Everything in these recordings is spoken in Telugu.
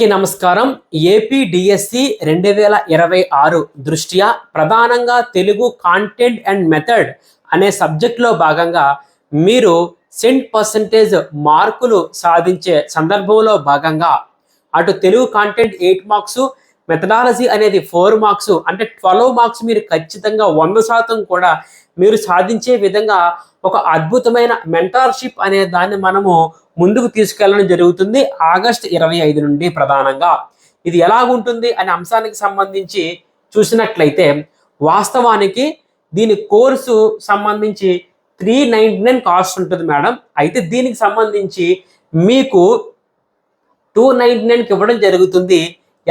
నమస్కారం. ఏపీ డిఎస్సి 2026 దృష్ట్యా ప్రధానంగా తెలుగు కాంటెంట్ అండ్ మెథడ్ అనే సబ్జెక్ట్లో భాగంగా మీరు సెంట్ పర్సంటేజ్ మార్కులు సాధించే సందర్భంలో భాగంగా అటు తెలుగు కాంటెంట్ 8 మార్క్స్, మెథడాలజీ అనేది 4 మార్క్స్, అంటే 12 మార్క్స్ మీరు ఖచ్చితంగా 100% కూడా మీరు సాధించే విధంగా ఒక అద్భుతమైన మెంటార్షిప్ అనే దాన్ని మనము ముందుకు తీసుకెళ్ళడం జరుగుతుంది ఆగస్టు 25 నుండి. ప్రధానంగా ఇది ఎలాగుంటుంది అనే అంశానికి సంబంధించి చూసినట్లయితే వాస్తవానికి దీని కోర్సు సంబంధించి 399 కాస్ట్ ఉంటుంది మేడం. అయితే దీనికి సంబంధించి మీకు 299కి ఇవ్వడం జరుగుతుంది.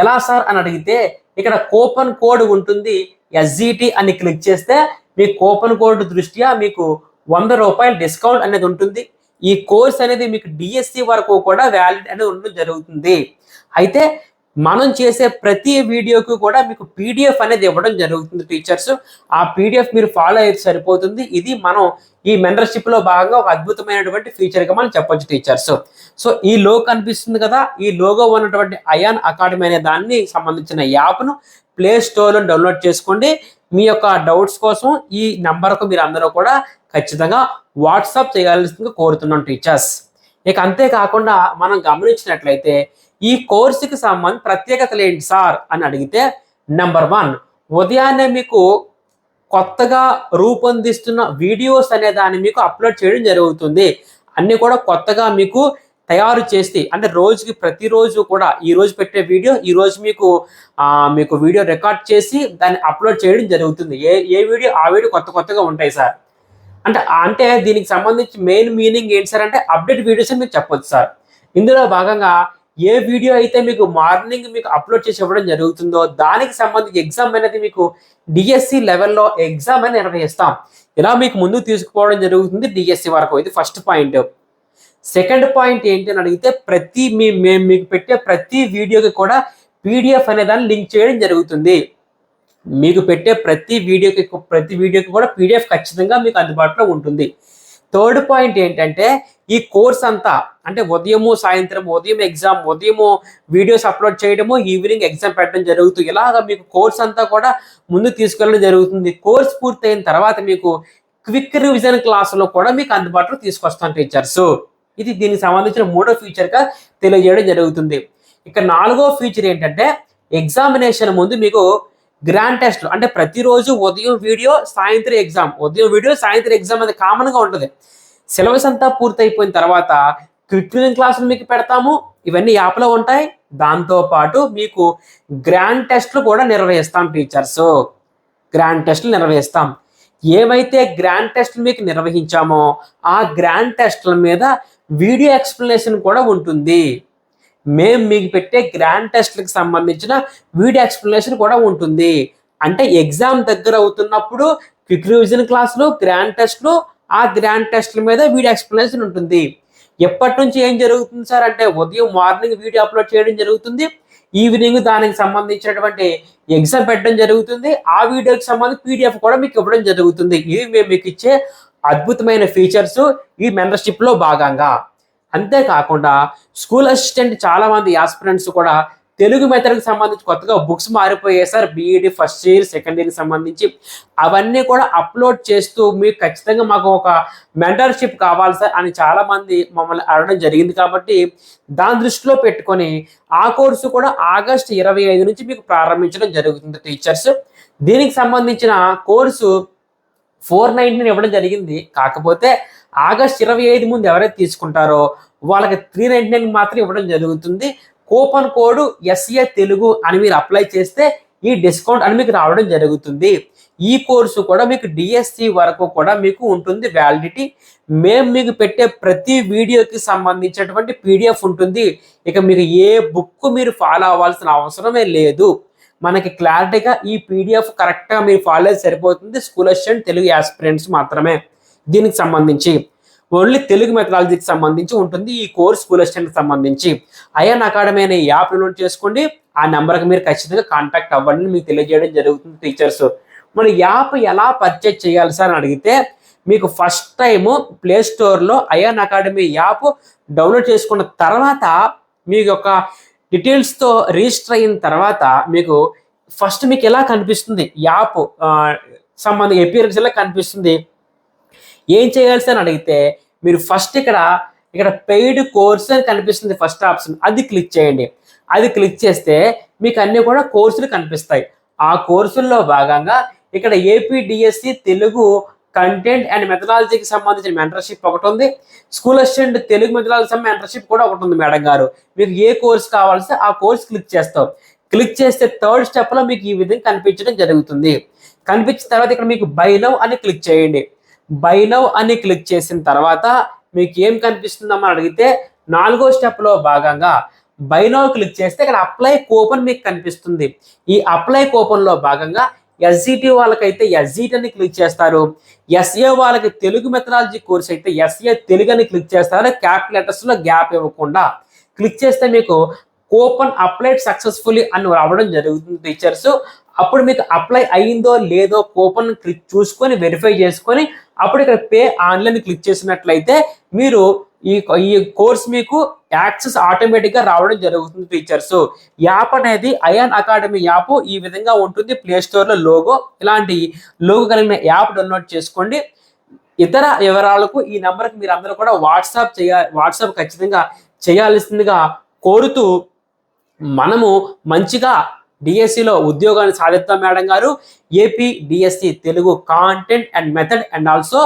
ఎలా సార్ అని అడిగితే ఇక్కడ కూపన్ కోడ్ ఉంటుంది, ఎస్జిటి అని క్లిక్ చేస్తే మీ కూపన్ కోడ్ దృష్ట్యా మీకు 100 రూపాయలు డిస్కౌంట్ అనేది ఉంటుంది. ఈ కోర్స్ అనేది మీకు డిఎస్సి వరకు కూడా వ్యాలిడ్ అనేది ఉండడం జరుగుతుంది. అయితే మనం చేసే ప్రతి వీడియోకి కూడా మీకు పీడిఎఫ్ అనేది ఇవ్వడం జరుగుతుంది టీచర్స్. ఆ పీడిఎఫ్ మీరు ఫాలో అయితే సరిపోతుంది. ఇది మనం ఈ మెంటర్షిప్లో భాగంగా ఒక అద్భుతమైనటువంటి ఫీచర్గా మనం చెప్పొచ్చు టీచర్స్. సో ఈ లోగో కనిపిస్తుంది కదా, ఈ లోగో ఉన్నటువంటి అయాన్ అకాడమీ అనే దాన్ని సంబంధించిన యాప్ను ప్లే స్టోర్లో డౌన్లోడ్ చేసుకోండి. మీ యొక్క డౌట్స్ కోసం ఈ నెంబర్కు మీరు అందరూ కూడా ఖచ్చితంగా వాట్సాప్ చేయాల్సిందిగా కోరుతున్నాం టీచర్స్. ఇక అంతేకాకుండా మనం గమనించినట్లయితే ఈ కోర్సుకి సంబంధించి ప్రత్యేకతలు ఏంటి సార్ అని అడిగితే, నెంబర్ 1, ఉదయాన్నే మీకు కొత్తగా రూపొందిస్తున్న వీడియోస్ అనే దాన్ని మీకు అప్లోడ్ చేయడం జరుగుతుంది. అన్నీ కూడా కొత్తగా మీకు తయారు చేసి, అంటే రోజుకి ప్రతిరోజు కూడా ఈ రోజు పెట్టే వీడియో ఈ రోజు మీకు వీడియో రికార్డ్ చేసి దాన్ని అప్లోడ్ చేయడం జరుగుతుంది. ఏ వీడియో ఆ వీడియో కొత్తగా ఉంటాయి సార్. అంటే దీనికి సంబంధించి మెయిన్ మీనింగ్ ఏంటి సార్ అంటే అప్డేట్ వీడియోస్ అని మీకు చెప్పొచ్చు సార్. ఇందులో భాగంగా ఏ వీడియో అయితే మీకు మార్నింగ్ మీకు అప్లోడ్ చేసి ఇవ్వడం జరుగుతుందో దానికి సంబంధించి ఎగ్జామ్ అనేది మీకు డిఎస్సి లెవెల్లో ఎగ్జామ్ అని నిర్వహిస్తాం. ఇలా మీకు ముందుకు తీసుకుపోవడం జరుగుతుంది డిఎస్సి వరకు. ఇది ఫస్ట్ పాయింట్. సెకండ్ పాయింట్ ఏంటి అని అడిగితే మేము మీకు పెట్టే ప్రతి వీడియోకి కూడా పీడిఎఫ్ అనే దాన్ని లింక్ చేయడం జరుగుతుంది. మీకు పెట్టే ప్రతి వీడియోకి కూడా పీడిఎఫ్ ఖచ్చితంగా మీకు అందుబాటులో ఉంటుంది. థర్డ్ పాయింట్ ఏంటంటే ఈ కోర్స్ అంతా అంటే ఉదయం ఎగ్జామ్, ఉదయము వీడియోస్ అప్లోడ్ చేయడము, ఈవినింగ్ ఎగ్జామ్ పెట్టడం జరుగుతుంది. ఇలాగా మీకు కోర్స్ అంతా కూడా ముందు తీసుకెళ్ళడం జరుగుతుంది. కోర్స్ పూర్తయిన తర్వాత మీకు క్విక్ రివిజన్ క్లాసులో కూడా మీకు అందుబాటులో తీసుకొస్తాం టీచర్స్. ఇది దీనికి సంబంధించిన 3వ ఫీచర్గా తెలియజేయడం జరుగుతుంది. ఇక 4వ ఫీచర్ ఏంటంటే ఎగ్జామినేషన్ ముందు మీకు గ్రాండ్ టెస్ట్లు, అంటే ప్రతిరోజు ఉదయం వీడియో సాయంత్రం ఎగ్జామ్, ఉదయం వీడియో సాయంత్రం ఎగ్జామ్ అనేది కామన్గా ఉంటుంది. సిలబస్ అంతా పూర్తయిపోయిన తర్వాత క్విక్ రివిజన్ క్లాసులు మీకు పెడతాము. ఇవన్నీ యాప్లో ఉంటాయి. దాంతోపాటు మీకు గ్రాండ్ టెస్ట్లు కూడా నిర్వహిస్తాం టీచర్స్. గ్రాండ్ టెస్ట్లు నిర్వహిస్తాం. ఏవైతే గ్రాండ్ టెస్ట్లు మీకు నిర్వహించామో ఆ గ్రాండ్ టెస్ట్ల మీద వీడియో ఎక్స్ప్లెనేషన్ కూడా ఉంటుంది. మేము మీకు పెట్టే గ్రాండ్ టెస్ట్లకు సంబంధించిన వీడియో ఎక్స్ప్లెనేషన్ కూడా ఉంటుంది. అంటే ఎగ్జామ్ దగ్గర అవుతున్నప్పుడు క్విక్ రివిజన్ క్లాసులు, గ్రాండ్ టెస్ట్లు, ఆ గ్రాండ్ టెస్ట్ల మీద వీడియో ఎక్స్ప్లెనేషన్ ఉంటుంది. ఎప్పటి నుంచి ఏం జరుగుతుంది సార్ అంటే ఉదయం మార్నింగ్ వీడియో అప్లోడ్ చేయడం జరుగుతుంది, ఈవినింగ్ దానికి సంబంధించినటువంటి ఎగ్జామ్ పెట్టడం జరుగుతుంది. ఆ వీడియోకి సంబంధించి పీడిఎఫ్ కూడా మీకు ఇవ్వడం జరుగుతుంది. ఇవి మేము మీకు ఇచ్చే అద్భుతమైన ఫీచర్స్ ఈ మెంటర్షిప్లో భాగంగా. అంతేకాకుండా స్కూల్ అసిస్టెంట్ చాలా మంది ఆస్పిరెంట్స్ కూడా తెలుగు మెథడ్కి సంబంధించి కొత్తగా బుక్స్ మారిపోయాయి sir, BEd first year second ఇయర్కి సంబంధించి అవన్నీ కూడా అప్లోడ్ చేస్తూ మీకు ఖచ్చితంగా మాకు ఒక మెంటర్షిప్ కావాలి సార్ అని చాలామంది మమ్మల్ని అడగడం జరిగింది. కాబట్టి దాని దృష్టిలో పెట్టుకొని ఆ కోర్సు కూడా ఆగస్టు 25 నుంచి మీకు ప్రారంభించడం జరుగుతుంది టీచర్స్. దీనికి సంబంధించిన కోర్సు 499 ఇవ్వడం జరిగింది. కాకపోతే ఆగస్టు 25 ముందు ఎవరైతే తీసుకుంటారో వాళ్ళకి 399 మాత్రం ఇవ్వడం జరుగుతుంది. కూపన్ కోడ్ ఎస్ఏ తెలుగు అని మీరు అప్లై చేస్తే ఈ డిస్కౌంట్ అని మీకు రావడం జరుగుతుంది. ఈ కోర్సు కూడా మీకు డిఎస్సి వరకు కూడా మీకు ఉంటుంది వ్యాలిడిటీ. మేము మీకు పెట్టే ప్రతి వీడియోకి సంబంధించినటువంటి పీడిఎఫ్ ఉంటుంది. ఇక మీకు ఏ బుక్ మీరు ఫాలో అవ్వాల్సిన అవసరమే లేదు. మనకి క్లారిటీగా ఈ పీడిఎఫ్ కరెక్ట్గా మీరు ఫాలో అయితే సరిపోతుంది. స్కూల్ అసిస్టెంట్ తెలుగు ఆస్పిరెంట్స్ మాత్రమే దీనికి సంబంధించి. ఓన్లీ తెలుగు మెథడాలజీకి సంబంధించి ఉంటుంది ఈ కోర్స్. స్కూల్ అసిస్టెంట్కి సంబంధించి అయాన్ అకాడమీ అనే యాప్ డౌన్లోడ్ చేసుకోండి. ఆ నెంబర్కి మీరు ఖచ్చితంగా కాంటాక్ట్ అవ్వండి, మీకు తెలియజేయడం జరుగుతుంది టీచర్స్. మన యాప్ ఎలా పర్చేజ్ చేయాలి సార్ అని అడిగితే మీకు ఫస్ట్ టైము ప్లే స్టోర్లో అయాన్ అకాడమీ యాప్ డౌన్లోడ్ చేసుకున్న తర్వాత మీకు ఒక డీటెయిల్స్తో రిజిస్టర్ అయిన తర్వాత మీకు ఫస్ట్ మీకు ఎలా కనిపిస్తుంది యాప్ సంబంధం అపియరెన్స్ ఎలా కనిపిస్తుంది. ఏం చేయాల్సి అని అడిగితే మీరు ఫస్ట్ ఇక్కడ పెయిడ్ కోర్స్ అని కనిపిస్తుంది ఫస్ట్ ఆప్షన్, అది క్లిక్ చేయండి. అది క్లిక్ చేస్తే మీకు అన్ని కూడా కోర్సులు కనిపిస్తాయి. ఆ కోర్సుల్లో భాగంగా ఇక్కడ ఏపీడిఎస్సి తెలుగు కంటెంట్ అండ్ మెథడాలజీకి సంబంధించిన మెంటర్షిప్ ఒకటి ఉంది. School assistant Telugu methodology mentorship కూడా ఒకటి ఉంది మేడం గారు. మీకు ఏ కోర్స్ కావాల్సి ఆ కోర్స్ క్లిక్ చేస్తాం. క్లిక్ చేస్తే థర్డ్ స్టెప్లో మీకు ఈ విధంగా కనిపించడం జరుగుతుంది. కనిపించిన తర్వాత ఇక్కడ మీకు బై నౌ అని క్లిక్ చేయండి. బై నౌ అని క్లిక్ చేసిన తర్వాత మీకు ఏం కనిపిస్తుందమ్మా అడిగితే 4వ స్టెప్లో భాగంగా బై నౌ క్లిక్ చేస్తే ఇక్కడ అప్లై కూపన్ మీకు కనిపిస్తుంది. ఈ అప్లై కూపన్లో భాగంగా ఎస్జిటి వాళ్ళకైతే ఎస్జిటి అని క్లిక్ చేస్తారు. ఎస్ఏ వాళ్ళకి తెలుగు మెథడాలజీ కోర్స్ అయితే ఎస్ఏ తెలుగు అని క్లిక్ చేస్తారు. క్యాపిటల్ లెటర్స్లో గ్యాప్ ఇవ్వకుండా క్లిక్ చేస్తే మీకు కూపన్ అప్లైడ్ సక్సెస్ఫుల్లీ అని రావడం జరుగుతుంది టీచర్స్. అప్పుడు మీకు అప్లై అయిందో లేదో కూపన్ క్లిక్ చూసుకొని వెరిఫై చేసుకొని అప్పుడు ఇక్కడ పే ఆన్లైన్ క్లిక్ చేసినట్లయితే మీరు ఈ కోర్స్ మీకు యాక్సెస్ ఆటోమేటిక్గా రావడం జరుగుతుంది టీచర్స్. యాప్ అనేది అయాన్ అకాడమీ యాప్ ఈ విధంగా ఉంటుంది. ప్లే స్టోర్లో లోగో ఇలాంటి లోగో కలిగిన యాప్ డౌన్లోడ్ చేసుకోండి. ఇతర వివరాలకు ఈ నెంబర్కి మీరు అందరూ కూడా వాట్సాప్ ఖచ్చితంగా చేయాల్సిందిగా కోరుతూ మనము మంచిగా డిఎస్సిలో ఉద్యోగాన్ని సాధిద్దాం మేడం గారు. AP DSC Telugu content and method and also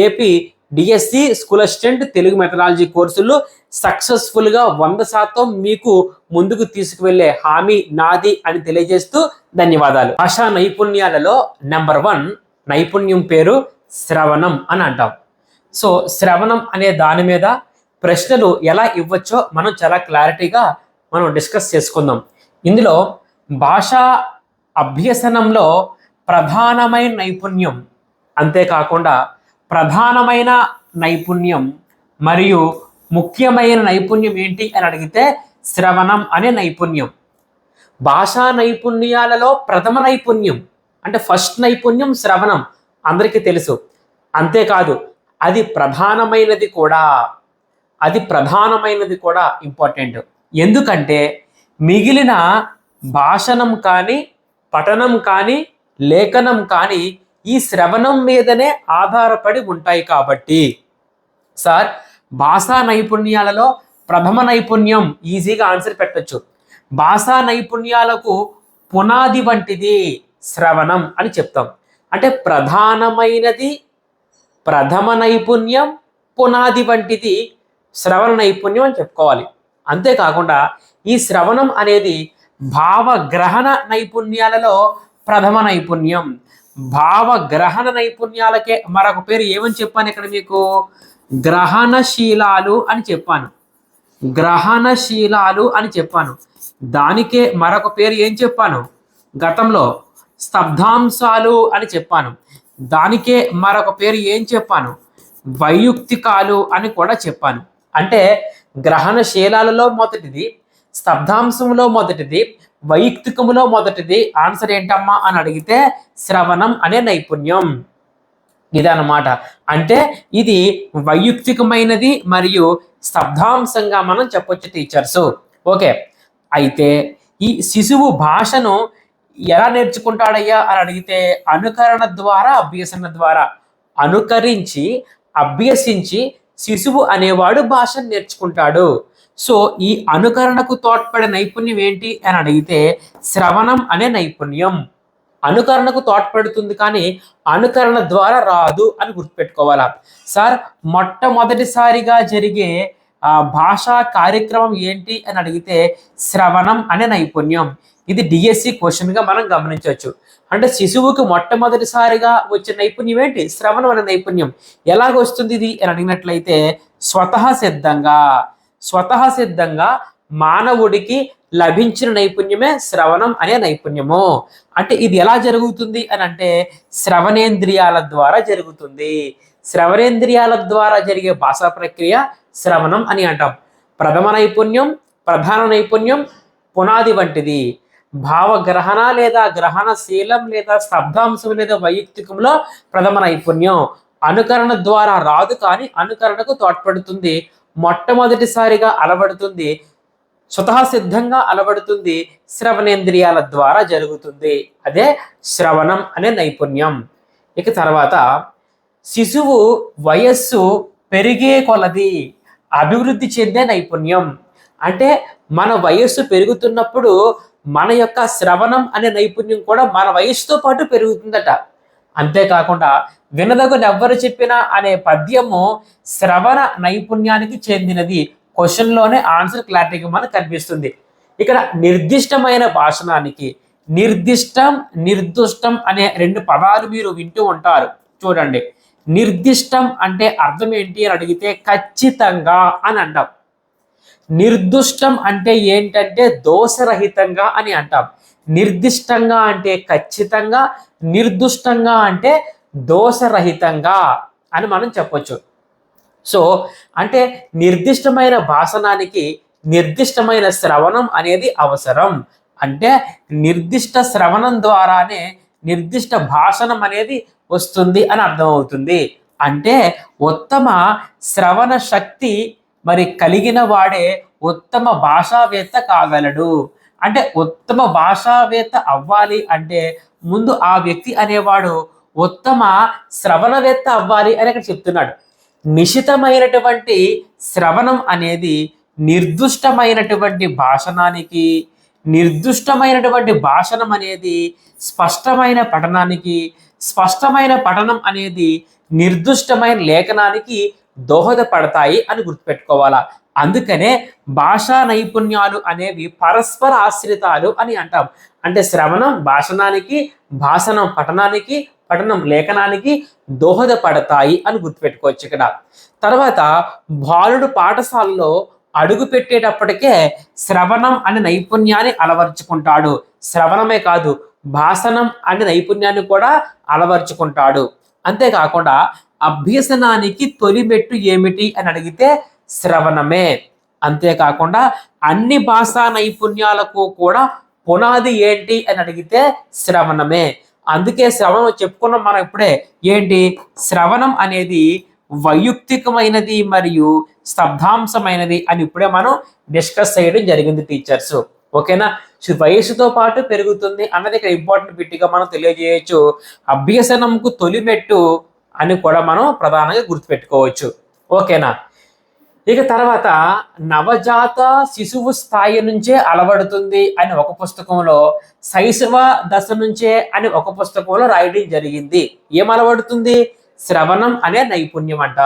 AP DSC school assistant Telugu methodology కోర్సులు సక్సెస్ఫుల్గా 100% మీకు ముందుకు తీసుకువెళ్లే హామీ నాది అని తెలియజేస్తూ ధన్యవాదాలు. భాషా నైపుణ్యాలలో నెంబర్ 1 నైపుణ్యం పేరు శ్రవణం అని అంటాం. సో శ్రవణం అనే దాని మీద ప్రశ్నలు ఎలా ఇవ్వచ్చో మనం చాలా క్లారిటీగా మనం డిస్కస్ చేసుకుందాం. ఇందులో భాషా అభ్యసనంలో ప్రధానమైన నైపుణ్యం, అంతేకాకుండా ప్రధానమైన నైపుణ్యం మరియు ముఖ్యమైన నైపుణ్యం ఏంటి అని అడిగితే శ్రవణం అనే నైపుణ్యం. భాషా నైపుణ్యాలలో ప్రథమ నైపుణ్యం అంటే ఫస్ట్ నైపుణ్యం శ్రవణం అందరికీ తెలుసు. అంతేకాదు అది ప్రధానమైనది కూడా ఇంపార్టెంట్. ఎందుకంటే మిగిలిన భాషణం కానీ పఠనం కానీ లేఖనం కానీ ఈ శ్రవణం మీదనే ఆధారపడి ఉంటాయి. కాబట్టి సార్ భాషా నైపుణ్యాలలో ప్రథమ నైపుణ్యం ఈజీగా ఆన్సర్ పెట్టచ్చు. భాషా నైపుణ్యాలకు పునాది వంటిది శ్రవణం అని చెప్తాం. అంటే ప్రధానమైనది ప్రథమ నైపుణ్యం, పునాది వంటిది శ్రవణ నైపుణ్యం అని చెప్పుకోవాలి. అంతేకాకుండా ఈ శ్రవణం అనేది భావగ్రహణ నైపుణ్యాలలో ప్రథమ నైపుణ్యం. భావగ్రహణ నైపుణ్యాలకే మరొక పేరు ఏమని చెప్పాను ఇక్కడ మీకు? గ్రహణశీలాలు అని చెప్పాను. గ్రహణశీలాలు అని చెప్పాను. దానికే మరొక పేరు ఏం చెప్పాను గతంలో? స్తబ్దాంశాలు అని చెప్పాను. దానికే మరొక పేరు ఏం చెప్పాను? వైయుక్తికాలు అని కూడా చెప్పాను. అంటే గ్రహణశీలాలలో మొదటిది, స్తబ్దాంశంలో మొదటిది, వైయుక్తికములో మొదటిది. ఆన్సర్ ఏంటమ్మా అని అడిగితే శ్రవణం అనే నైపుణ్యం ఇదన్నమాట. అంటే ఇది వైయుక్తికమైనది మరియు స్తబ్దాంశంగా మనం చెప్పొచ్చు టీచర్స్. ఓకే, అయితే ఈ శిశువు భాషను ఎలా నేర్చుకుంటాడయ్యా అని అడిగితే అనుకరణ ద్వారా, అభ్యసన ద్వారా. అనుకరించి అభ్యసించి శిశువు అనేవాడు భాషను నేర్చుకుంటాడు. సో ఈ అనుకరణకు తోడ్పడే నైపుణ్యం ఏంటి అని అడిగితే శ్రవణం అనే నైపుణ్యం. అనుకరణకు తోడ్పడుతుంది కానీ అనుకరణ ద్వారా రాదు అని గుర్తుపెట్టుకోవాలా. సార్ మొట్టమొదటిసారిగా జరిగే భాషా కార్యక్రమం ఏంటి అని అడిగితే శ్రవణం అనే నైపుణ్యం. ఇది డిఎస్సి క్వశ్చన్గా మనం గమనించవచ్చు. అంటే శిశువుకి మొట్టమొదటిసారిగా వచ్చే నైపుణ్యం ఏంటి? శ్రవణం అనే నైపుణ్యం. ఎలాగొస్తుంది ఇది అని అడిగినట్లయితే స్వతహా సిద్ధంగా మానవుడికి లభించిన నైపుణ్యమే శ్రవణం అనే నైపుణ్యము. అంటే ఇది ఎలా జరుగుతుంది అని అంటే శ్రవణేంద్రియాల ద్వారా జరుగుతుంది. శ్రవణేంద్రియాల ద్వారా జరిగే భాషా ప్రక్రియ శ్రవణం అని అంటాం. ప్రథమ నైపుణ్యం, ప్రధాన నైపుణ్యం, పునాది వంటిది. భావగ్రహణ లేదా గ్రహణశీలం లేదా స్తబ్దాంశం లేదా వైయక్తికంలో ప్రథమ నైపుణ్యం. అనుకరణ ద్వారా రాదు కానీ అనుకరణకు తోడ్పడుతుంది. మొట్టమొదటిసారిగా అలవడుతుంది. స్వతహా సిద్ధంగా అలవడుతుంది, శ్రవణేంద్రియాల ద్వారా జరుగుతుంది. అదే శ్రవణం అనే నైపుణ్యం. ఇక తర్వాత శిశువు వయస్సు పెరిగే కొలది అభివృద్ధి చెందే నైపుణ్యం. అంటే మన వయస్సు పెరుగుతున్నప్పుడు మన యొక్క శ్రవణం అనే నైపుణ్యం కూడా మన వయస్సుతో పాటు పెరుగుతుందట. అంతేకాకుండా వినదగునెవ్వరు చెప్పినా అనే పద్యము శ్రవణ నైపుణ్యానికి చెందినది. క్వశ్చన్లోనే ఆన్సర్ క్లారిటీగా మనకు కనిపిస్తుంది. ఇక్కడ నిర్దిష్టమైన భాషణానికి నిర్దిష్టం, నిర్దుష్టం అనే రెండు పదాలు మీరు వింటూ ఉంటారు. చూడండి, నిర్దిష్టం అంటే అర్థం ఏంటి అని అడిగితే ఖచ్చితంగా అని అంటాం. నిర్దుష్టం అంటే ఏంటంటే దోషరహితంగా అని అంటాం. నిర్దిష్టంగా అంటే ఖచ్చితంగా, నిర్దుష్టంగా అంటే దోషరహితంగా అని మనం చెప్పొచ్చు. సో అంటే నిర్దిష్టమైన భాషణానికి నిర్దిష్టమైన శ్రవణం అనేది అవసరం. అంటే నిర్దిష్ట శ్రవణం ద్వారానే నిర్దిష్ట భాషణం అనేది వస్తుంది అని అర్థమవుతుంది. అంటే ఉత్తమ శ్రవణ శక్తి మరి కలిగిన వాడే ఉత్తమ భాషావేత్త కాగలడు. అంటే ఉత్తమ భాషావేత్త అవ్వాలి అంటే ముందు ఆ వ్యక్తి అనేవాడు ఉత్తమ శ్రవణవేత్త అవ్వాలి అని అక్కడ చెప్తున్నాడు. నిశితమైనటువంటి శ్రవణం అనేది నిర్దుష్టమైనటువంటి భాషణానికి, నిర్దుష్టమైనటువంటి భాషణం అనేది స్పష్టమైన పఠనానికి, స్పష్టమైన పఠనం అనేది నిర్దుష్టమైన లేఖనానికి దోహదపడతాయి అని గుర్తుపెట్టుకోవాలా. అందుకనే భాషా నైపుణ్యాలు అనేవి పరస్పర ఆశ్రితాలు అని అంటాం. అంటే శ్రవణం భాషణానికి, భాషణం పఠనానికి, పఠనం లేఖనానికి దోహదపడతాయి అని గుర్తుపెట్టుకోవచ్చు. ఇక్కడ తర్వాత బాలుడు పాఠశాలలో అడుగు పెట్టేటప్పటికే శ్రవణం అనే నైపుణ్యాన్ని అలవర్చుకుంటాడు. శ్రవణమే కాదు, భాషణం అనే నైపుణ్యాన్ని కూడా అలవర్చుకుంటాడు. అంతేకాకుండా అభ్యసనానికి తొలి మెట్టు ఏమిటి అని అడిగితే శ్రవణమే. అంతేకాకుండా అన్ని భాషా నైపుణ్యాలకు కూడా పునాది ఏంటి అని అడిగితే శ్రవణమే. అందుకే శ్రవణం చెప్పుకున్నాం మనం ఇప్పుడే. ఏంటి శ్రవణం అనేది వైయక్తికమైనది మరియు స్తబ్దాంశమైనది అని ఇప్పుడే మనం డిస్కస్ చేయడం జరిగింది టీచర్స్. ఓకేనా? వయసుతో పాటు పెరుగుతుంది అన్నది ఇక్కడ ఇంపార్టెంట్ బిట్గా మనం తెలియజేయచ్చు. అభ్యసనంకు తొలిమెట్టు అని కూడా మనం ప్రధానంగా గుర్తుపెట్టుకోవచ్చు. ఓకేనా? ఇక తర్వాత నవజాత శిశువు స్థాయి నుంచే అలవడుతుంది అని ఒక పుస్తకంలో, శైశవ దశ నుంచే అని ఒక పుస్తకంలో రాయడం జరిగింది. ఏం అలవడుతుంది? శ్రవణం అనే నైపుణ్యం అంట.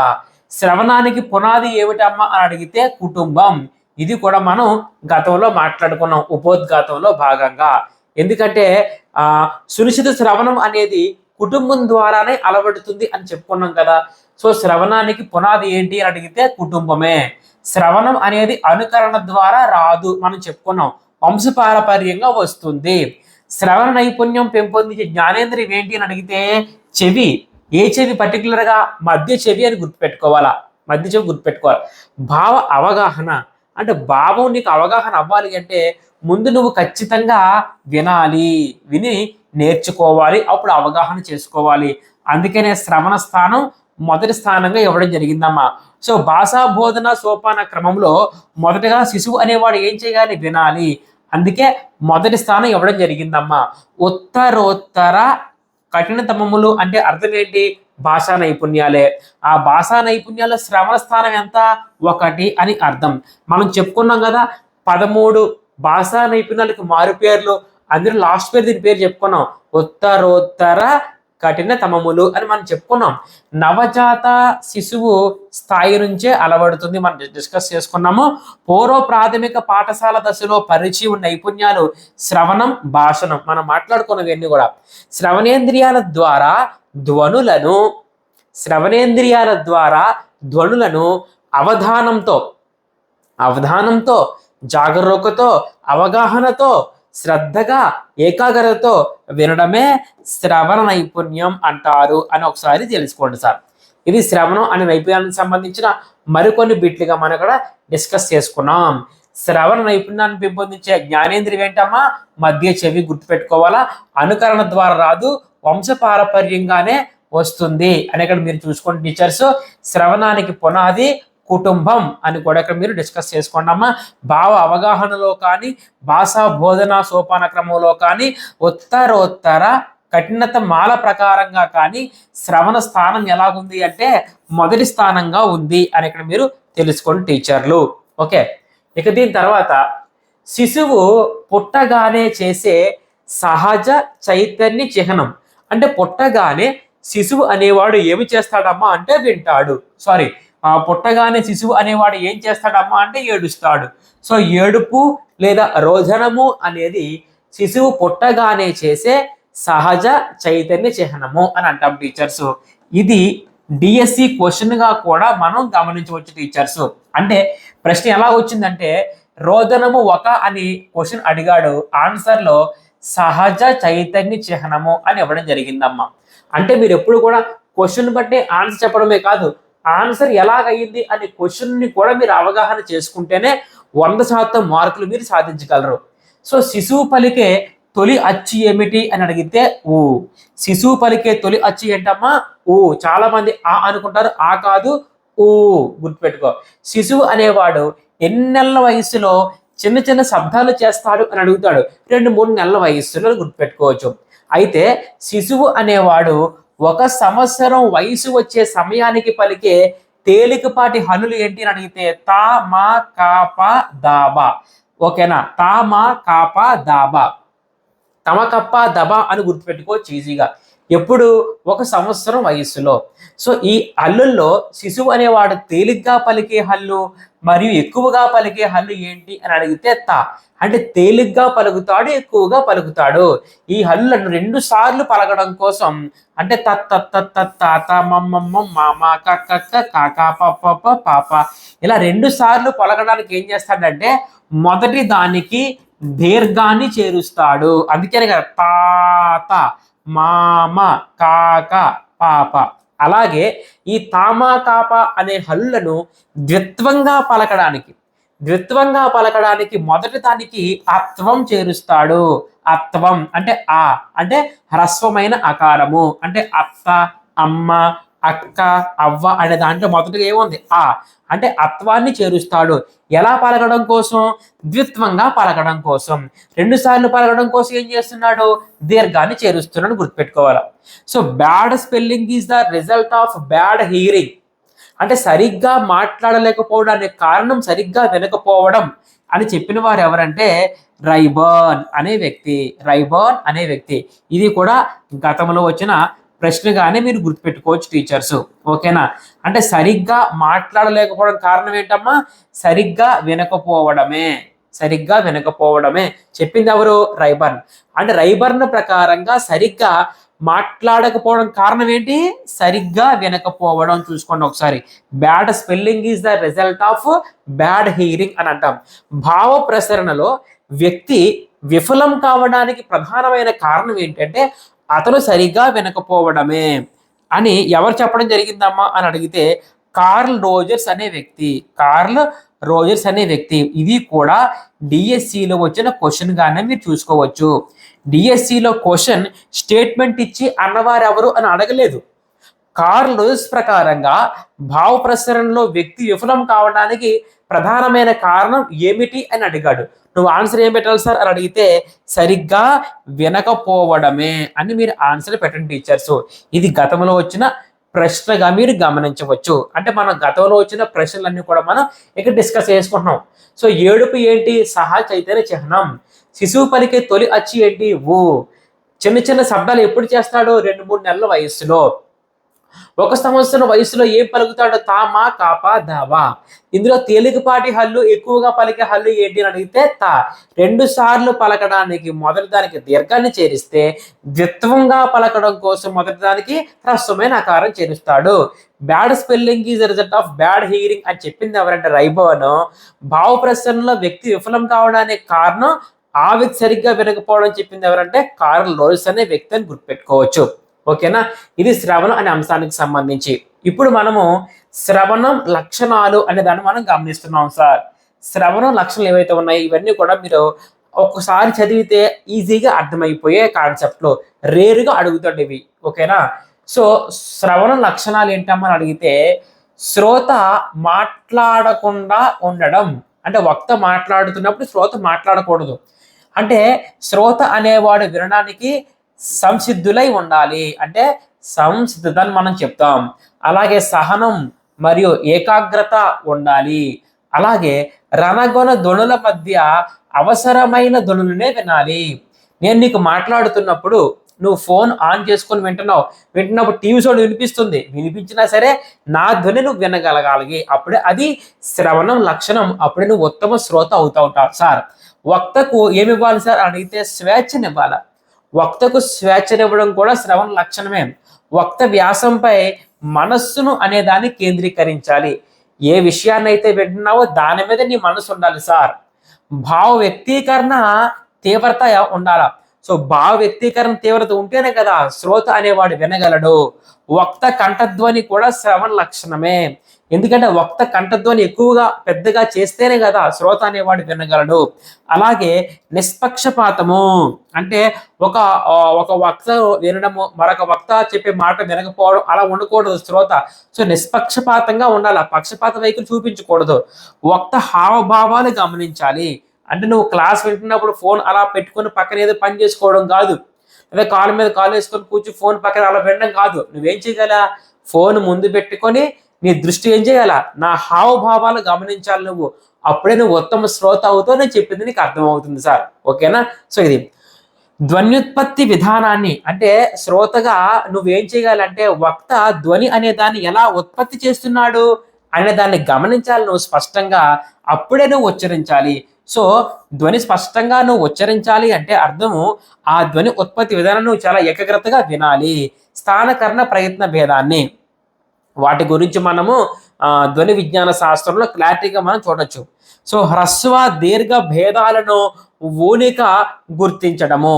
శ్రవణానికి పునాది ఏమిటమ్మా అని అడిగితే కుటుంబం. ఇది కూడా మనం గతంలో మాట్లాడుకున్నాం ఉపోద్ఘాతంలో భాగంగా. ఎందుకంటే సునిశ్చిత శ్రవణం అనేది కుటుంబం ద్వారానే అలవడుతుంది అని చెప్పుకున్నాం కదా. సో శ్రవణానికి పునాది ఏంటి అని అడిగితే కుటుంబమే. శ్రవణం అనేది అనుకరణ ద్వారా రాదు, మనం చెప్పుకున్నాం, వంశపారపర్యంగా వస్తుంది. శ్రవణ నైపుణ్యం పెంపొందించే జ్ఞానేంద్రియం ఏంటి అని అడిగితే చెవి. ఏ చెవి? పర్టికులర్గా మధ్య చెవి అని గుర్తుపెట్టుకోవాలా. మధ్య చెవి గుర్తుపెట్టుకోవాలి. భావ అవగాహన అంటే భావం నీకు అవగాహన అవ్వాలి అంటే ముందు నువ్వు ఖచ్చితంగా వినాలి, విని నేర్చుకోవాలి, అప్పుడు అవగాహన చేసుకోవాలి. అందుకనే శ్రవణ స్థానం మొదటి స్థానంగా ఇవ్వడం జరిగిందమ్మా. సో భాషా బోధన సోపాన క్రమంలో మొదటగా శిశువు అనేవాడు ఏం చేయాలి? వినాలి. అందుకే మొదటి స్థానం ఇవ్వడం జరిగిందమ్మా. ఉత్తరోత్తర కఠినతమములు అంటే అర్థం ఏంటి? భాషా నైపుణ్యాలే. ఆ భాషా నైపుణ్యాల శ్రవణ స్థానం ఎంత? 1 అని అర్థం. మనం చెప్పుకున్నాం కదా 13 భాషా నైపుణ్యాలకు మారు పేర్లు. అందులో లాస్ట్ పేరు దీని పేరు చెప్పుకున్నాం, ఉత్తరోత్తర కఠినతమములు అని మనం చెప్పుకున్నాం. నవజాత శిశువు స్థాయి నుంచే అలవడుతుంది మనం డిస్కస్ చేసుకున్నాము. పూర్వ ప్రాథమిక పాఠశాల దశలో పరిచయం నైపుణ్యాలు శ్రవణం, భాషణం మనం మాట్లాడుకున్నవన్నీ కూడా. శ్రవణేంద్రియాల ద్వారా ధ్వనులను అవధానంతో జాగరూకతో అవగాహనతో శ్రద్ధగా ఏకాగ్రతతో వినడమే శ్రవణ నైపుణ్యం అంటారు అని ఒకసారి తెలుసుకోండి సార్. ఇది శ్రవణం అనే నైపుణ్యానికి సంబంధించిన మరికొన్ని బిట్లుగా మనం కూడా డిస్కస్ చేసుకున్నాం. శ్రవణ నైపుణ్యాన్ని పెంపొందించే జ్ఞానేంద్రియం ఏంటమ్మా? మధ్య చెవి. గుర్తుపెట్టుకోవాలా. అనుకరణ ద్వారా రాదు, వంశపారపర్యంగానే వస్తుంది అని ఇక్కడ మీరు చూసుకోండి టీచర్స్. శ్రవణానికి పునాది కుటుంబం అని కూడా ఇక్కడ మీరు డిస్కస్ చేసుకోండి అమ్మా. భావ అవగాహనలో కానీ భాషా బోధన సోపాన క్రమంలో కానీ ఉత్తరోత్తర కఠినత మాల ప్రకారంగా కానీ శ్రవణ స్థానం ఎలాగుంది అంటే మొదటి స్థానంగా ఉంది అని ఇక్కడ మీరు తెలుసుకోండి టీచర్లు. ఓకే, ఇక దీని తర్వాత శిశువు పుట్టగానే చేసే సహజ చైతన్య చిహ్నం. అంటే పుట్టగానే శిశువు అనేవాడు ఏమి చేస్తాడమ్మా అంటే వింటాడు. సారీ, పుట్టగానే శిశువు అనేవాడు ఏం చేస్తాడమ్మా అంటే ఏడుస్తాడు. సో ఏడుపు లేదా రోదనము అనేది శిశువు పుట్టగానే చేసే సహజ చైతన్య చిహ్నము అని అంటాం టీచర్స్. ఇది డిఎస్సి క్వశ్చన్ గా కూడా మనం గమనించవచ్చు టీచర్స్. అంటే ప్రశ్న ఎలా వచ్చిందంటే రోదనము ఒక అని క్వశ్చన్ అడిగాడు, ఆన్సర్ లో సహజ చైతన్య చిహ్నము అని ఇవ్వడం జరిగిందమ్మా. అంటే మీరు ఎప్పుడు కూడా క్వశ్చన్ బట్టి ఆన్సర్ చెప్పడమే కాదు, ఆన్సర్ ఎలాగయ్యింది అనే క్వశ్చన్ ని కూడా మీరు అవగాహన చేసుకుంటేనే 100% మార్కులు మీరు సాధించగలరు. సో శిశువు పలికే తొలి అచ్చు ఏమిటి అని అడిగితే ఊ. శిశువు పలికే తొలి అచ్చు ఏంటమ్మా? ఊ. చాలా మంది ఆ అనుకుంటారు, ఆ కాదు ఊ. గుర్తుపెట్టుకో. శిశువు అనేవాడు ఎన్ని నెలల వయసులో చిన్న చిన్న శబ్దాలు చేస్తాడు అని అడుగుతాడు, 2-3 నెలల వయస్సులో గుర్తుపెట్టుకోవచ్చు. అయితే శిశువు అనేవాడు 1 సంవత్సరం వయసు వచ్చే సమయానికి పలికే తేలికపాటి హల్లులు ఏంటి అని అడిగితే తా మా కాపా దాబా. ఓకేనా? తా మా కాపా దాబా, తమ కప్ప దబా అని గుర్తుపెట్టుకోవచ్చు ఈజీగా. ఎప్పుడు? 1 సంవత్సరం వయస్సులో. సో ఈ హల్లుల్లో శిశువు అనేవాడు తేలిగ్గా పలికే హల్లు మరియు ఎక్కువగా పలికే హల్లు ఏంటి అని అడిగితే తా. అంటే తేలిగ్గా పలుకుతాడు, ఎక్కువగా పలుకుతాడు. ఈ హల్లులను 2 సార్లు పలకడం కోసం అంటే తాత మమ్మమ్మ మామ కక్క కాకా పప్ప పాప ఇలా 2 సార్లు పలకడానికి ఏం చేస్తాడంటే మొదటి దానికి దీర్ఘాన్ని చేరుస్తాడు. అందుకనే కదా తాత మామ కాక పాప. అలాగే ఈ తామా కాప అనే హల్లులను ద్విత్వంగా పలకడానికి మొదటి దానికి అత్వం చేరుస్తాడు. అత్వం అంటే ఆ అంటే హ్రస్వమైన అకారము. అంటే అత్త, అమ్మ, అక్క, అవ్వ అనే దాంట్లో మొదటిగా ఏముంది? ఆ అంటే అత్వాన్ని చేరుస్తాడు. ఎలా పలకడం కోసం? ద్విత్వంగా పలకడం కోసం. 2 సార్లు పలకడం కోసం ఏం చేస్తున్నాడు? దీర్ఘాన్ని చేరుస్తున్నాడు. గుర్తుపెట్టుకోవాలి. So bad spelling is the result of bad hearing. అంటే సరిగ్గా మాట్లాడలేకపోవడానికి కారణం సరిగ్గా వినకపోవడం అని చెప్పిన వారు ఎవరంటే రైబర్న్ అనే వ్యక్తి. ఇది కూడా గతంలో వచ్చిన ప్రశ్నగానే మీరు గుర్తుపెట్టుకోవచ్చు టీచర్స్. ఓకేనా? అంటే సరిగ్గా మాట్లాడలేకపోవడం కారణం ఏంటమ్మా? సరిగ్గా వినకపోవడమే చెప్పింది ఎవరు? రైబర్న్. అంటే రైబర్న్ ప్రకారంగా సరిగ్గా మాట్లాడకపోవడం కారణం ఏంటి? సరిగ్గా వినకపోవడం. చూసుకోండి ఒకసారి. Bad spelling is the result of bad hearing అని అంటాం. భావ ప్రసరణలో వ్యక్తి విఫలం కావడానికి ప్రధానమైన కారణం ఏంటంటే అతను సరిగ్గా వినకపోవడమే అని ఎవరు చెప్పడం జరిగిందమ్మా అని అడిగితే కార్ల్ రోజర్స్ అనే వ్యక్తి. ఇది కూడా డిఎస్సిలో వచ్చిన క్వశ్చన్ గానే మీరు చూసుకోవచ్చు. డిఎస్సిలో క్వశ్చన్ స్టేట్మెంట్ ఇచ్చి అన్నవారు ఎవరు అని అడగలేదు. కార్ల్ రోజర్స్ ప్రకారంగా భావ ప్రసరణలో వ్యక్తి విఫలం కావడానికి ప్రధానమైన కారణం ఏమిటి అని అడిగాడు. నువ్వు ఆన్సర్ ఏం పెట్టాలి సార్ అని అడిగితే సరిగ్గా వినకపోవడమే అని మీరు ఆన్సర్ పెట్టండి టీచర్స్. ఇది గతంలో వచ్చిన ప్రశ్నగా మీరు గమనించవచ్చు. అంటే మనం గతంలో వచ్చిన ప్రశ్నలన్నీ కూడా మనం ఇక్కడ డిస్కస్ చేసుకుంటున్నాం. సో ఏడుపు ఏంటి? సహజ చైతన్య చిహ్నం. శిశువు పలికే తొలి అచ్చు ఏంటి? ఊ. చిన్న చిన్న శబ్దాలు ఎప్పుడు చేస్తాడు? 2-3 నెలల వయస్సులో. 1 సంవత్సరం వయసులో ఏం పలుకుతాడు? తామా కాపా దావా. ఇందులో తేలికపాటి హల్లు ఎక్కువగా పలికే హల్లు ఏంటి అని అడిగితే తా. 2 సార్లు పలకడానికి మొదటి దానికి దీర్ఘాన్ని చేరిస్తే ద్విత్వంగా పలకడం కోసం మొదటి దానికి హ్రస్వమైన ఆకారం చేరుస్తాడు. Bad spelling is result of bad hearing అని చెప్పింది ఎవరంటే రైబర్న్. భావ ప్రసరణలో వ్యక్తి విఫలం కావడానికి కారణం ఆ వ్యక్తి సరిగ్గా వినకపోవడం చెప్పింది ఎవరంటే కార్ల్ రోజర్స్ అనే వ్యక్తి అని గుర్తుపెట్టుకోవచ్చు. ఓకేనా? ఇది శ్రవణం అనే అంశానికి సంబంధించి. ఇప్పుడు మనము శ్రవణం లక్షణాలు అనే దాన్ని మనం గమనిస్తున్నాం సార్. శ్రవణం లక్షణాలు ఏవైతే ఉన్నాయో ఇవన్నీ కూడా మీరు ఒక్కసారి చదివితే ఈజీగా అర్థమైపోయే కాన్సెప్ట్లో రేరుగా అడుగుతాడు ఇవి. ఓకేనా? సో శ్రవణం లక్షణాలు ఏంటమ్మని అడిగితే శ్రోత మాట్లాడకుండా ఉండడం, అంటే వక్త మాట్లాడుతున్నప్పుడు శ్రోత మాట్లాడకూడదు. అంటే శ్రోత అనేవాడు వినడానికి సంసిద్ధులై ఉండాలి, అంటే సంసిద్ధత అని మనం చెప్తాం. అలాగే సహనం మరియు ఏకాగ్రత ఉండాలి. అలాగే రణగొన ధ్వనుల మధ్య అవసరమైన ధ్వనులనే వినాలి. నేను నీకు మాట్లాడుతున్నప్పుడు నువ్వు ఫోన్ ఆన్ చేసుకొని వింటున్నప్పుడు టీవీ సౌండ్ వినిపించినా సరే నా ధ్వని నువ్వు వినగలగాలి. అప్పుడే అది శ్రవణం లక్షణం. అప్పుడే నువ్వు ఉత్తమ శ్రోత అవుతావు సార్. వక్తకు ఏమి ఇవ్వాలి సార్ అడిగితే స్వేచ్ఛనివ్వాలి. వక్తకు స్వేచ్ఛనివ్వడం కూడా శ్రవణ లక్షణమే. వక్త వ్యాసంపై మనస్సును అనే దాన్ని కేంద్రీకరించాలి. ఏ విషయాన్ని అయితే వింటున్నావో దాని మీద నీ మనసు ఉండాలి సార్. భావ వ్యక్తీకరణ తీవ్రత ఉండాలా. సో భావ వ్యక్తీకరణ తీవ్రత ఉంటేనే కదా శ్రోత అనేవాడు వినగలడు. వక్త కంఠధ్వని కూడా శ్రవణ లక్షణమే. ఎందుకంటే వక్త కంఠధ్వని ఎక్కువగా పెద్దగా చేస్తేనే కదా శ్రోత అనేవాడు వినగలడు. అలాగే నిష్పక్షపాతము, అంటే ఒక వక్త వినడము మరొక వక్త చెప్పే మాట వినకపోవడం అలా ఉండకూడదు శ్రోత. సో నిష్పక్షపాతంగా ఉండాలి, పక్షపాత వైఖరి చూపించకూడదు. వక్త హావభావాలు గమనించాలి. అంటే నువ్వు క్లాస్ వింటున్నప్పుడు ఫోన్ అలా పెట్టుకొని పక్కన ఏదో పని చేసుకోవడం కాదు, అదే కాలు మీద కాలు వేసుకొని కూర్చొని ఫోన్ పక్కన అలా వినడం కాదు. నువ్వేం చేయగల, ఫోన్ ముందు పెట్టుకొని నీ దృష్టి ఏం చేయాల, నా హావభావాలు గమనించాలి నువ్వు. అప్పుడే నువ్వు ఉత్తమ శ్రోత అవుతావు. నేను చెప్పింది నీకు అర్థమవుతుంది సార్. ఓకేనా? సో ఇది ధ్వన్యుత్పత్తి విధానాన్ని, అంటే శ్రోతగా నువ్వేం చేయాలంటే వక్త ధ్వని అనే దాన్ని ఎలా ఉత్పత్తి చేస్తున్నాడు అనే దాన్ని గమనించాలి నువ్వు స్పష్టంగా. అప్పుడే నువ్వు ఉచ్చరించాలి. సో ధ్వని స్పష్టంగా నువ్వు ఉచ్చరించాలి అంటే అర్థము ఆ ధ్వని ఉత్పత్తి విధానం నువ్వు చాలా ఏకాగ్రతగా వినాలి. స్థానకరణ ప్రయత్న భేదాన్ని, వాటి గురించి మనము ధ్వని విజ్ఞాన శాస్త్రంలో క్లారిటీగా మనం చూడొచ్చు. సో హ్రస్వ దీర్ఘ భేదాలను ఊనిక గుర్తించడము,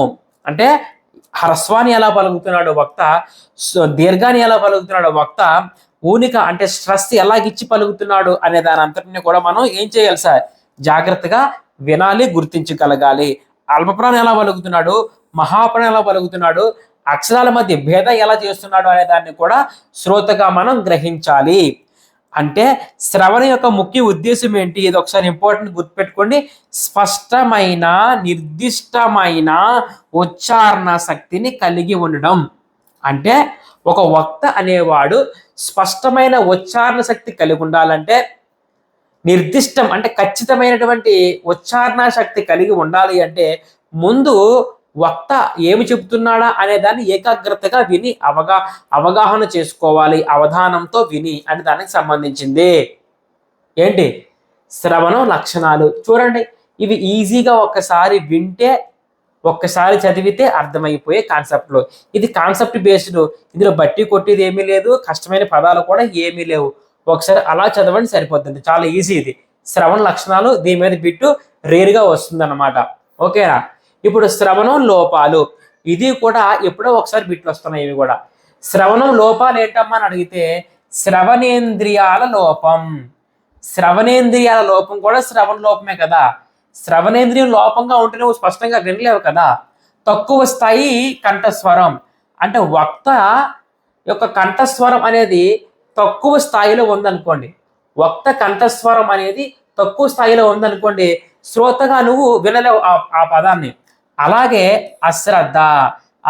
అంటే హ్రస్వాన్ని ఎలా పలుకుతున్నాడు వక్త, దీర్ఘాన్ని ఎలా పలుకుతున్నాడు వక్త, ఊనిక అంటే స్ట్రెస్ ఎలాగిచ్చి పలుకుతున్నాడు అనే దాని అంతటిని కూడా మనం ఏం చేయాలి సార్, జాగ్రత్తగా వినాలి, గుర్తించగలగాలి. అల్పప్రాణం ఎలా పలుకుతున్నాడు, మహాప్రాణం ఎలా పలుకుతున్నాడు, అక్షరాల మధ్య భేదం ఎలా చేస్తున్నాడు అనే దాన్ని కూడా శ్రోతగా మనం గ్రహించాలి. అంటే శ్రవణ యొక్క ముఖ్య ఉద్దేశం ఏంటి, ఇది ఒకసారి ఇంపార్టెంట్ గుర్తుపెట్టుకోండి. స్పష్టమైన నిర్దిష్టమైన ఉచ్చారణ శక్తిని కలిగి ఉండడం. అంటే ఒక వక్త అనేవాడు స్పష్టమైన ఉచ్చారణ శక్తి కలిగి ఉండాలంటే, నిర్దిష్టం అంటే ఖచ్చితమైనటువంటి ఉచ్చారణ శక్తి కలిగి ఉండాలి అంటే ముందు వక్త ఏమి చెబుతున్నాడా అనే దాన్ని ఏకాగ్రతగా విని అవగాహన చేసుకోవాలి. అవధానంతో విని అని దానికి సంబంధించింది. ఏంటి శ్రవణం లక్షణాలు చూడండి. ఇవి ఈజీగా ఒక్కసారి వింటే ఒక్కసారి చదివితే అర్థమైపోయే కాన్సెప్ట్లు. ఇది కాన్సెప్ట్ బేస్డ్, ఇందులో బట్టి కొట్టేది ఏమీ లేదు, కష్టమైన పదాలు కూడా ఏమీ లేవు. ఒకసారి అలా చదవండి సరిపోతుంది, చాలా ఈజీ. ఇది శ్రవణ లక్షణాలు, దీని మీద బిట్టు రేరుగా వస్తుంది అన్నమాట. ఓకేనా? ఇప్పుడు శ్రవణం లోపాలు, ఇది కూడా ఎప్పుడో ఒకసారి బిట్లు వస్తున్నాయి. ఇవి కూడా శ్రవణం లోపాలు ఏంటమ్మా అని అడిగితే శ్రవణేంద్రియాల లోపం. శ్రవణేంద్రియాల లోపం కూడా శ్రవణ లోపమే కదా. శ్రవణేంద్రియం లోపంగా ఉంటే నువ్వు స్పష్టంగా వినలేవు కదా. తక్కువ స్థాయి కంఠస్వరం, అంటే వక్త యొక్క కంఠస్వరం అనేది తక్కువ స్థాయిలో ఉందనుకోండి, వక్త కంఠస్వరం అనేది తక్కువ స్థాయిలో ఉందనుకోండి, శ్రోతగా నువ్వు వినలేవు ఆ పదాన్ని. అలాగే అశ్రద్ధ,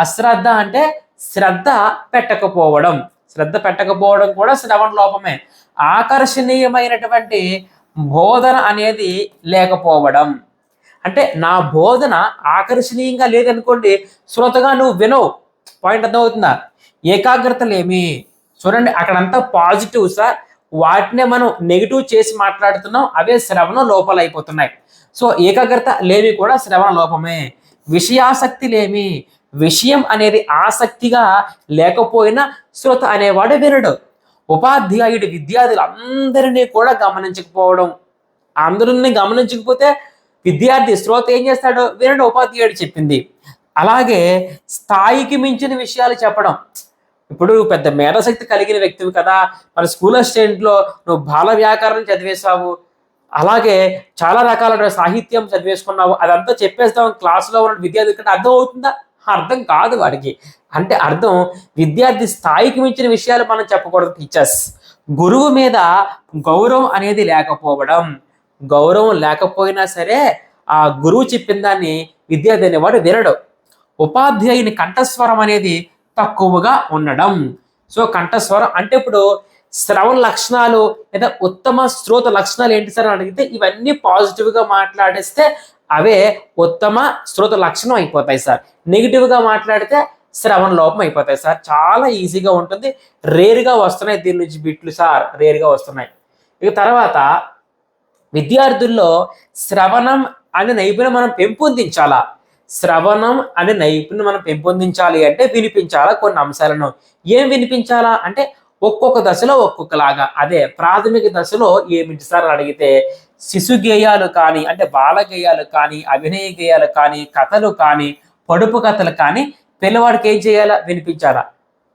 అశ్రద్ధ అంటే శ్రద్ధ పెట్టకపోవడం, శ్రద్ధ పెట్టకపోవడం కూడా శ్రవణ లోపమే. ఆకర్షణీయమైనటువంటి బోధన అనేది లేకపోవడం, అంటే నా బోధన ఆకర్షణీయంగా లేదనుకోండి, శ్రోతగా నువ్వు వినవు. పాయింట్ అర్థమవుతుందా? ఏకాగ్రత లేమి, చూడండి అక్కడంతా పాజిటివ్ సార్, వాటినే మనం నెగిటివ్ చేసి మాట్లాడుతున్నాం, అవే శ్రవణ లోపాలు అయిపోతున్నాయి. సో ఏకాగ్రత లేమి కూడా శ్రవణ లోపమే. విషయాసక్తి లేమి, విషయం అనేది ఆసక్తిగా లేకపోయినా శ్రోత అనేవాడు వినడు. ఉపాధ్యాయుడి విద్యార్థులందరినీ కూడా గమనించకపోవడం, అందరినీ గమనించకపోతే విద్యార్థి శ్రోత ఏం చేస్తాడో వినడు, ఉపాధ్యాయుడు చెప్పింది. అలాగే స్థాయికి మించిన విషయాలు చెప్పడం. ఇప్పుడు పెద్ద మేధాశక్తి కలిగిన వ్యక్తివి కదా, మరి స్కూల్ అసిస్టెంట్లో నువ్వు బాల వ్యాకరణం చదివేశావు, అలాగే చాలా రకాల సాహిత్యం చదివేసుకున్నావు, అదంతా చెప్పేస్తావు క్లాసులో ఉన్న విద్యార్థి కంటే అర్థం అవుతుందా? అర్థం కాదు వాడికి. అంటే అర్థం విద్యార్థి స్థాయికి మించిన విషయాలు మనం చెప్పకూడదు టీచర్స్. గురువు మీద గౌరవం అనేది లేకపోవడం. గౌరవం లేకపోయినా సరే ఆ గురువు చెప్పిన దాన్ని విద్యార్థి అనేవాడు వినడు. ఉపాధ్యాయుని కంఠస్వరం అనేది తక్కువగా ఉండడం. సో కంఠస్వరం అంటే ఇప్పుడు శ్రవణ లక్షణాలు లేదా ఉత్తమ శ్రోత లక్షణాలు ఏంటి సార్ అని అడిగితే ఇవన్నీ పాజిటివ్గా మాట్లాడిస్తే అవే ఉత్తమ శ్రోత లక్షణం అయిపోతాయి సార్. నెగిటివ్గా మాట్లాడితే శ్రవణ లోపం అయిపోతాయి సార్. చాలా ఈజీగా ఉంటుంది. రేరుగా వస్తున్నాయి దీని నుంచి బిట్లు సార్, రేరుగా వస్తున్నాయి. ఇక తర్వాత విద్యార్థుల్లో శ్రవణం అనే నైపుణ్యం మనం పెంపొందించాలా. శ్రవణం అనే నైపుణ్యం మనం పెంపొందించాలి అంటే వినిపించాలా కొన్ని అంశాలను. ఏం వినిపించాలా అంటే ఒక్కొక్క దశలో ఒక్కొక్కలాగా. అదే ప్రాథమిక దశలో ఏమిటి సార్ అడిగితే శిశు గేయాలు కానీ అంటే బాల గేయాలు కానీ అభినయ గేయాలు కానీ కథలు కానీ పొడుపు కథలు కానీ పిల్లవాడికి ఏం చేయాలా, వినిపించాలా.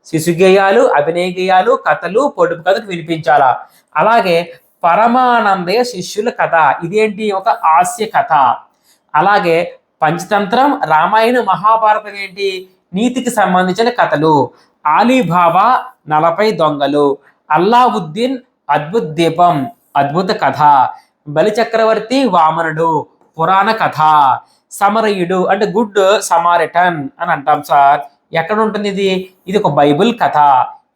శిశు గేయాలు, అభినయ గేయాలు, కథలు, పొడుపు కథలు వినిపించాలా. అలాగే పరమానందయ్య శిష్యుల కథ, ఇదేంటి ఒక హాస్య కథ. అలాగే పంచతంత్రం, రామాయణ, మహాభారతం ఏంటి నీతికి సంబంధించిన కథలు. ఆలీబాబా 40 దొంగలు, అల్లావుద్దీన్ అద్భుత దీపం అద్భుత కథ, బలి చక్రవర్తి వామనుడు పురాణ కథ, సమరయుడు అంటే గుడ్ సమారిటన్ అని అంటాం సార్. ఎక్కడ ఉంటుంది ఇది? ఇది ఒక బైబిల్ కథ.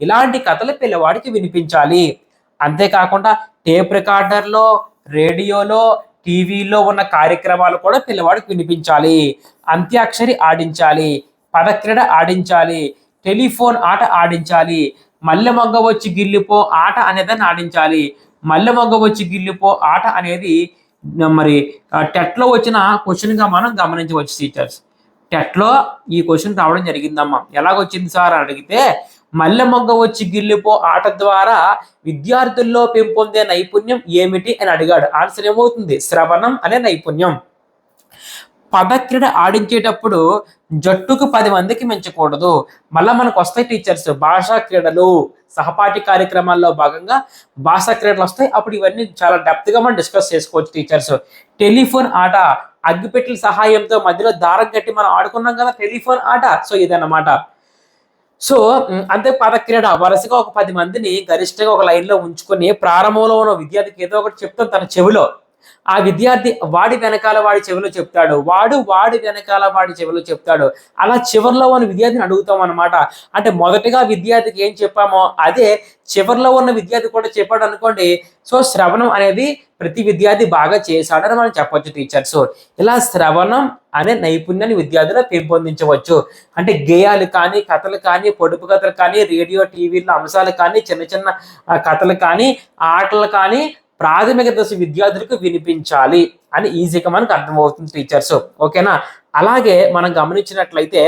ఇలాంటి కథలు పిల్లవాడికి వినిపించాలి. అంతేకాకుండా టేప్ రికార్డర్లో, రేడియోలో, టీవీలో ఉన్న కార్యక్రమాలు కూడా పిల్లవాడికి వినిపించాలి. అంత్యాక్షరి ఆడించాలి, పదక్రీడ ఆడించాలి, టెలిఫోన్ ఆట ఆడించాలి, మల్లె మొగ్గ వచ్చి గిల్లిపో ఆట అనేదాన్ని ఆడించాలి. మల్లె మొగ్గ వచ్చి గిల్లిపో ఆట అనేది మరి టెట్లో వచ్చిన క్వశ్చన్గా మనం గమనించవచ్చు టీచర్స్. టెట్లో ఈ క్వశ్చన్ రావడం జరిగిందమ్మా. ఎలాగొచ్చింది సార్ అని అడిగితే మల్లె మొగ్గ వచ్చి గిల్లిపో ఆట ద్వారా విద్యార్థుల్లో పెంపొందే నైపుణ్యం ఏమిటి అని అడిగాడు. ఆన్సర్ ఏమవుతుంది? శ్రవణం అనే నైపుణ్యం. పదక్రీడ ఆడించేటప్పుడు జట్టుకు 10 మందికి మించకూడదు. మళ్ళీ మనకు వస్తాయి టీచర్స్ భాషా క్రీడలు, సహపాఠి కార్యక్రమాల్లో భాగంగా భాషా క్రీడలు వస్తాయి. అప్పుడు ఇవన్నీ చాలా డెప్త్గా మనం డిస్కస్ చేసుకోవచ్చు టీచర్స్. టెలిఫోన్ ఆట, అగ్గిపెట్టెల సహాయంతో మధ్యలో దారం కట్టి మనం ఆడుకున్నాం కదా టెలిఫోన్ ఆట. సో ఇదన్నమాట. సో అంతే పదక్రీడ వరుసగా ఒక 10 మందిని గరిష్టంగా ఒక లైన్లో ఉంచుకొని ప్రారంభంలో ఉన్న విద్యార్థికి ఏదో ఒకటి చెప్తాం తన చెవిలో. ఆ విద్యార్థి వాడి వెనకాల వాడి చెవిలో చెప్తాడు, వాడి వెనకాల వాడి చెవిలో చెప్తాడు. అలా చివరిలో ఉన్న విద్యార్థిని అడుగుతాం అనమాట. అంటే మొదటగా విద్యార్థికి ఏం చెప్పామో అదే చివరిలో ఉన్న విద్యార్థి కూడా చెప్పాడు అనుకోండి. సో శ్రవణం అనేది ప్రతి విద్యార్థి బాగా చేశాడని మనం చెప్పొచ్చు టీచర్స్. ఇలా శ్రవణం అనే నైపుణ్యాన్ని విద్యార్థులు పెంపొందించవచ్చు. అంటే గేయాలు కానీ, కథలు కానీ, పొడుపు కథలు కానీ, రేడియో టీవీలో అంశాలు కానీ, చిన్న చిన్న కథలు కానీ, ఆటలు కానీ ప్రాథమిక దశ విద్యార్థులకు వినిపించాలి అని ఈజీగా మనకు అర్థమవుతుంది టీచర్స్. ఓకేనా? అలాగే మనం గమనించినట్లయితే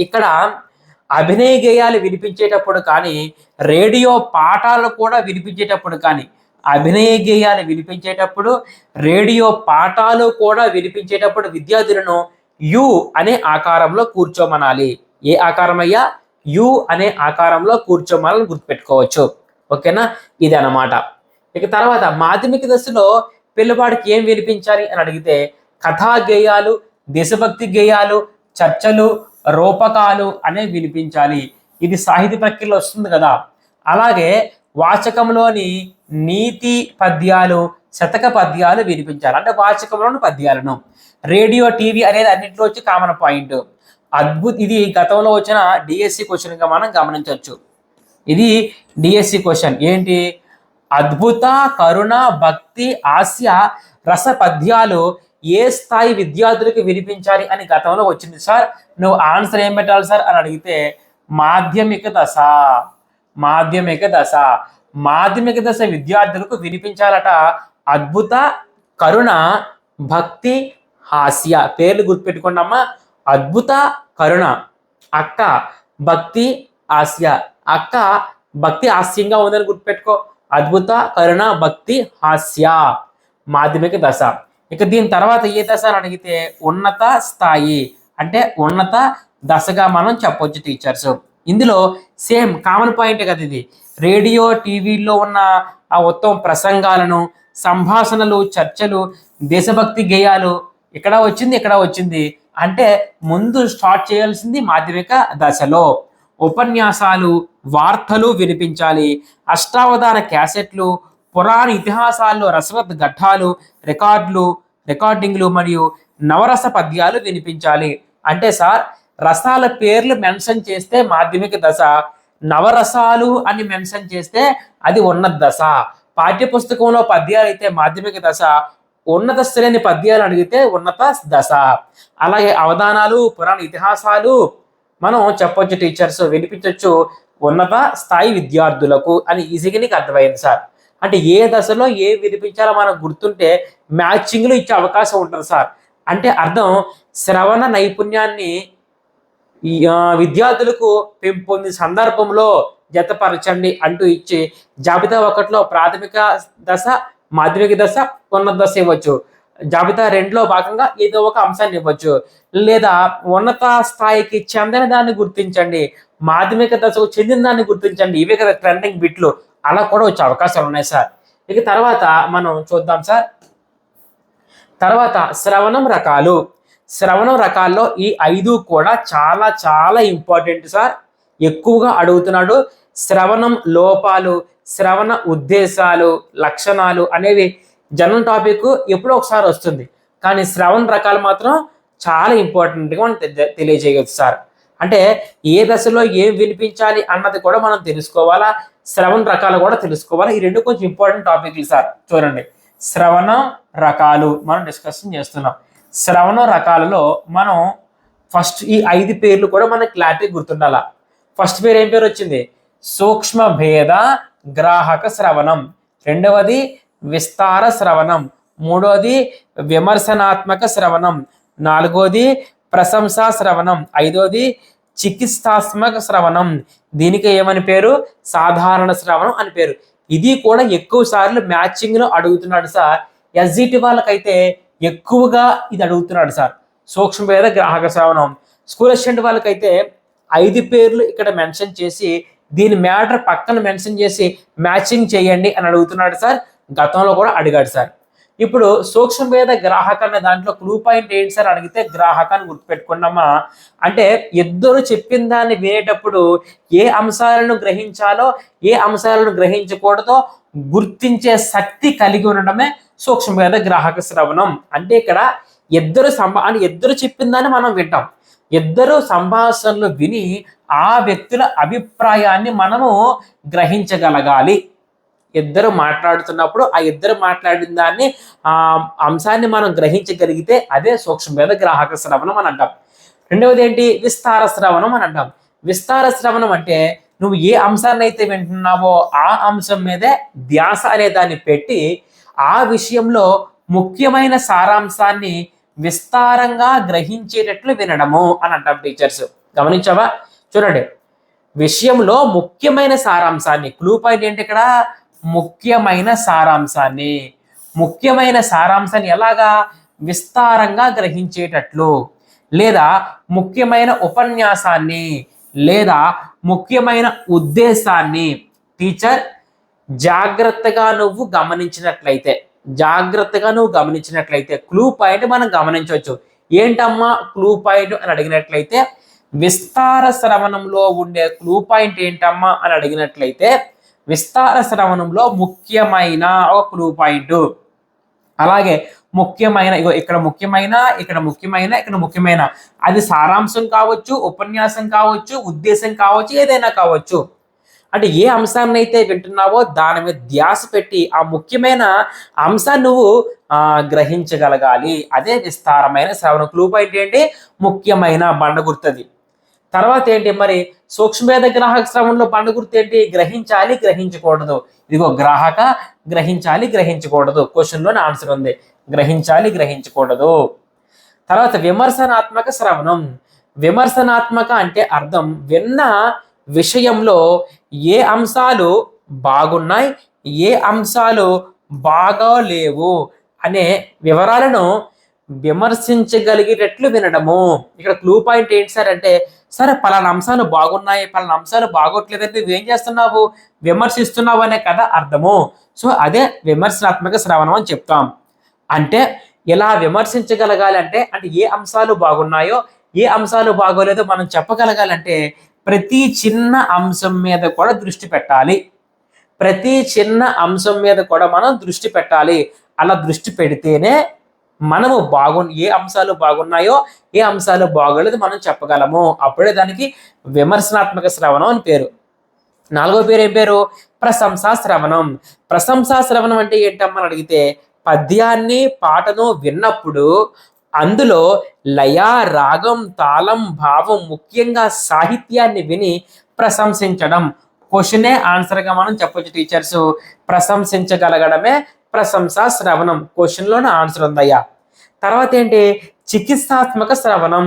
ఇక్కడ అభినయ గేయాలు వినిపించేటప్పుడు కానీ, రేడియో పాఠాలు కూడా వినిపించేటప్పుడు కానీ, అభినయ గేయాలు వినిపించేటప్పుడు, రేడియో పాఠాలు కూడా వినిపించేటప్పుడు విద్యార్థులను యు అనే ఆకారంలో కూర్చోమనాలి. ఏ ఆకారం అయ్యా? యు అనే ఆకారంలో కూర్చోమని గుర్తుపెట్టుకోవచ్చు. ఓకేనా? ఇది అన్నమాట. ఇక తర్వాత మాధ్యమిక దశలో పిల్లవాడికి ఏం వినిపించాలి అని అడిగితే కథా గేయాలు, దేశభక్తి గేయాలు, చర్చలు, రూపకాలు అనేవి వినిపించాలి. ఇది సాహిత్య ప్రక్రియలో వస్తుంది కదా. అలాగే వాచకంలోని నీతి పద్యాలు, శతక పద్యాలు వినిపించాలి. అంటే వాచకంలోని పద్యాలను. రేడియో టీవీ అనేది అన్నింటిలో వచ్చి కామన్ పాయింట్. ఇది గతంలో వచ్చిన డిఎస్సి క్వశ్చన్గా మనం గమనించవచ్చు. ఇది డిఎస్సి క్వశ్చన్ ఏంటి? అద్భుత, కరుణ, భక్తి, హాస్య, రస పద్యాలు ఏ స్థాయి విద్యార్థులకు వినిపించాలి అని గతంలో వచ్చింది సార్. నువ్వు ఆన్సర్ ఏం పెట్టాలి సార్ అని అడిగితే మాధ్యమిక దశ. మాధ్యమిక దశ విద్యార్థులకు వినిపించాలట అద్భుత, కరుణ, భక్తి, హాస్య. పేర్లు గుర్తుపెట్టుకోండి అమ్మా. అద్భుత, కరుణ, అక్క భక్తి, హాస్య. అక్క భక్తి హాస్యంగా ఉందని గుర్తుపెట్టుకో. అద్భుత, కరుణ, భక్తి, హాస్య మాధ్యమిక దశ. ఇక దీని తర్వాత ఏ దశ అని అడిగితే ఉన్నత స్థాయి అంటే ఉన్నత దశగా మనం చెప్పొచ్చు టీచర్స్. ఇందులో సేమ్ కామన్ పాయింట్ కదా ఇది. రేడియో టీవీలో ఉన్న ఆ ఉత్తమ ప్రసంగాలను, సంభాషణలు, చర్చలు, దేశభక్తి గేయాలు ఇక్కడ వచ్చింది అంటే ముందు స్టార్ట్ చేయాల్సింది మాధ్యమిక దశలో. ఉపన్యాసాలు, వార్తలు వినిపించాలి. అష్టావధాన క్యాసెట్లు, పురాణ ఇతిహాసాల్లో రసవత్ ఘట్టాలు, రికార్డింగ్లు మరియు నవరస పద్యాలు వినిపించాలి. అంటే సార్, రసాల పేర్లు మెన్షన్ చేస్తే మాధ్యమిక దశ, నవరసాలు అని మెన్షన్ చేస్తే అది ఉన్నత దశ. పాఠ్యపుస్తకంలో పద్యాలు అయితే మాధ్యమిక దశ, ఉన్నత శ్రేణి పద్యాలు అడిగితే ఉన్నత దశ. అలాగే అవధానాలు, పురాణ ఇతిహాసాలు మనం చెప్పొచ్చు టీచర్స్, వినిపించవచ్చు ఉన్నత స్థాయి విద్యార్థులకు అని ఈజీగా నీకు అర్థమైంది సార్. అంటే ఏ దశలో ఏ వినిపించాలో మనకు గుర్తుంటే మ్యాచింగ్లు ఇచ్చే అవకాశం ఉంటుంది సార్. అంటే అర్థం శ్రవణ నైపుణ్యాన్ని విద్యార్థులకు పెంపొంది సందర్భంలో జతపరచండి అంటూ ఇచ్చి జాబితా 1లో ప్రాథమిక దశ, మాధ్యమిక దశ, ఉన్నత దశ ఇవ్వచ్చు. జాబితా 2లో భాగంగా ఏదో ఒక అంశాన్ని ఇవ్వచ్చు. లేదా ఉన్నత స్థాయికి చెందిన దాన్ని గుర్తించండి, మాధ్యమిక దశకు చెందిన దాన్ని గుర్తించండి. ఇవే కదా ట్రెండింగ్ బిట్లు. అలా కూడా వచ్చే అవకాశాలు ఉన్నాయి సార్. ఇక తర్వాత మనం చూద్దాం సార్. తర్వాత శ్రవణం రకాలు. శ్రవణం రకాల్లో ఈ 5 కూడా చాలా చాలా ఇంపార్టెంట్ సార్. ఎక్కువగా అడుగుతున్నాడు. శ్రవణం లోపాలు, శ్రవణ ఉద్దేశాలు, లక్షణాలు అనేవి జనరల్ టాపిక్ ఎప్పుడో ఒకసారి వస్తుంది. కానీ శ్రవణ రకాలు మాత్రం చాలా ఇంపార్టెంట్గా మనం తెలియజేయవచ్చు సార్. అంటే ఏ దశలో ఏం వినిపించాలి అన్నది కూడా మనం తెలుసుకోవాలా, శ్రవణ రకాలు కూడా తెలుసుకోవాలా. ఈ 2 కొంచెం ఇంపార్టెంట్ టాపిక్లు సార్. చూడండి, శ్రవణ రకాలు మనం డిస్కషన్ చేస్తున్నాం. శ్రవణ రకాలలో మనం ఫస్ట్ ఈ 5 పేర్లు కూడా మనకి క్లారిటీ గుర్తుండాలా. ఫస్ట్ పేరు ఏం పేరు వచ్చింది? సూక్ష్మ భేద గ్రాహక శ్రవణం. రెండవది విస్తార శ్రవణం. మూడవది విమర్శనాత్మక శ్రవణం. నాలుగవది ప్రశంసా శ్రవణం. ఐదవది చికిత్సాత్మక శ్రవణం. దీనికి ఏమని పేరు? సాధారణ శ్రవణం అని పేరు. ఇది కూడా ఎక్కువ సార్లు మ్యాచింగ్ లో అడుగుతున్నాడు సార్. ఎస్జిటి వాళ్ళకైతే ఎక్కువగా ఇది అడుగుతున్నాడు సార్, సూక్ష్మభేద గ్రాహక శ్రవణం. స్కూల్ అసిస్టెంట్ వాళ్ళకైతే 5 పేర్లు ఇక్కడ మెన్షన్ చేసి దీని మ్యాటర్ పక్కన మెన్షన్ చేసి మ్యాచింగ్ చేయండి అని అడుగుతున్నాడు సార్. గతంలో కూడా అడిగాడు సార్. ఇప్పుడు సూక్ష్మభేద గ్రాహక అనే దాంట్లో క్లూ పాయింట్ ఏంటి సార్ అడిగితే గ్రాహకాన్ని గుర్తుపెట్టుకున్నామా. అంటే ఇద్దరు చెప్పిన దాన్ని వినేటప్పుడు ఏ అంశాలను గ్రహించాలో ఏ అంశాలను గ్రహించకూడదో గుర్తించే శక్తి కలిగి ఉండడమే సూక్ష్మభేద గ్రాహక శ్రవణం. అంటే ఇక్కడ ఇద్దరు చెప్పిన దాన్ని మనం వింటాం. ఇద్దరు సంభాషణలు విని ఆ వ్యక్తుల అభిప్రాయాన్ని మనము గ్రహించగలగాలి. ఇద్దరు మాట్లాడుతున్నప్పుడు ఆ ఇద్దరు మాట్లాడిన దాన్ని ఆ అంశాన్ని మనం గ్రహించగలిగితే అదే సూక్ష్మభేద గ్రాహక శ్రవణం అని అంటాం. రెండవది ఏంటి? విస్తార శ్రవణం అని అంటాం. విస్తార శ్రవణం అంటే నువ్వు ఏ అంశాన్ని అయితే వింటున్నావో ఆ అంశం మీదే ధ్యాస అనే దాన్ని పెట్టి ఆ విషయంలో ముఖ్యమైన సారాంశాన్ని విస్తారంగా గ్రహించేటట్లు వినడము అని అంటాం టీచర్స్. గమనించావా? చూడండి, విషయంలో ముఖ్యమైన సారాంశాన్ని, క్లూ పాయింట్ ఏంటి ఇక్కడ? ముఖ్యమైన సారాంశాన్ని. ముఖ్యమైన సారాంశాన్ని ఎలాగా? విస్తారంగా గ్రహించేటట్లు, లేదా ముఖ్యమైన ఉపన్యాసాన్ని, లేదా ముఖ్యమైన ఉద్దేశాన్ని. టీచర్ జాగ్రత్తగా నువ్వు గమనించినట్లయితే క్లూ పాయింట్ మనం గమనించవచ్చు. ఏంటమ్మా క్లూ పాయింట్ అని అడిగినట్లయితే, విస్తార శ్రవణంలో ఉండే క్లూ పాయింట్ ఏంటమ్మా అని అడిగినట్లయితే విస్తార శ్రవణంలో ముఖ్యమైన ఒక క్లూ పాయింట్. అలాగే ముఖ్యమైన, ఇక్కడ ముఖ్యమైన అది సారాంశం కావచ్చు, ఉపన్యాసం కావచ్చు, ఉద్దేశం కావచ్చు, ఏదైనా కావచ్చు. అంటే ఏ అంశాన్ని అయితే వింటున్నావో దాని మీద ధ్యాస పెట్టి ఆ ముఖ్యమైన అంశాన్ని నువ్వు గ్రహించగలగాలి. అదే విస్తారమైన శ్రవణ. క్లూ పాయింట్ ఏంటి? ముఖ్యమైన బండ గుర్తది. తర్వాత ఏంటి మరి? సూక్ష్మభేద గ్రాహక శ్రవణంలో బండ గుర్తు ఏంటి? గ్రహించాలి, గ్రహించకూడదు. ఇదిగో గ్రాహక, గ్రహించాలి, గ్రహించకూడదు. క్వశ్చన్లోనే ఆన్సర్ ఉంది, గ్రహించాలి, గ్రహించకూడదు. తర్వాత విమర్శనాత్మక శ్రవణం. విమర్శనాత్మక అంటే అర్థం విన్న విషయంలో ఏ అంశాలు బాగున్నాయి, ఏ అంశాలు బాగాలేవు అనే వివరాలను విమర్శించగలిగేటట్లు వినడము. ఇక్కడ క్లూ పాయింట్ ఏంటి సార్ అంటే, సరే పలానా అంశాలు బాగున్నాయి, పలానా అంశాలు బాగోట్లేదంటే నువ్వేం చేస్తున్నావు? విమర్శిస్తున్నావు అనే కదా అర్థము. సో అదే విమర్శనాత్మక శ్రవణం అని చెప్తాం. అంటే ఎలా విమర్శించగలగాలి అంటే ఏ అంశాలు బాగున్నాయో ఏ అంశాలు బాగోలేదో మనం చెప్పగలగాలంటే ప్రతి చిన్న అంశం మీద కూడా దృష్టి పెట్టాలి. ప్రతి చిన్న అంశం మీద కూడా మనం దృష్టి పెట్టాలి. అలా దృష్టి పెడితేనే మనము ఏ అంశాలు బాగున్నాయో ఏ అంశాలు బాగోలేదు మనం చెప్పగలము. అప్పుడే దానికి విమర్శనాత్మక శ్రవణం అని పేరు. 4వ పేరు ఏం పేరు? ప్రశంసా శ్రవణం. ప్రశంసా శ్రవణం అంటే ఏంటమ్మని అడిగితే పద్యాన్ని పాటను విన్నప్పుడు అందులో లయ, రాగం, తాళం, భావం, ముఖ్యంగా సాహిత్యాన్ని విని ప్రశంసించడం. క్వశ్చనే ఆన్సర్గా మనం చెప్పొచ్చు టీచర్స్. ప్రశంసించగలగడమే ప్రశంసా శ్రవణం. క్వశ్చన్లోనే ఆన్సర్ ఉందయ్యా. తర్వాత ఏంటి? చికిత్సాత్మక శ్రవణం.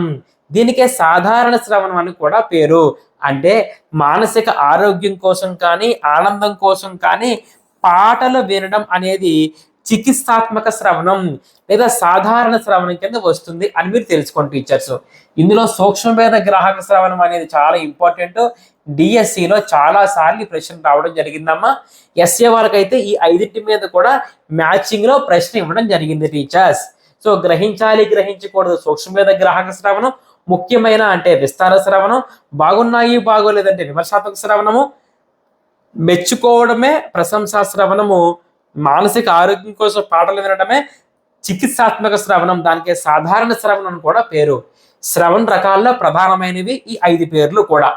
దీనికే సాధారణ శ్రవణం అని కూడా పేరు. అంటే మానసిక ఆరోగ్యం కోసం కానీ ఆనందం కోసం కానీ పాటలు వినడం అనేది చికిత్సాత్మక శ్రవణం లేదా సాధారణ శ్రవణం కింద వస్తుంది అని మీరు తెలుసుకోండి టీచర్స్. ఇందులో సూక్ష్మభేద గ్రాహక శ్రవణం అనేది చాలా ఇంపార్టెంట్. డిఎస్సిలో చాలా సార్లు ప్రశ్న రావడం జరిగిందమ్మా. ఎస్ఏ వాళ్ళకైతే ఈ 5 మీద కూడా మ్యాచింగ్ లో ప్రశ్న ఇవ్వడం జరిగింది టీచర్స్. సో గ్రహించాలి, గ్రహించకూడదు సూక్ష్మభేద గ్రాహక శ్రవణం, ముఖ్యమైన అంటే విస్తార శ్రవణం, బాగున్నాయి బాగోలేదంటే విమర్శాత్మక శ్రవణము, మెచ్చుకోవడమే ప్రశంసా శ్రవణము, మానసిక ఆరోగ్యం కోసం పాటలు వినడమే చికిత్సాత్మక శ్రవణం. దానికి సాధారణ శ్రవణం కూడా పేరు. శ్రవణ రకాల్లో ప్రధానమైనవి ఈ 5 పేర్లు కూడా.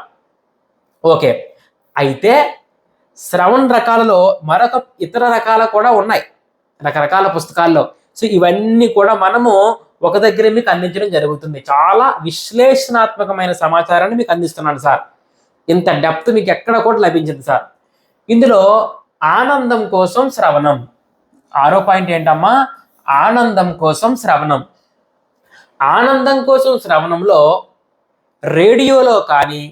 ఓకే, అయితే శ్రవణ రకాలలో మరొక ఇతర రకాలు కూడా ఉన్నాయి రకరకాల పుస్తకాల్లో. సో ఇవన్నీ కూడా మనము ఒక దగ్గర మీకు అందించడం జరుగుతుంది. చాలా విశ్లేషణాత్మకమైన సమాచారాన్ని మీకు అందిస్తున్నాను సార్. ఇంత డెప్త్ మీకు ఎక్కడ కూడా లభించింది సార్. ఇందులో ఆనందం కోసం శ్రవణం. 6వ పాయింట్ ఏంటమ్మా? ఆనందం కోసం శ్రవణం. ఆనందం కోసం శ్రవణంలో రేడియోలో కానీ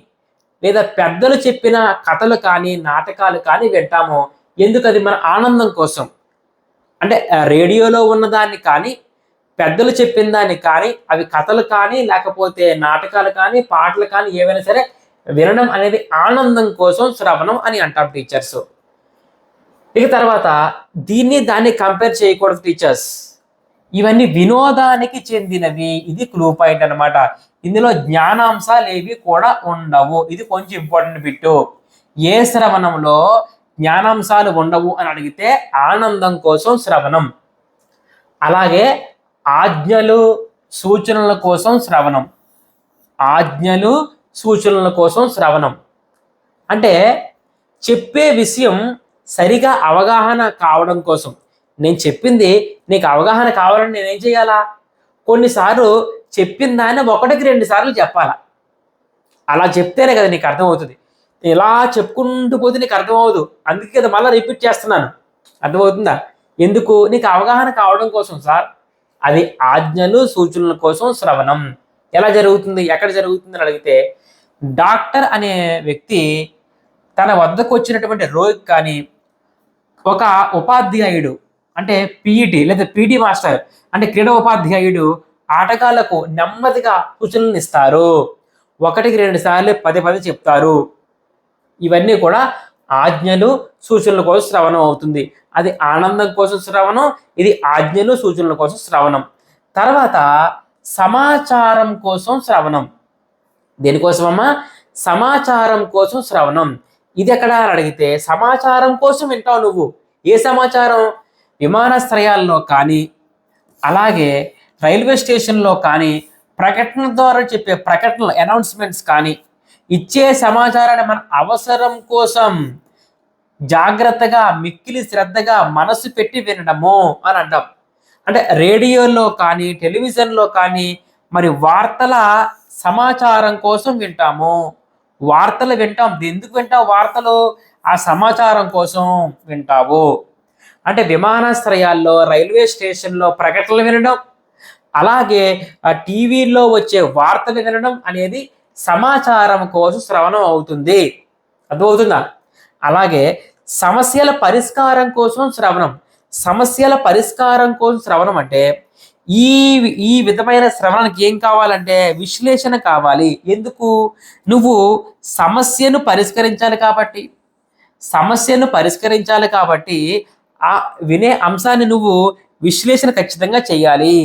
లేదా పెద్దలు చెప్పిన కథలు కానీ నాటకాలు కానీ వింటాము. ఎందుకు? అది మన ఆనందం కోసం. అంటే రేడియోలో ఉన్నదాన్ని కానీ పెద్దలు చెప్పిన దాన్ని కానీ అవి కథలు కానీ లేకపోతే నాటకాలు కానీ పాటలు కానీ ఏవైనా సరే వినడం అనేది ఆనందం కోసం శ్రవణం అని అంటాం టీచర్స్. ఇక తర్వాత దాన్ని కంపేర్ చేయకూడదు టీచర్స్. ఇవన్నీ వినోదానికి చెందినవి. ఇది క్లూ పాయింట్ అనమాట. ఇందులో జ్ఞానాంశాలు ఏవి కూడా ఉండవు. ఇది కొంచెం ఇంపార్టెంట్ బిట్టు. ఏ శ్రవణంలో జ్ఞానాంశాలు ఉండవు అని అడిగితే ఆనందం కోసం శ్రవణం. అలాగే ఆజ్ఞలు సూచనల కోసం శ్రవణం. ఆజ్ఞలు సూచనల కోసం శ్రవణం అంటే చెప్పే విషయం సరిగా అవగాహన కావడం కోసం. నేను చెప్పింది నీకు అవగాహన కావాలని నేనేం చేయాలా? కొన్నిసార్లు చెప్పిన దాన్ని 1కి 2 సార్లు చెప్పాలా. అలా చెప్తేనే కదా నీకు అర్థమవుతుంది. ఇలా చెప్పుకుంటూ పోతే నీకు అర్థమవుతుంది. అందుకే కదా మళ్ళీ రిపీట్ చేస్తున్నాను. అర్థమవుతుందా? ఎందుకు? నీకు అవగాహన కావడం కోసం సార్. అది ఆజ్ఞలు సూచనల కోసం శ్రవణం. ఎలా జరుగుతుంది, ఎక్కడ జరుగుతుంది అని అడిగితే డాక్టర్ అనే వ్యక్తి తన వద్దకు వచ్చినటువంటి రోగి కానీ ఒక ఉపాధ్యాయుడు అంటే పీఈటీ లేదా పీటీ మాస్టర్ అంటే క్రీడా ఉపాధ్యాయుడు ఆటగాళ్లకు నెమ్మదిగా సూచనలు ఇస్తారు. 1కి 2 సార్లు 10 చెప్తారు. ఇవన్నీ కూడా ఆజ్ఞలు సూచనల కోసం శ్రవణం అవుతుంది. అది ఆనందం కోసం శ్రవణం, ఇది ఆజ్ఞలు సూచనల కోసం శ్రవణం. తర్వాత సమాచారం కోసం శ్రవణం. దేనికోసమమ్మా? సమాచారం కోసం శ్రవణం. ఇది ఎక్కడ అడిగితే సమాచారం కోసం వింటావు నువ్వు. ఏ సమాచారం? విమానాశ్రయాల్లో కానీ అలాగే రైల్వే స్టేషన్లో కానీ ప్రకటన ద్వారా చెప్పే ప్రకటనలు అనౌన్స్మెంట్స్ కానీ ఇచ్చే సమాచారాన్ని మన అవసరం కోసం జాగ్రత్తగా మిక్కిలి శ్రద్ధగా మనసు పెట్టి వినడము అని అంటాం. అంటే రేడియోలో కానీ టెలివిజన్లో కానీ మరి వార్తల సమాచారం కోసం వింటాము. వార్తలు వింటాం. ఎందుకు వింటావు వార్తలు? ఆ సమాచారం కోసం వింటావు. అంటే విమానాశ్రయాల్లో రైల్వే స్టేషన్లో ప్రకటనలు వినడం అలాగే టీవీలో వచ్చే వార్తలు వినడం అనేది సమాచారం కోసం శ్రవణం అవుతుంది. అర్థమవుతుందా? అలాగే సమస్యల పరిష్కారం కోసం శ్రవణం. సమస్యల పరిష్కారం కోసం శ్రవణం అంటే ఈ విధమైన శ్రవణానికి ఏం కావాలంటే విశ్లేషణ కావాలి. ఎందుకు? నువ్వు సమస్యను పరిష్కరించాలి కాబట్టి ఆ వినే అంశాన్ని నువ్వు విశ్లేషణ ఖచ్చితంగా చేయాలి.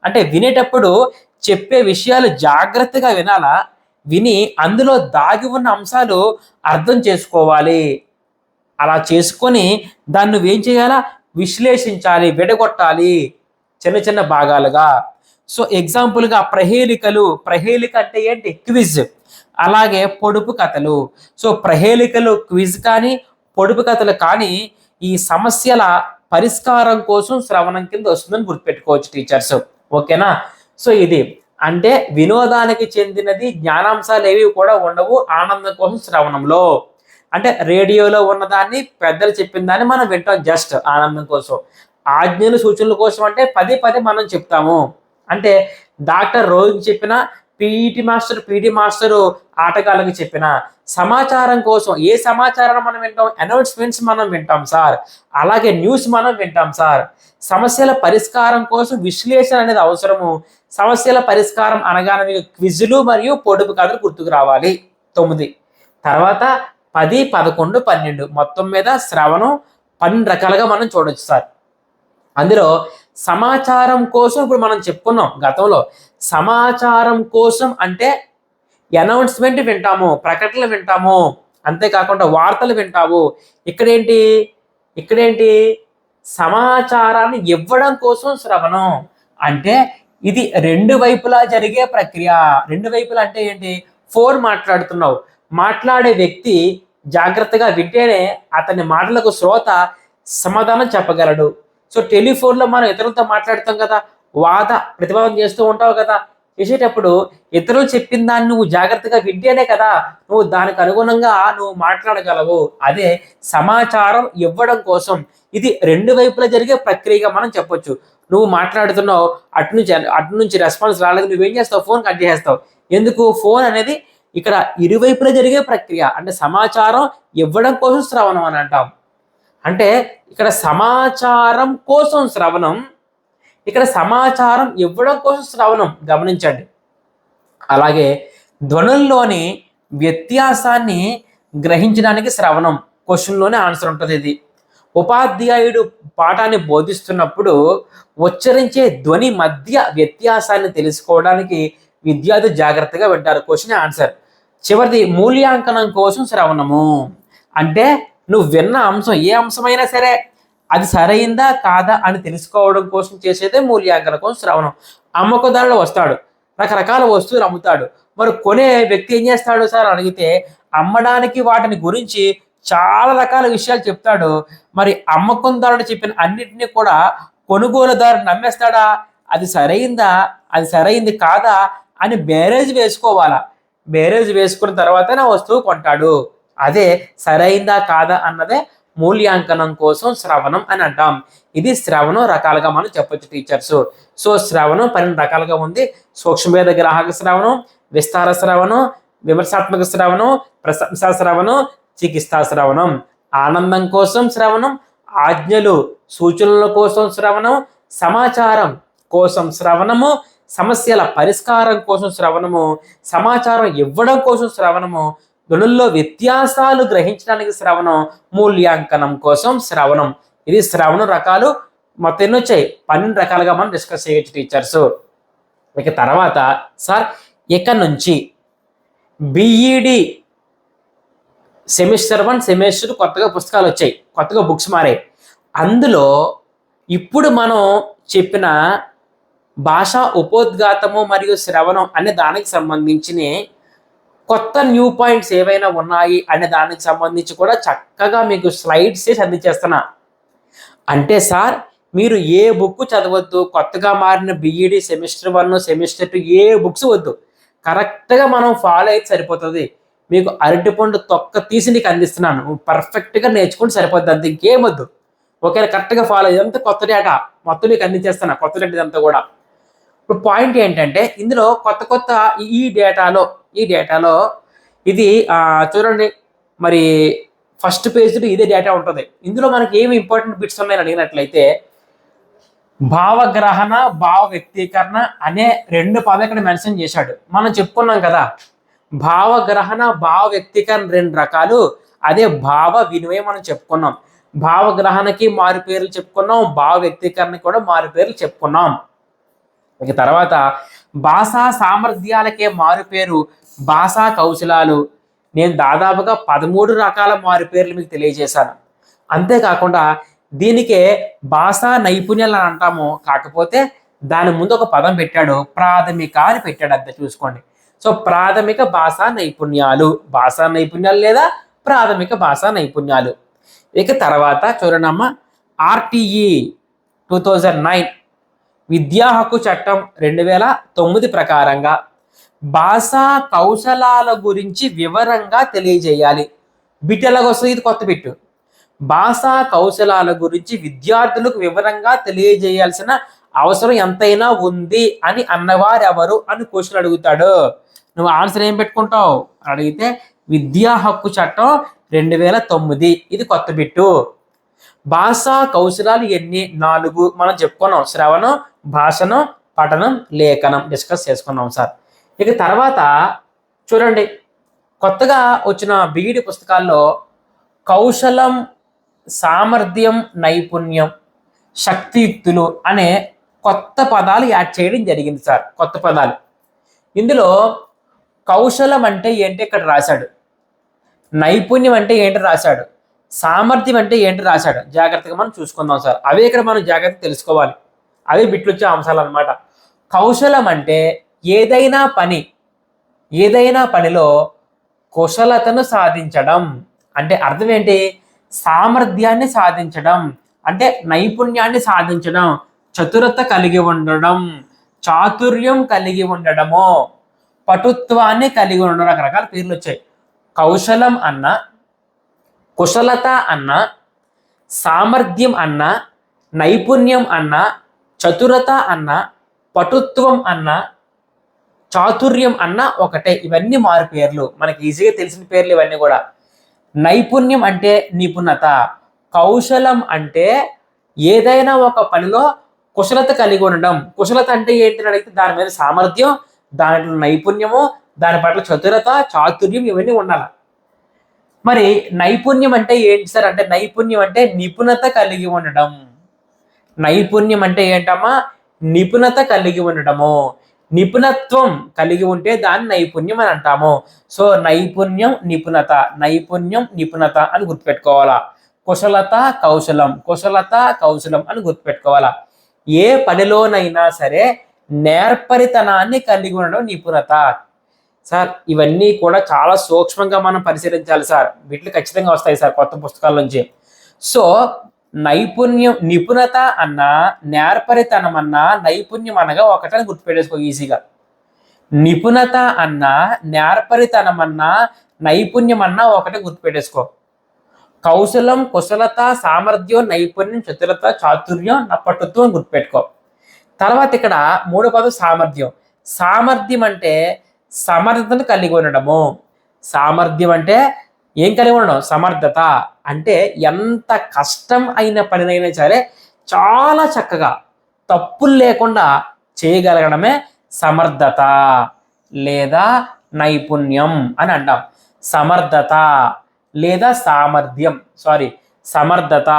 అంటే వినేటప్పుడు చెప్పే విషయాలు జాగ్రత్తగా వినాలా, విని అందులో దాగి ఉన్న అంశాలు అర్థం చేసుకోవాలి. అలా చేసుకొని దాన్ని నువ్వేం చేయాలా, విశ్లేషించాలి, విడగొట్టాలి చిన్న చిన్న భాగాలుగా. సో ఎగ్జాంపుల్గా ప్రహేళిక అంటే ఏంటి, క్విజ్. అలాగే పొడుపు కథలు. సో ప్రహేళికలు క్విజ్ కానీ పొడుపు కథలు కానీ ఈ సమస్యల పరిష్కారం కోసం శ్రవణం కింద వస్తుందని గుర్తుపెట్టుకోవచ్చు టీచర్స్. ఓకేనా. సో ఇది అంటే వినోదానికి చెందినది, జ్ఞానాంశాలు ఏవి కూడా ఉండవు ఆనందం కోసం శ్రవణంలో. అంటే రేడియోలో ఉన్నదాన్ని, పెద్దలు చెప్పిన దాన్ని మనం వింటాం జస్ట్ ఆనందం కోసం. ఆజ్ఞలు సూచనల కోసం అంటే పదే పదే మనం చెప్తాము. అంటే డాక్టర్ రోజుకి చెప్పిన, పీటీ మాస్టరు ఆటగాళ్ళకి చెప్పిన సమాచారం కోసం ఏ సమాచారం మనం వింటాం, అనౌన్స్మెంట్స్ మనం వింటాం సార్. అలాగే న్యూస్ మనం వింటాం సార్. సమస్యల పరిష్కారం కోసం విశ్లేషణ అనేది అవసరము. సమస్యల పరిష్కారం అనగానే మీకు క్విజులు మరియు పొడుపు కథలు గుర్తుకు రావాలి. 9 తర్వాత 10, 11, 12 మొత్తం మీద శ్రవణం 12 రకాలుగా మనం చూడొచ్చు సార్. అందులో సమాచారం కోసం ఇప్పుడు మనం చెప్పుకున్నాం గతంలో. సమాచారం కోసం అంటే అనౌన్స్మెంట్ వింటాము, ప్రకటనలు వింటాము, అంతేకాకుండా వార్తలు వింటాము. ఇక్కడేంటి సమాచారాన్ని ఇవ్వడం కోసం శ్రవణం. అంటే ఇది రెండు వైపులా జరిగే ప్రక్రియ. రెండు వైపులా అంటే ఏంటి, ఫోన్ మాట్లాడుతున్నావు, మాట్లాడే వ్యక్తి జాగ్రత్తగా వింటేనే అతని మాటలకు శ్రోత సమాధానం చెప్పగలడు. సో టెలిఫోన్లో మనం ఇతరులతో మాట్లాడతాం కదా, ప్రతివాదం చేస్తూ ఉంటావు కదా, చేసేటప్పుడు ఇతరులు చెప్పిన దాన్ని నువ్వు జాగ్రత్తగా వింటేనే కదా నువ్వు దానికి అనుగుణంగా నువ్వు మాట్లాడగలవు. అదే సమాచారం ఇవ్వడం కోసం. ఇది రెండు వైపులా జరిగే ప్రక్రియగా మనం చెప్పొచ్చు. నువ్వు మాట్లాడుతున్నావు, అటు నుంచి రెస్పాన్స్ రాలేదు, నువ్వేం చేస్తావు, ఫోన్ కట్ చేసేస్తావు. ఎందుకు, ఫోన్ అనేది ఇక్కడ ఇరువైపులా జరిగే ప్రక్రియ. అంటే సమాచారం ఇవ్వడం కోసం శ్రవణం అని అంటాం. అంటే ఇక్కడ సమాచారం కోసం శ్రవణం, ఇక్కడ సమాచారం ఇవ్వడం కోసం శ్రవణం, గమనించండి. అలాగే ధ్వనుల్లోని వ్యత్యాసాన్ని గ్రహించడానికి శ్రవణం. క్వశ్చన్లోనే ఆన్సర్ ఉంటుంది ఇది. ఉపాధ్యాయుడు పాఠాన్ని బోధిస్తున్నప్పుడు ఉచ్చరించే ధ్వని మధ్య వ్యత్యాసాన్ని తెలుసుకోవడానికి విద్యార్థులు జాగ్రత్తగా వింటారు. Question answer. చివరిది మూల్యాంకనం కోసం శ్రవణము. అంటే నువ్వు విన్న అంశం, ఏ అంశమైనా సరే అది సరైందా కాదా అని తెలుసుకోవడం కోసం చేసేదే మూల్యాంకనం కోసం శ్రవణం. అమ్మకదారుడు వస్తాడు, రకరకాల వస్తువులు అమ్ముతాడు. మరి కొనే వ్యక్తి ఏం చేస్తాడు సార్ అడిగితే, అమ్మడానికి వాటిని గురించి చాలా రకాల విషయాలు చెప్తాడు. మరి అమ్మకందారుడు చెప్పిన అన్నిటినీ కూడా కొనుగోలుదారుడు నమ్మేస్తాడా, అది సరైందా, అది సరైంది కాదా అని బేరేజ్ వేసుకోవాలా. బేరేజ్ వేసుకున్న తర్వాత నా వస్తువు కొంటాడు. అదే సరైందా కాదా అన్నదే మూల్యాంకనం కోసం శ్రవణం అని అంటాం. ఇది శ్రవణం రకాలుగా మనం చెప్పొచ్చు టీచర్స్. సో శ్రవణం 12 రకాలుగా ఉంది. సూక్ష్మభేద గ్రాహక శ్రవణం, విస్తార శ్రవణం, విమర్శాత్మక శ్రవణం, ప్రశంసా శ్రవణం, చికిత్సా శ్రవణం. ఆనందం కోసం శ్రవణం, ఆజ్ఞలు సూచనల కోసం శ్రవణం, సమాచారం కోసం శ్రవణము, సమస్యల పరిష్కారం కోసం శ్రవణము, సమాచారం ఇవ్వడం కోసం శ్రవణము, ధ్వనుల్లో వ్యత్యాసాలు గ్రహించడానికి శ్రవణం, మూల్యాంకనం కోసం శ్రవణం. ఇది శ్రవణం రకాలు. మొత్తం ఎన్ని వచ్చాయి, 12 రకాలుగా మనం డిస్కస్ చేయొచ్చు టీచర్స్. ఇక తర్వాత సార్ ఇక నుంచి బిఈడి సెమిస్టర్ 1, సెమిస్టర్ కొత్తగా పుస్తకాలు వచ్చాయి, కొత్తగా బుక్స్ మారాయి. అందులో ఇప్పుడు మనం చెప్పిన భాషా ఉపోద్ఘాతము మరియు శ్రవణం అనే దానికి సంబంధించిన కొత్త న్యూ పాయింట్స్ ఏవైనా ఉన్నాయి అనే దానికి సంబంధించి కూడా చక్కగా మీకు స్లైడ్స్ చేసి అందించేస్తున్నా. అంటే సార్ మీరు ఏ బుక్ చదవద్దు, కొత్తగా మారిన బిఈడి సెమిస్టర్ 1, సెమిస్టర్ 2 ఏ బుక్స్ వద్దు, కరెక్ట్గా మనం ఫాలో అయితే సరిపోతుంది. మీకు అరటిపండు తొక్క తీసి నీకు అందిస్తున్నాను, పర్ఫెక్ట్గా నేర్చుకుంటే సరిపోద్ది, అంత ఇంకేం వద్దు. ఓకేనా, కరెక్ట్గా ఫాలో. ఇదంతా కొత్త డేటా మొత్తం నీకు అందించేస్తున్నా, కొత్త డేటా ఇదంతా కూడా. ఇప్పుడు పాయింట్ ఏంటంటే ఇందులో కొత్త ఈ డేటాలో ఇది చూడండి, మరి ఫస్ట్ పేజ్లో ఇదే డేటా ఉంటుంది. ఇందులో మనకి ఏమి ఇంపార్టెంట్ బిట్స్ ఉన్నాయని అడిగినట్లయితే భావగ్రహణ, భావ వ్యక్తీకరణ అనే 2 పదాలు ఇక్కడ మెన్షన్ చేశాడు. మనం చెప్పుకున్నాం కదా, భావగ్రహణ, భావ వ్యక్తీకరణ 2 రకాలు. అదే భావ వినిమయం మనం చెప్పుకున్నాం. భావగ్రహణకి మారు పేర్లు చెప్పుకున్నాం, భావ వ్యక్తీకరణకి కూడా మారు పేర్లు చెప్పుకున్నాం. ఇక తర్వాత భాషా సామర్థ్యాలకే మారుపేరు భాషా కౌశలాలు. నేను దాదాపుగా 13 రకాల మారుపేర్లు మీకు తెలియజేశాను. అంతేకాకుండా దీనికే భాషా నైపుణ్యాలు అని అంటాము. కాకపోతే దాని ముందు ఒక పదం పెట్టాడు, ప్రాథమిక అని పెట్టాడు. అంతే చూసుకోండి. సో ప్రాథమిక భాషా నైపుణ్యాలు లేదా ప్రాథమిక భాషా నైపుణ్యాలు. ఇక తర్వాత చూడండమ్మ, ఆర్టీఈ 2009 విద్యా హక్కు చట్టం 2009 ప్రకారంగా భాషా కౌశలాల గురించి వివరంగా తెలియజేయాలి. బిట్ ఎలాగొస్తుంది? ఇది కొత్త బిట్టు. భాషా కౌశలాల గురించి విద్యార్థులకు వివరంగా తెలియజేయాల్సిన అవసరం ఎంతైనా ఉంది అని అన్నవారు ఎవరు అని క్వశ్చన్ అడుగుతాడు. నువ్వు ఆన్సర్ ఏం పెట్టుకుంటావు అడిగితే విద్యా హక్కు చట్టం 2009. ఇది కొత్త బిట్టు. భాషా కౌశలాలు ఎన్ని? 4 మనం చెప్పుకున్నాం. శ్రవణం, భాషణం, పఠనం, లేఖనం డిస్కస్ చేసుకున్నాం సార్. ఇక తర్వాత చూడండి, కొత్తగా వచ్చిన బీఈడి పుస్తకాల్లో కౌశలం, సామర్థ్యం, నైపుణ్యం, శక్తియుక్తులు అనే కొత్త పదాలు యాడ్ చేయడం జరిగింది సార్. కొత్త పదాలు. ఇందులో కౌశలం అంటే ఏంటి ఇక్కడ రాశాడు, నైపుణ్యం అంటే ఏంటి రాశాడు, సామర్థ్యం అంటే ఏంటి రాశాడు. జాగ్రత్తగా మనం చూసుకుందాం సార్. అవే ఇక్కడ మనం జాగ్రత్తగా తెలుసుకోవాలి. అవే బిట్లు వచ్చే అంశాలు అనమాట. కౌశలం అంటే ఏదైనా పనిలో కుశలతను సాధించడం అంటే అర్థం ఏంటి? సామర్థ్యాన్ని సాధించడం అంటే నైపుణ్యాన్ని సాధించడం, చతురత కలిగి ఉండడం, చాతుర్యం కలిగి ఉండడము, పటుత్వాన్ని కలిగి ఉండడం, రకరకాల పేర్లు వచ్చాయి. కౌశలం అన్న, కుశలత అన్న, సామర్థ్యం అన్న, నైపుణ్యం అన్న, చతురత అన్న, పటుత్వం అన్న, చాతుర్యం అన్న ఒకటే. ఇవన్నీ మారు పేర్లు, మనకి ఈజీగా తెలిసిన పేర్లు ఇవన్నీ కూడా. నైపుణ్యం అంటే నిపుణత, కౌశలం అంటే ఏదైనా ఒక పనిలో కుశలత కలిగి ఉండడం. కుశలత అంటే ఏంటని అడిగితే దాని మీద సామర్థ్యం, దాంట్లో నైపుణ్యము, దాని పట్ల చతురత, చాతుర్యం ఇవన్నీ ఉండాలి. మరి నైపుణ్యం అంటే ఏంటి సార్ అంటే నైపుణ్యం అంటే నిపుణత కలిగి ఉండడం. నైపుణ్యం అంటే ఏంటమ్మా? నిపుణత కలిగి ఉండడము. నిపుణత్వం కలిగి ఉంటే దాన్ని నైపుణ్యం అని అంటాము. సో నైపుణ్యం, నిపుణత, నైపుణ్యం, నిపుణత అని గుర్తుపెట్టుకోవాలా. కుశలత, కౌశలం, కుశలత, కౌశలం అని గుర్తుపెట్టుకోవాలా. ఏ పనిలోనైనా సరే నేర్పరితనాన్ని కలిగి ఉండడం నిపుణత. సార్ ఇవన్నీ కూడా చాలా సూక్ష్మంగా మనం పరిశీలించాలి సార్. వీటికి ఖచ్చితంగా వస్తాయి సార్ కొత్త పుస్తకాల నుంచి. సో నైపుణ్యం, నిపుణత అన్న, నేర్పరితనం అన్న, నైపుణ్యం అనగా ఒకటని గుర్తుపెట్టేసుకో ఈజీగా. నిపుణత అన్న, నేర్పరితనం అన్న, నైపుణ్యం అన్న ఒకటే గుర్తుపెట్టేసుకో. కౌశలం, కుశలత, సామర్థ్యం, నైపుణ్యం, చతురత, చాతుర్యం, పటుత్వం గుర్తుపెట్టుకో. తర్వాత ఇక్కడ 3వ పదం సామర్థ్యం. సామర్థ్యం అంటే సమర్థతను కలిగి ఉండడము. సామర్థ్యం అంటే ఏం కలిగి ఉండడం? సమర్థత. అంటే ఎంత కష్టం అయిన పనినైనా సరే చాలా చక్కగా తప్పులు లేకుండా చేయగలగడమే సమర్థత లేదా నైపుణ్యం అని అంటాం. సమర్థత లేదా సామర్థ్యం, సమర్థత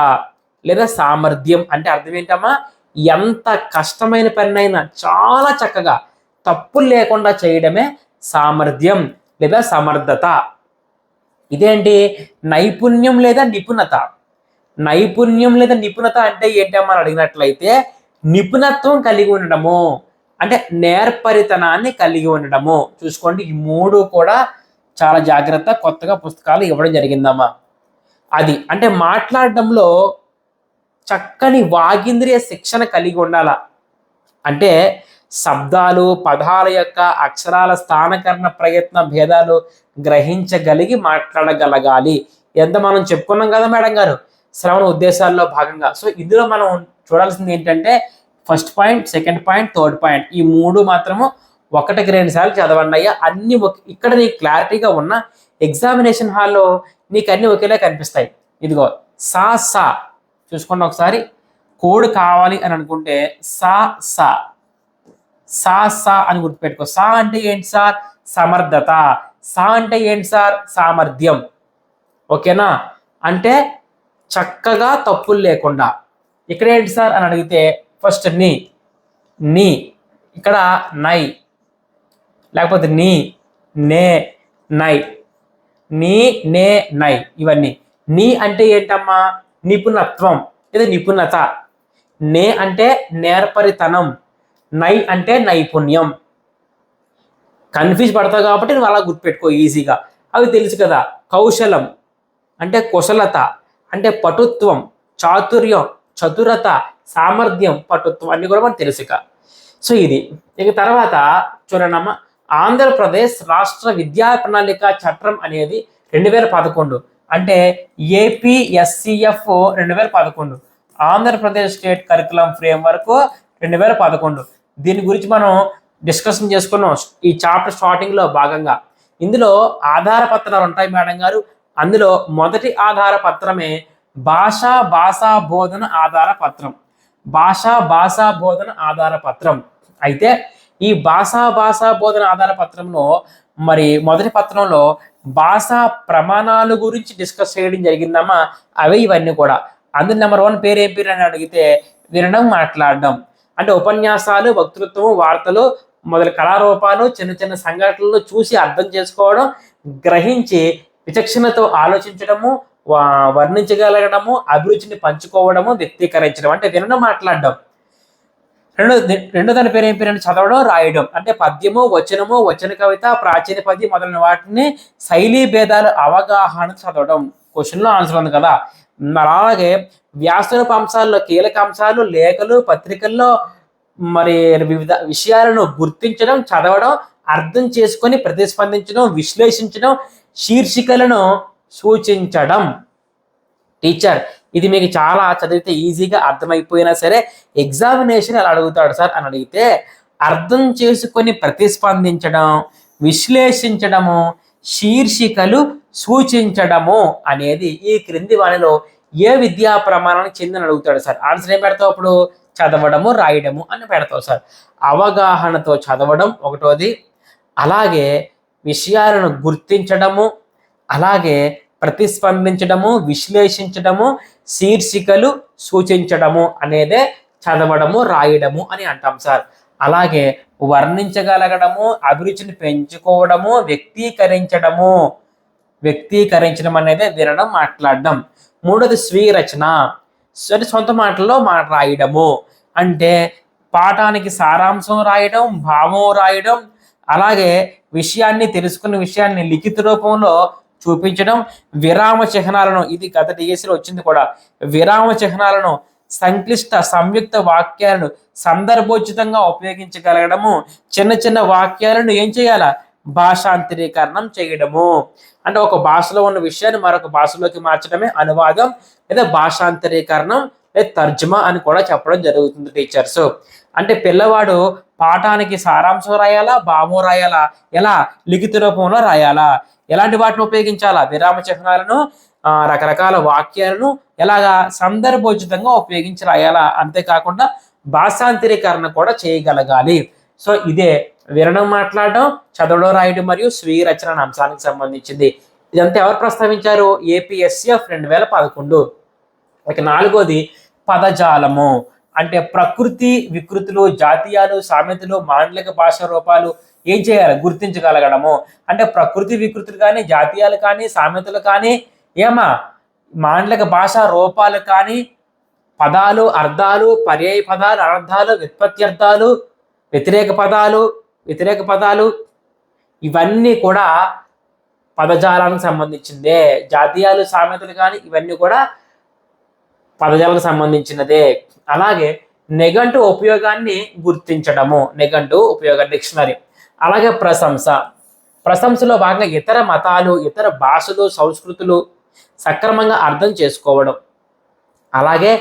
లేదా సామర్థ్యం అంటే అర్థం ఏంటమ్మా? ఎంత కష్టమైన పనినైనా చాలా చక్కగా తప్పులు లేకుండా చేయడమే సామర్థ్యం లేదా సమర్థత. ఇదేంటి? నైపుణ్యం లేదా నిపుణత. నైపుణ్యం లేదా నిపుణత అంటే ఏంటమ్మా అని అడిగినట్లయితే నిపుణత్వం కలిగి ఉండడము అంటే నేర్పరితనాన్ని కలిగి ఉండడము. చూసుకోండి, ఈ 3 కూడా చాలా జాగ్రత్త కొత్తగా పుస్తకాలు ఇవ్వడం జరిగిందమ్మా. అది అంటే మాట్లాడడంలో చక్కని వాగింద్రియ శిక్షణ కలిగి ఉండాల. అంటే శబ్దాలు, పదాల యొక్క అక్షరాల స్థానకరణ ప్రయత్న భేదాలు గ్రహించగలిగి మాట్లాడగలగాలి. ఎంత మనం చెప్పుకున్నాం కదా మేడం గారు శ్రవణ ఉద్దేశాల్లో భాగంగా. సో ఇందులో మనం చూడాల్సింది ఏంటంటే first point, second point, third point, ఈ 3 మాత్రము 1కి 2 సార్లు చదవండి అయ్యా. అన్ని ఇక్కడ నీకు క్లారిటీగా ఉన్న ఎగ్జామినేషన్ హాల్లో నీకు అన్ని ఒకేలా కనిపిస్తాయి. ఇదిగో సా సా చూసుకోండి ఒకసారి. కోడ్ కావాలి అని అనుకుంటే సా సా సా సా అని గుర్తుపెట్టుకో. సా అంటే ఏంటి సార్? సమర్థత. సా అంటే ఏంటి సార్? సామర్థ్యం. ఓకేనా? అంటే చక్కగా తప్పులు లేకుండా. ఇక్కడ ఏంటి సార్ అని అడిగితే ఫస్ట్ నీ ఇక్కడ నై, లేకపోతే నీ, నే, నై, నీ, నే, నై, ఇవన్నీ. నీ అంటే ఏంటమ్మా? నిపుణత్వం లేదా నిపుణత. నే అంటే నేర్పరితనం, నై అంటే నైపుణ్యం. కన్ఫ్యూజ్ పడతావు కాబట్టి నువ్వు అలా గుర్తుపెట్టుకో ఈజీగా. అవి తెలుసు కదా. కౌశలం అంటే కుశలత, అంటే పటుత్వం, చాతుర్యం, చతురత, సామర్థ్యం, పటుత్వం అన్ని కూడా మనకు తెలుసు ఇక. సో ఇది ఇక తర్వాత చూడండమ్మా, ఆంధ్రప్రదేశ్ రాష్ట్ర విద్యా ప్రణాళిక చట్టం అనేది 2011, అంటే APSCF 2011, Andhra Pradesh state curriculum framework 2011. దీని గురించి మనం డిస్కషన్ చేసుకున్నాం ఈ చాప్టర్ స్టార్టింగ్ లో భాగంగా. ఇందులో ఆధార పత్రాలు ఉంటాయి మేడం గారు. అందులో మొదటి ఆధార పత్రమే భాషా బోధన ఆధార పత్రం. భాషా బోధన ఆధార పత్రం. అయితే ఈ భాషా బోధన ఆధార పత్రంలో మరి మొదటి పత్రంలో భాషా ప్రమాణాలు గురించి డిస్కస్ చేయడం జరిగిందమ్మా. అవే ఇవన్నీ కూడా. అందులో నెంబర్ 1 పేరు ఏం పేరు అని అడిగితే వినడం, మాట్లాడడం. అంటే ఉపన్యాసాలు, వక్తృత్వం, వార్తలు మొదలు కళారూపాలు, చిన్న చిన్న సంఘటనలు చూసి అర్థం చేసుకోవడం, గ్రహించి విచక్షణతో ఆలోచించడము, వర్ణించగలగడము, అభిరుచిని పంచుకోవడము, వ్యక్తీకరించడం, అంటే వినడం, మాట్లాడడం. రెండో దాని పేరు ఏం పేరు అంటే చదవడం, రాయడం. అంటే పద్యము, వచనము, వచన కవిత, ప్రాచీన పద్యం మొదలైన వాటిని శైలీ భేదాలు అవగాహన చదవడం. క్వశ్చన్లో ఆన్సర్ ఉంది కదా. అలాగే వ్యాసరూప అంశాల్లో కీలక అంశాలు, లేఖలు, పత్రికల్లో మరి వివిధ విషయాలను గుర్తించడం, చదవడం, అర్థం చేసుకొని ప్రతిస్పందించడం, విశ్లేషించడం, శీర్షికలను సూచించడం. టీచర్ ఇది మీకు చాలా చదివితే ఈజీగా అర్థమైపోయినా సరే ఎగ్జామినేషన్ ఎలా అడుగుతాడు సార్ అని అడిగితే, అర్థం చేసుకొని ప్రతిస్పందించడం, విశ్లేషించడము, శీర్షికలు సూచించడము అనేది ఈ క్రింది వానిలో ఏ విద్యా ప్రమాణానికి చెందిన అడుగుతాడు సార్. ఆన్సర్ ఏం పెడతావు అప్పుడు? చదవడము, రాయడము అని పెడతావు సార్. అవగాహనతో చదవడం ఒకటోది, అలాగే విషయాలను గుర్తించడము, అలాగే ప్రతిస్పందించడము, విశ్లేషించడము, శీర్షికలు సూచించడము అనేదే చదవడము, రాయడము అని అంటాం సార్. అలాగే వర్ణించగలగడము, అభిరుచిని పెంచుకోవడము, వ్యక్తీకరించడం అనేది వినడం, మాట్లాడడం. మూడోది స్వీయ రచన, సొంత మాటల్లో రాయడము. అంటే పాఠానికి సారాంశం రాయడం, భావం రాయడం, అలాగే విషయాన్ని తెలుసుకున్న విషయాన్ని లిఖిత రూపంలో చూపించడం, విరామ చిహ్నాలను, ఇది గత డిఎస్సిలో వచ్చింది కూడా, విరామ చిహ్నాలను, సంక్లిష్ట సంయుక్త వాక్యాలను సందర్భోచితంగా ఉపయోగించగలగడము, చిన్న చిన్న వాక్యాలను ఏం చేయాలా? భాషాంతరీకరణం చేయడము. అంటే ఒక భాషలో ఉన్న విషయాన్ని మరొక భాషలోకి మార్చడమే అనువాదం లేదా భాషాంతరీకరణం లేదా తర్జుమా అని కూడా చెప్పడం జరుగుతుంది టీచర్స్. అంటే పిల్లవాడు పాఠానికి సారాంశం రాయాలా, భావం రాయాలా, ఎలా? లిఖిత రూపంలో రాయాలా. ఎలాంటి వాటిని ఉపయోగించాలా? విరామ చిహ్నాలను, రకరకాల వాక్యాలను ఎలాగా? సందర్భోచితంగా ఉపయోగించి రాయాలా. అంతేకాకుండా భాషాంతరీకరణ కూడా చేయగలగాలి. సో ఇదే వినడం, మాట్లాడడం, చదవడం, రాయడం మరియు స్వీయ రచన అంశానికి సంబంధించింది. ఇదంతా ఎవరు ప్రస్తావించారు? ఏపీఎస్సిఎఫ్ 2011. ఇక 4వది పదజాలము. అంటే ప్రకృతి, వికృతులు, జాతీయాలు, సామెతలు, మాండలిక భాషా రూపాలు ఏం చేయాలి? గుర్తించగలగడము. అంటే ప్రకృతి వికృతులు కానీ, జాతీయాలు కానీ, సామెతలు కానీ, మాండలిక భాషా రూపాలు కానీ, పదాలు, అర్థాలు, పర్యాయ పదాలు, అనర్థాలు, వ్యుత్పత్త్యర్థాలు, వ్యతిరేక పదాలు ఇవన్నీ కూడా పదజాలానికి సంబంధించిందే. జాతీయాలు, సామెతలు కానీ ఇవన్నీ కూడా పదజాలకు సంబంధించినదే. అలాగే నిఘంటు ఉపయోగాన్ని గుర్తించడము, నిఘంటు ఉపయోగం డిక్షనరీ. అలాగే ప్రశంసలో భాగంగా ఇతర మతాలు, ఇతర భాషలు, సంస్కృతులు సక్రమంగా అర్థం చేసుకోవడం, అలాగే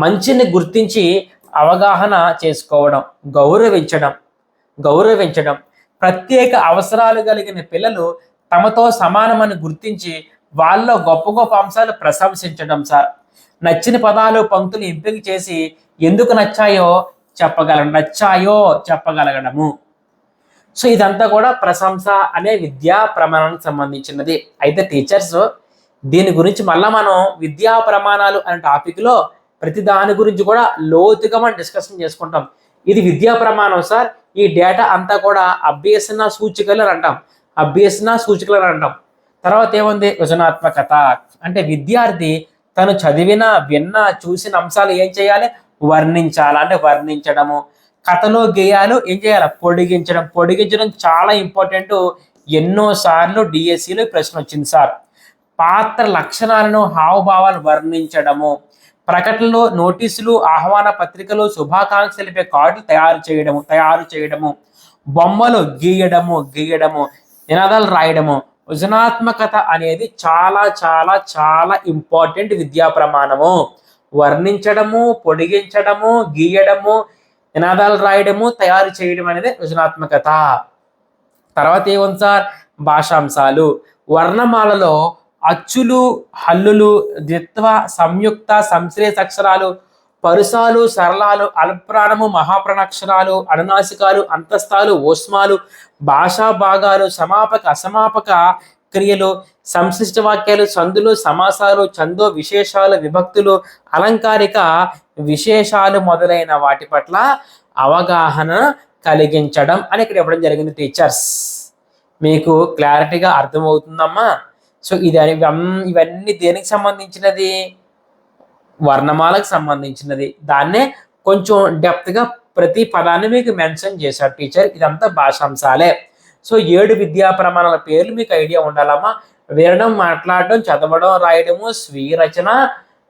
మంచిని గుర్తించి అవగాహన చేసుకోవడం, గౌరవించడం, ప్రత్యేక అవసరాలు కలిగిన పిల్లలు తమతో సమానమని గుర్తించి వాళ్ళలో గొప్ప గొప్ప అంశాలు ప్రశంసించడం సార్. నచ్చిన పదాలు, పంక్తులు ఎంపిక చేసి ఎందుకు నచ్చాయో చెప్పగలగడము. సో ఇదంతా కూడా ప్రశంస అనే విద్యా ప్రమాణానికి సంబంధించినది. అయితే టీచర్స్ దీని గురించి మళ్ళీ మనం విద్యా ప్రమాణాలు అనే టాపిక్లో ప్రతి దాని గురించి కూడా లోతుగా మనం డిస్కషన్ చేసుకుంటాం. ఇది విద్యా ప్రమాణం సార్, ఈ డేటా అంతా కూడా అభ్యసన సూచికలు అని అంటాం. అభ్యసన సూచికలు అని అంటాం. తర్వాత ఏముంది? సృజనాత్మకత. అంటే విద్యార్థి తను చదివిన, విన్న, చూసిన అంశాలు ఏం చేయాలి? వర్ణించాలి. అంటే వర్ణించడము. కథలో గేయాలు ఏం చేయాలి? పొడిగించడం. పొడిగించడం చాలా ఇంపార్టెంట్. ఎన్నో సార్లు డిఎస్సిలో ప్రశ్న వచ్చింది సార్. పాత్ర లక్షణాలను, హావభావాలు వర్ణించడము. ప్రకటనలు, నోటీసులు, ఆహ్వాన పత్రికలు, శుభాకాంక్షలు తెలిపే కార్డులు తయారు చేయడము. బొమ్మలు గీయడము. నినాదాలు రాయడము. సృజనాత్మకత అనేది చాలా చాలా చాలా ఇంపార్టెంట్ విద్యా ప్రమాణము. వర్ణించడము, పొడిగించడము, గీయడము, నినాదాలు రాయడము, తయారు చేయడం అనేది సృజనాత్మకత. తర్వాత ఏముంది సార్? భాషాంశాలు. వర్ణమాలలో అచ్చులు, హల్లులు, ద్విత్వ, సంయుక్త, సంశ్లేష అక్షరాలు, పరుసాలు, సరళాలు, అల్ప్రాణము, మహాప్రాణాక్షరాలు, అనునాసికాలు, అంతస్తాలు, ఓష్మాలు, భాషా భాగాలు, సమాపక, అసమాపక క్రియలు, సంశిష్ట వాక్యాలు, సందులు, సమాసాలు, ఛందో విశేషాలు, విభక్తులు, అలంకారిక విశేషాలు మొదలైన వాటి పట్ల అవగాహన కలిగించడం అని ఇక్కడ ఇవ్వడం జరిగింది టీచర్స్. మీకు క్లారిటీగా అర్థమవుతుందమ్మా? సో ఇవన్నీ దేనికి సంబంధించినది? వర్ణమాలకు సంబంధించినది. దాన్నే కొంచెం డెప్త్గా ప్రతి పదాన్ని మీకు మెన్షన్ చేశారు టీచర్. ఇదంతా భాషాంశాలే. సో 7 విద్యా ప్రమాణాల పేర్లు మీకు ఐడియా ఉండాలమ్మా. వినడం, మాట్లాడడం, చదవడం, రాయడము, స్వీయ రచన,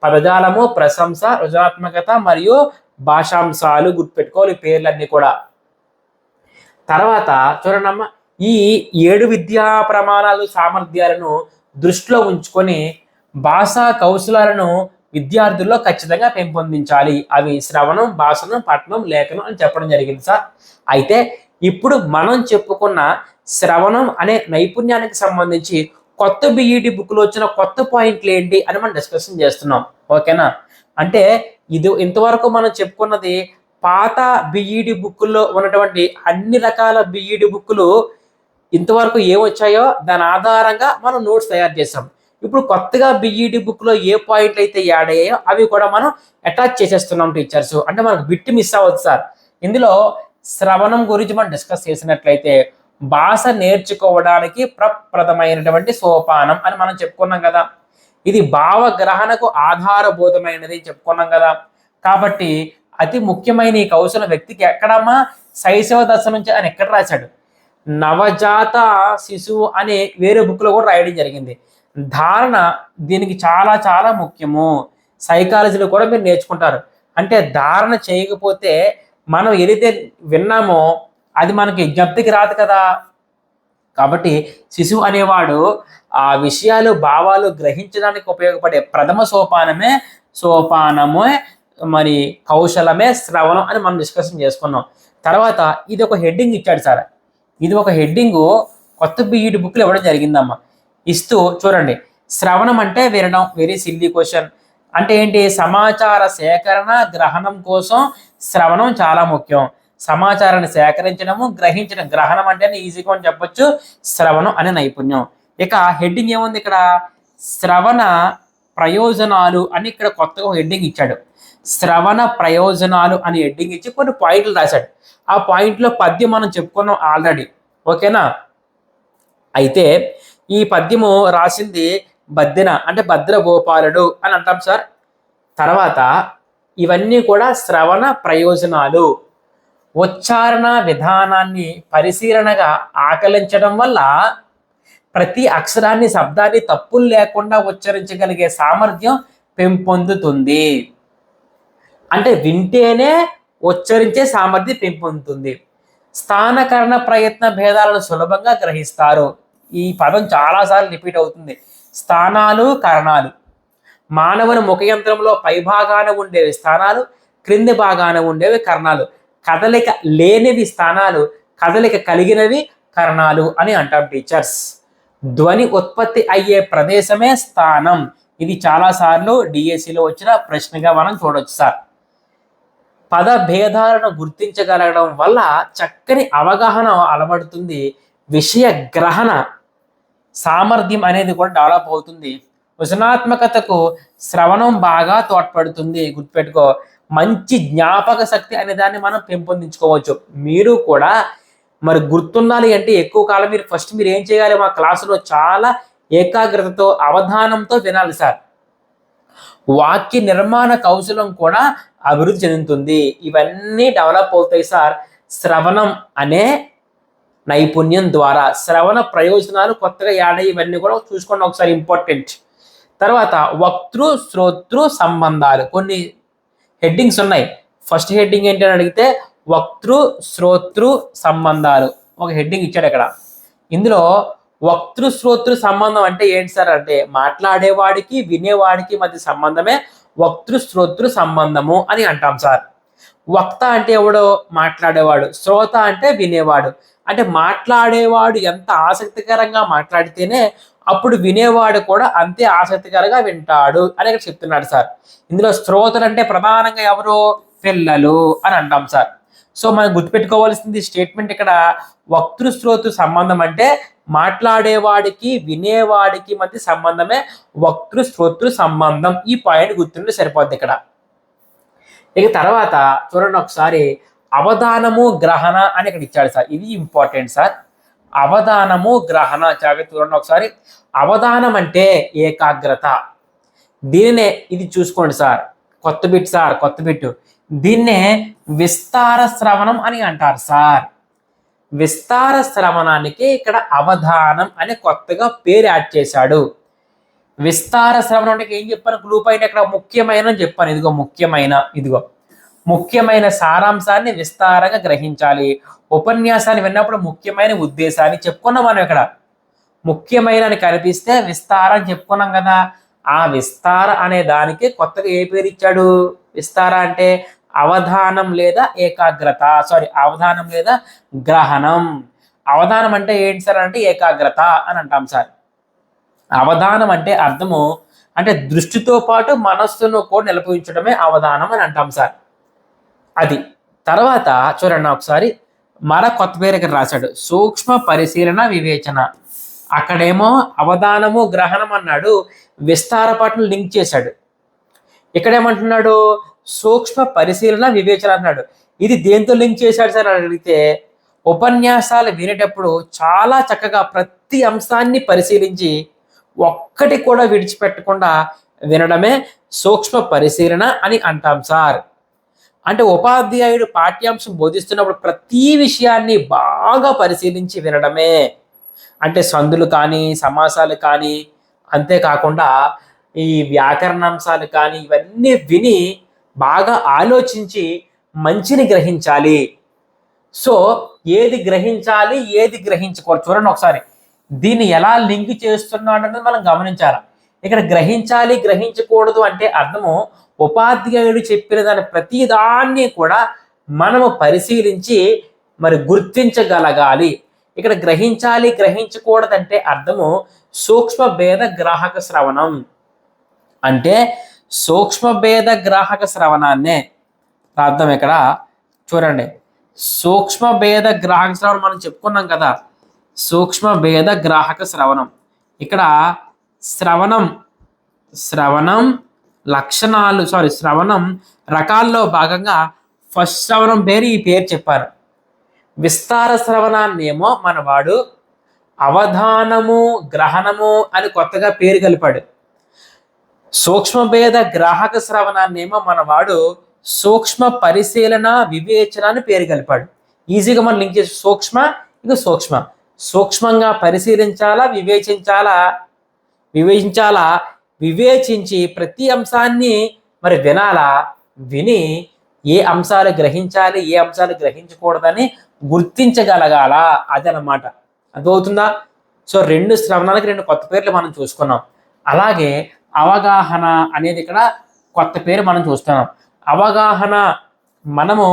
పదజాలము, ప్రశంస, సృజనాత్మకత మరియు భాషాంశాలు గుర్తుపెట్టుకోవాలి పేర్లన్నీ కూడా. తర్వాత చూడండమ్మా, ఈ 7 విద్యా ప్రమాణాలు, సామర్థ్యాలను దృష్టిలో ఉంచుకొని భాషా కౌశలాలను విద్యార్థుల్లో ఖచ్చితంగా పెంపొందించాలి. అవి శ్రవణం, భాషణం, పఠనం, లేఖనం అని చెప్పడం జరిగింది సార్. అయితే ఇప్పుడు మనం చెప్పుకున్న శ్రవణం అనే నైపుణ్యానికి సంబంధించి కొత్త బిఈడి బుక్లో వచ్చిన కొత్త పాయింట్లు ఏంటి అని మనం డిస్కషన్ చేస్తున్నాం. ఓకేనా? అంటే ఇంతవరకు మనం చెప్పుకున్నది పాత బిఈడి బుక్కుల్లో ఉన్నటువంటి అన్ని రకాల బిఈడి బుక్కులు ఇంతవరకు ఏమొచ్చాయో దాని ఆధారంగా మనం నోట్స్ తయారు చేసాం. ఇప్పుడు కొత్తగా బిఈడి బుక్లో ఏ పాయింట్లు అయితే యాడ్ అయ్యాయో అవి కూడా మనం అటాచ్ చేసేస్తున్నాం టీచర్స్. అంటే మనకు బిట్ మిస్ అవ్వదు సార్. ఇందులో శ్రవణం గురించి మనం డిస్కస్ చేసినట్లయితే భాష నేర్చుకోవడానికి ప్రప్రదమైనటువంటి సోపానం అని మనం చెప్పుకున్నాం కదా. ఇది భావగ్రహణకు ఆధారభూతమైనది చెప్పుకున్నాం కదా. కాబట్టి అతి ముఖ్యమైన ఈ కౌశల వ్యక్తికి ఎక్కడమ్మా? శైశవ దశ నుంచి అని ఎక్కడ రాశాడు? నవజాత శిశువు అనే వేరే బుక్లో కూడా రాయడం జరిగింది. ధారణ దీనికి చాలా చాలా ముఖ్యము. సైకాలజీలో కూడా మీరు నేర్చుకుంటారు. అంటే ధారణ చేయకపోతే మనం ఏదైతే విన్నామో అది మనకి జ్ఞప్తికి రాదు కదా. కాబట్టి శిశువు అనేవాడు ఆ విషయాలు, భావాలు గ్రహించడానికి ఉపయోగపడే ప్రథమ సోపానమే మరి కౌశలమే శ్రవణం అని మనం డిస్కషన్ చేసుకున్నాం. తర్వాత ఇది ఒక హెడ్డింగ్ ఇచ్చాడు సార్. ఇది ఒక హెడ్డింగు కొత్త బిఈడి బుక్లో ఇవ్వడం జరిగిందమ్మా. ఇస్తూ చూడండి, శ్రవణం అంటే వినడం. Very silly question. అంటే ఏంటి? సమాచార సేకరణ, గ్రహణం కోసం శ్రవణం చాలా ముఖ్యం. సమాచారాన్ని సేకరించడము, గ్రహించడం. గ్రహణం అంటే ఈజీగా అని చెప్పొచ్చు, శ్రవణం అనే నైపుణ్యం. ఇక హెడ్డింగ్ ఏముంది ఇక్కడ? శ్రవణ ప్రయోజనాలు అని ఇక్కడ కొత్తగా హెడ్డింగ్ ఇచ్చాడు. శ్రవణ ప్రయోజనాలు అని హెడ్డింగ్ ఇచ్చి కొన్ని పాయింట్లు రాశాడు. ఆ పాయింట్లో పద్యం మనం చెప్పుకున్నాం ఆల్రెడీ. ఓకేనా? అయితే ఈ పద్యము రాసింది బద్దెన, అంటే భద్రగోపాలుడు అని అంటాం సార్. తర్వాత ఇవన్నీ కూడా శ్రవణ ప్రయోజనాలు. ఉచ్చారణ విధానాన్ని పరిశీలనగా ఆకలించడం వల్ల ప్రతి అక్షరాన్ని, శబ్దాన్ని తప్పులు లేకుండా ఉచ్చరించగలిగే సామర్థ్యం పెంపొందుతుంది. అంటే వింటేనే ఉచ్చరించే సామర్థ్యం పెంపొందుతుంది. స్థానకరణ ప్రయత్న భేదాలను సులభంగా గ్రహిస్తారు. ఈ పదం చాలాసార్లు రిపీట్ అవుతుంది. స్థానాలు, కరణాలు. మానవుని ముఖయంత్రంలో పై భాగాన ఉండేవి స్థానాలు, క్రింది భాగాన ఉండేవి కరణాలు. కదలిక లేనివి స్థానాలు, కదలిక కలిగినవి కరణాలు అని అంటాం టీచర్స్. ధ్వని ఉత్పత్తి అయ్యే ప్రదేశమే స్థానం. ఇది చాలాసార్లు డిఎస్సిలో వచ్చిన ప్రశ్నగా మనం చూడవచ్చు సార్. పద భేదాలను గుర్తించగలగడం వల్ల చక్కని అవగాహన అలవడుతుంది. విషయ గ్రహణ సామర్థ్యం అనేది కూడా డెవలప్ అవుతుంది. సృజనాత్మకతకు శ్రవణం బాగా తోడ్పడుతుంది. గుర్తుపెట్టుకో. మంచి జ్ఞాపక శక్తి అనే దాన్ని మనం పెంపొందించుకోవచ్చు. మీరు కూడా మరి గుర్తుండాలి అంటే ఎక్కువ కాలం మీరు ఏం చేయాలి, మా క్లాసులో చాలా ఏకాగ్రతతో అవధానంతో వినాలి సార్. వాక్య నిర్మాణ కౌశలం కూడా అభివృద్ధి చెందుతుంది. ఇవన్నీ డెవలప్ అవుతాయి సార్ శ్రవణం అనే నైపుణ్యం ద్వారా. శ్రవణ ప్రయోజనాలు కొత్తగా యాడ్ అయ్యి ఇవన్నీ కూడా చూసుకోండి ఒకసారి, ఇంపార్టెంట్. తర్వాత వక్తృ శ్రోతృ సంబంధాలు, కొన్ని హెడ్డింగ్స్ ఉన్నాయి. ఫస్ట్ హెడ్డింగ్ ఏంటి అని అడిగితే వక్తృ శ్రోతృ సంబంధాలు ఒక హెడ్డింగ్ ఇచ్చాడు ఇక్కడ. ఇందులో వక్తృ శ్రోతృ సంబంధం అంటే ఏంటి సార్ అంటే మాట్లాడేవాడికి వినేవాడికి మధ్య సంబంధమే వక్తృ శ్రోతృ సంబంధము అని అంటాం సార్. వక్త అంటే ఎవడో మాట్లాడేవాడు, శ్రోత అంటే వినేవాడు. అంటే మాట్లాడేవాడు ఎంత ఆసక్తికరంగా మాట్లాడితేనే అప్పుడు వినేవాడు కూడా అంతే ఆసక్తికరంగా వింటాడు అని ఇక్కడ చెప్తున్నాడు సార్. ఇందులో శ్రోతలు అంటే ప్రధానంగా ఎవరు, పిల్లలు అని అంటాం సార్. సో మనం గుర్తుపెట్టుకోవాల్సింది స్టేట్మెంట్ ఇక్కడ వక్తృ శ్రోతృ సంబంధం అంటే మాట్లాడేవాడికి వినేవాడికి మధ్య సంబంధమే వక్తృ శ్రోతృ సంబంధం. ఈ పాయింట్ గుర్తుంటే సరిపోద్ది ఇక్కడ. ఇక తర్వాత చూడండి ఒకసారి అవధానము గ్రహణ అని ఇక్కడ ఇచ్చాడు సార్. ఇది ఇంపార్టెంట్ సార్. అవధానము గ్రహణ జాగ్రత్త చూడండి ఒకసారి. అవధానం అంటే ఏకాగ్రత. దీనినే ఇది చూసుకోండి సార్, కొత్త బిట్ సార్, కొత్త బిట్. దీన్నే విస్తార శ్రవణం అని అంటారు సార్. విస్తార శ్రవణానికి ఇక్కడ అవధానం అనే కొత్తగా పేరు యాడ్ చేశాడు. విస్తార శ్రవణం అంటే ఏం చెప్పాను, క్లూ పైన ఇక్కడ ముఖ్యమైన చెప్పాను. ఇదిగో ముఖ్యమైన సారాంశాన్ని విస్తారంగా గ్రహించాలి. ఉపన్యాసాన్ని విన్నప్పుడు ముఖ్యమైన ఉద్దేశాన్ని చెప్పుకున్నాం మనం. ఇక్కడ ముఖ్యమైన అని కనిపిస్తే విస్తారం చెప్పుకున్నాం కదా. ఆ విస్తార అనే దానికి కొత్తగా ఏ పేరు ఇచ్చాడు, విస్తార అంటే అవధానం లేదా ఏకాగ్రత, అవధానం లేదా గ్రహణం. అవధానం అంటే ఏంటి సార్ అంటే ఏకాగ్రత అని అంటాం సార్. అవధానం అంటే అర్థము అంటే దృష్టితో పాటు మనస్సును కూడా నిలిపించడమే అవధానం అని అంటాం సార్. అది తర్వాత చూడండి ఒకసారి కొత్త పేరు ఇక్కడ రాశాడు, సూక్ష్మ పరిశీలన వివేచన. అక్కడేమో అవధానము గ్రహణం అన్నాడు, విస్తార పాటను లింక్ చేశాడు. ఇక్కడేమంటున్నాడు సూక్ష్మ పరిశీలన వివేచన అన్నాడు. ఇది దేంతో లింక్ చేశాడు సార్ అని అడిగితే ఉపన్యాసాలు వినేటప్పుడు చాలా చక్కగా ప్రతి అంశాన్ని పరిశీలించి ఒక్కటి కూడా విడిచిపెట్టకుండా వినడమే సూక్ష్మ పరిశీలన అని అంటాం సార్. అంటే ఉపాధ్యాయుడు పాఠ్యాంశం బోధిస్తున్నప్పుడు ప్రతి విషయాన్ని బాగా పరిశీలించి వినడమే. అంటే సందులు కానీ సమాసాలు కానీ అంతేకాకుండా ఈ వ్యాకరణాంశాలు కానీ ఇవన్నీ విని బాగా ఆలోచించి మంచిని గ్రహించాలి. సో ఏది గ్రహించాలి ఏది గ్రహించకూడదు చూడండి ఒకసారి. దీన్ని ఎలా లింక్ చేస్తున్నాడు అనేది మనం గమనించాలి. ఇక్కడ గ్రహించాలి గ్రహించకూడదు అంటే అర్థము ఉపాధ్యాయుడు చెప్పిన దాని ప్రతిదాన్ని కూడా మనము పరిశీలించి మరి గుర్తించగలగాలి. ఇక్కడ గ్రహించాలి గ్రహించకూడదంటే అర్థము సూక్ష్మ భేద గ్రాహక శ్రవణం. అంటే సూక్ష్మ భేద గ్రాహక శ్రవణాన్నే అర్థం. ఇక్కడ చూడండి సూక్ష్మ భేద గ్రాహక శ్రవణం మనం చెప్పుకున్నాం కదా, సూక్ష్మ భేద గ్రాహక శ్రవణం. ఇక్కడ శ్రవణం లక్షణాలు శ్రవణం రకాల్లో భాగంగా ఫస్ట్ శ్రవణం పేరు ఈ పేరు చెప్పారు. విస్తార శ్రవణాన్ని ఏమో మనవాడు అవధానము గ్రహణము అని కొత్తగా పేరు కలిపాడు. సూక్ష్మభేద గ్రాహక శ్రవణాన్ని ఏమో మనవాడు సూక్ష్మ పరిశీలన వివేచన అని పేరు కలిపాడు. ఈజీగా మనం లింక్ చేసి సూక్ష్మంగా పరిశీలించాలా వివేచించి ప్రతి అంశాన్ని మరి వినాలా, విని ఏ అంశాలు గ్రహించాలి ఏ అంశాలు గ్రహించకూడదని గుర్తించగలగాల. అదనమాట. అర్థమవుతుందా? సో 2 శ్రవణాలకి 2 కొత్త పేర్లు మనం చూసుకున్నాం. అలాగే అవగాహన అనేది ఇక్కడ కొత్త పేరు మనం చూస్తున్నాం. అవగాహన మనము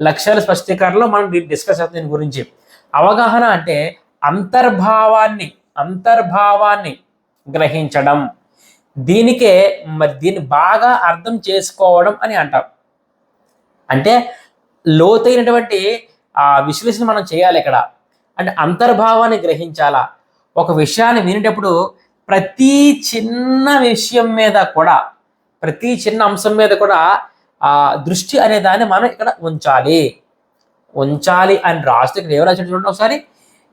లక్ష్యాల స్పష్టీకరణలో మనం డిస్కస్ అవుతుంది దీని గురించి. అవగాహన అంటే అంతర్భావాన్ని గ్రహించడం. దీనికే మరి దీన్ని బాగా అర్థం చేసుకోవడం అని అంటాం. అంటే లోతైనటువంటి విశ్లేషణ మనం చేయాలి ఇక్కడ. అంటే అంతర్భావాన్ని గ్రహించాలా. ఒక విషయాన్ని వినేటప్పుడు ప్రతి చిన్న విషయం మీద కూడా, ప్రతి చిన్న అంశం మీద కూడా దృష్టి అనే దాన్ని మనం ఇక్కడ ఉంచాలి అని రాస్తే ఇక్కడ ఏం రాశాడు చూడండి ఒకసారి.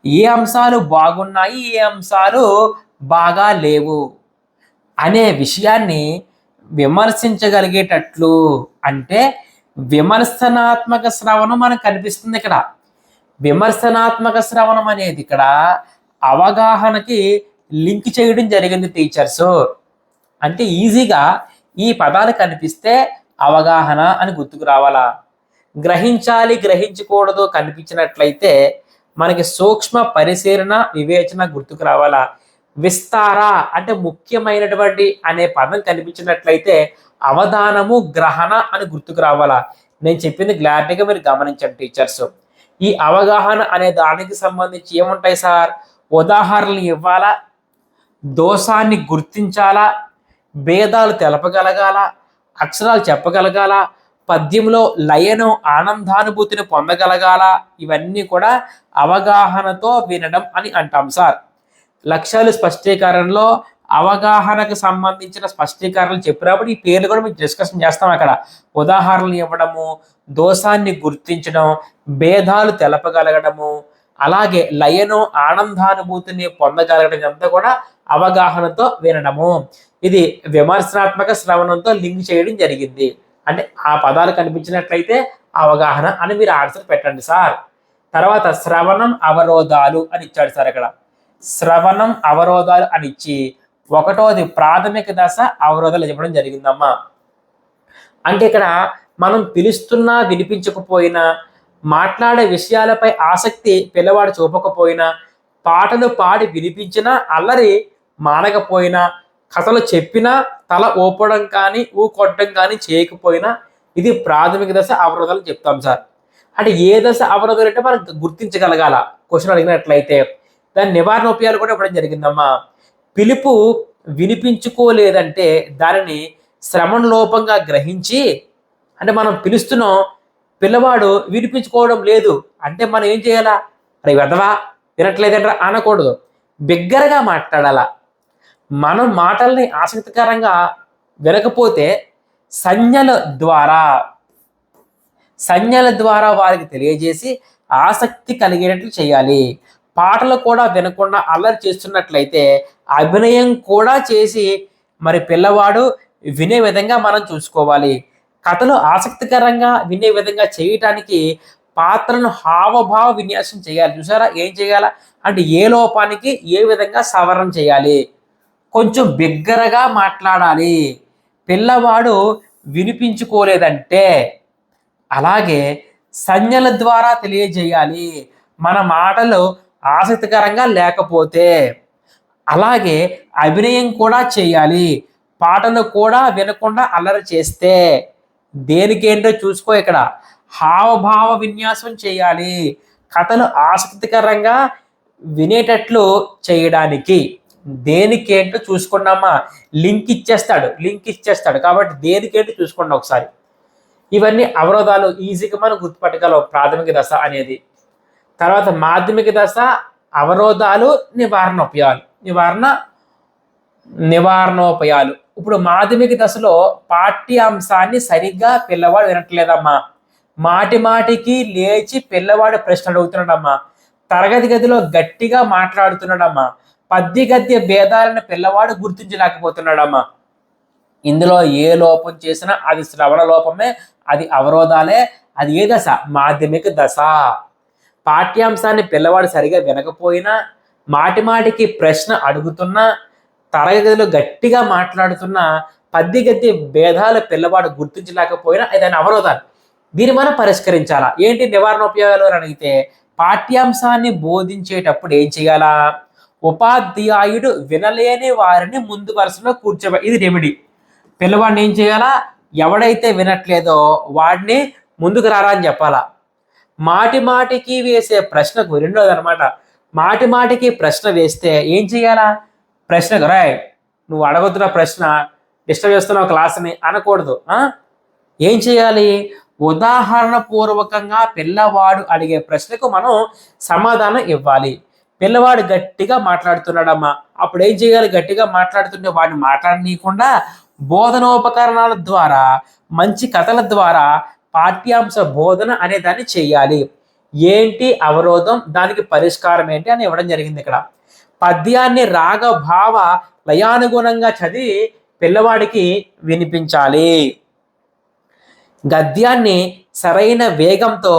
ఏ అంశాలు బాగున్నాయి, ఏ అంశాలు బాగా లేవు అనే విషయాన్ని విమర్శించగలిగేటట్లు, అంటే విమర్శనాత్మక శ్రవణం మనకు కనిపిస్తుంది ఇక్కడ. విమర్శనాత్మక శ్రవణం అనేది ఇక్కడ అవగాహనకి లింక్ చేయడం జరిగింది టీచర్స్. అంటే ఈజీగా ఈ పదాలు కనిపిస్తే అవగాహన అని గుర్తుకు రావాలా. గ్రహించాలి, గ్రహించకూడదు కనిపించినట్లయితే మనకి సూక్ష్మ పరిశీలన, వివేచన గుర్తుకు రావాలా. విస్తార అంటే ముఖ్యమైనటువంటి అనే పదం కనిపించినట్లయితే అవధానము, గ్రహణ అని గుర్తుకు రావాలా. నేను చెప్పింది క్లారిటీగా మీరు గమనించండి టీచర్స్. ఈ అవగాహన అనే దానికి సంబంధించి ఏముంటాయి సార్? ఉదాహరణలు ఇవ్వాలా, దోషాన్ని గుర్తించాలా, భేదాలు తెలపగలగాల, అక్షరాలు చెప్పగలగాల, పద్యంలో లయను, ఆనందానుభూతిని పొందగలగాల. ఇవన్నీ కూడా అవగాహనతో వినడం అని అంటాం సార్. లక్ష్యాలు స్పష్టీకరణలో అవగాహనకు సంబంధించిన స్పష్టీకరణలు చెప్పినప్పుడు ఈ పేర్లు కూడా మీకు డిస్కషన్ చేస్తాం. అక్కడ ఉదాహరణలు ఇవ్వడము, దోషాన్ని గుర్తించడం, భేదాలు తెలపగలగడము, అలాగే లయను, ఆనందానుభూతిని పొందగలగడం, అంతా కూడా అవగాహనతో వినడము. ఇది విమర్శనాత్మక శ్రవణంతో లింక్ చేయడం జరిగింది. అంటే ఆ పదాలు కనిపించినట్లయితే అవగాహన అని మీరు ఆన్సర్ పెట్టండి సార్. తర్వాత శ్రవణం అవరోధాలు అని ఇచ్చాడు సార్. ఇక్కడ శ్రవణం అవరోధాలు అని ఇచ్చి ఒకటోది ప్రాథమిక దశ అవరోధాలు చెప్పడం జరిగిందమ్మా. అంటే ఇక్కడ మనం పిలుస్తున్నా వినిపించకపోయినా, మాట్లాడే విషయాలపై ఆసక్తి పిల్లవాడు చూపకపోయినా, పాటలు పాడి వినిపించినా అల్లరి మానకపోయినా, కథలు చెప్పినా తల ఊపడం కానీ ఊకొట్టడం కానీ చేయకపోయినా ఇది ప్రాథమిక దశ అవరోధాలు చెప్తాం సార్. అంటే ఏ దశ అవరోధాలు అంటే మనం గుర్తించగలగాల. క్వశ్చన్ అడిగినట్లయితే దాని నివారణ ఉపాయాలు కూడా ఇవ్వడం జరిగిందమ్మా. పిలుపు వినిపించుకోలేదంటే దానిని శ్రవణ లోపంగా గ్రహించి, అంటే మనం పిలుస్తున్నాం, పిల్లవాడు వినిపించుకోవడం లేదు అంటే మనం ఏం చేయాలా? అరే వెదవా వినట్లేదంటారా అనకూడదు, బిగ్గరగా మాట్లాడాలా. మనం మాటల్ని ఆసక్తికరంగా వినకపోతే సంజ్ఞల ద్వారా వారికి తెలియజేసి ఆసక్తి కలిగేటట్లు చేయాలి. పాటలు కూడా వినకుండా అల్లరి చేస్తున్నట్లయితే అభినయం కూడా చేసి మరి పిల్లవాడు వినే విధంగా మనం చూసుకోవాలి. కథలు ఆసక్తికరంగా వినే విధంగా చేయటానికి పాత్రను హావభావ విన్యాసం చేయాలి. చూసారా ఏం చేయాలా అంటే ఏ లోపానికి ఏ విధంగా సవరణ చేయాలి. కొంచెం బిగ్గరగా మాట్లాడాలి, పిల్లవాడు వినిపించుకోలేదంటే. అలాగే సంజ్ఞల ద్వారా తెలియజేయాలి మన మాటలు ఆసక్తికరంగా లేకపోతే. అలాగే అభినయం కూడా చేయాలి, పాటలు కూడా వినకుండా అల్లరి చేస్తే. దేనికేంటో చూసుకో, ఇక్కడ హావభావ విన్యాసం చేయాలి, కథలు ఆసక్తికరంగా వినేటట్లు చేయడానికి. దేనికేంటో చూసుకున్నామా, లింక్ ఇచ్చేస్తాడు కాబట్టి దేనికేంటో చూసుకోండి ఒకసారి. ఇవన్నీ అవరోధాలు ఈజీగా మనం గుర్తుపట్టగలం ప్రాథమిక దశ అనేది. తర్వాత మాధ్యమిక దశ అవరోధాలు, నివారణోపాయాలు. ఇప్పుడు మాధ్యమిక దశలో పాఠ్యాంశాన్ని సరిగ్గా పిల్లవాడు వినట్లేదమ్మా, మాటికి లేచి పిల్లవాడు ప్రశ్న అడుగుతున్నాడమ్మా, తరగతి గదిలో గట్టిగా మాట్లాడుతున్నాడమ్మా, పద్య గద్య భేదాలను పిల్లవాడు గుర్తించలేకపోతున్నాడమ్మా. ఇందులో ఏ లోపం చేసినా అది శ్రవణ లోపమే, అది అవరోధాలే. అది ఏ దశ? మాధ్యమిక దశ. పాఠ్యాంశాన్ని పిల్లవాడు సరిగా వినకపోయినా, మాటికి ప్రశ్న అడుగుతున్నా, తరగతిలో గట్టిగా మాట్లాడుతున్నా, పద్య గద్య భేదాలు పిల్లవాడు గుర్తించలేకపోయినా దాని అవరోధాలు. దీన్ని మనం పరిష్కరించాలా. ఏంటి నివారణోపాయాలు అని అడిగితే, పాఠ్యాంశాన్ని బోధించేటప్పుడు ఏం చేయాలా? ఉపాధ్యాయుడు వినలేని వారిని ముందు వరుసలో ఇది రెమెడీ. పిల్లవాడిని ఏం చేయాలా? ఎవడైతే వినట్లేదో వాడిని ముందుకు రారా అని చెప్పాలా. మాటికి వేసే ప్రశ్నకు రెండోది అనమాట. మాటికి ప్రశ్న వేస్తే ఏం చేయాలా? ప్రశ్నకు రాయ్ నువ్వు అడగొద్దున్న ప్రశ్న, డిస్టర్బ్ చేస్తున్నావు క్లాస్ని అనకూడదు. ఏం చేయాలి? ఉదాహరణ పూర్వకంగా పిల్లవాడు అడిగే ప్రశ్నకు మనం సమాధానం ఇవ్వాలి. పిల్లవాడు గట్టిగా మాట్లాడుతున్నాడమ్మా. అప్పుడు ఏం చేయాలి? గట్టిగా మాట్లాడుతుంటే వాడిని మాట్లాడనీయకుండా బోధనోపకరణాల ద్వారా, మంచి కథల ద్వారా పాఠ్యాంశ బోధన అనే దాన్ని చేయాలి. ఏంటి అవరోధం, దానికి పరిష్కారం ఏంటి అని ఇవ్వడం జరిగింది ఇక్కడ. పద్యాన్ని రాగ భావ లయానుగుణంగా చదివి పిల్లవాడికి వినిపించాలి. గద్యాన్ని సరైన వేగంతో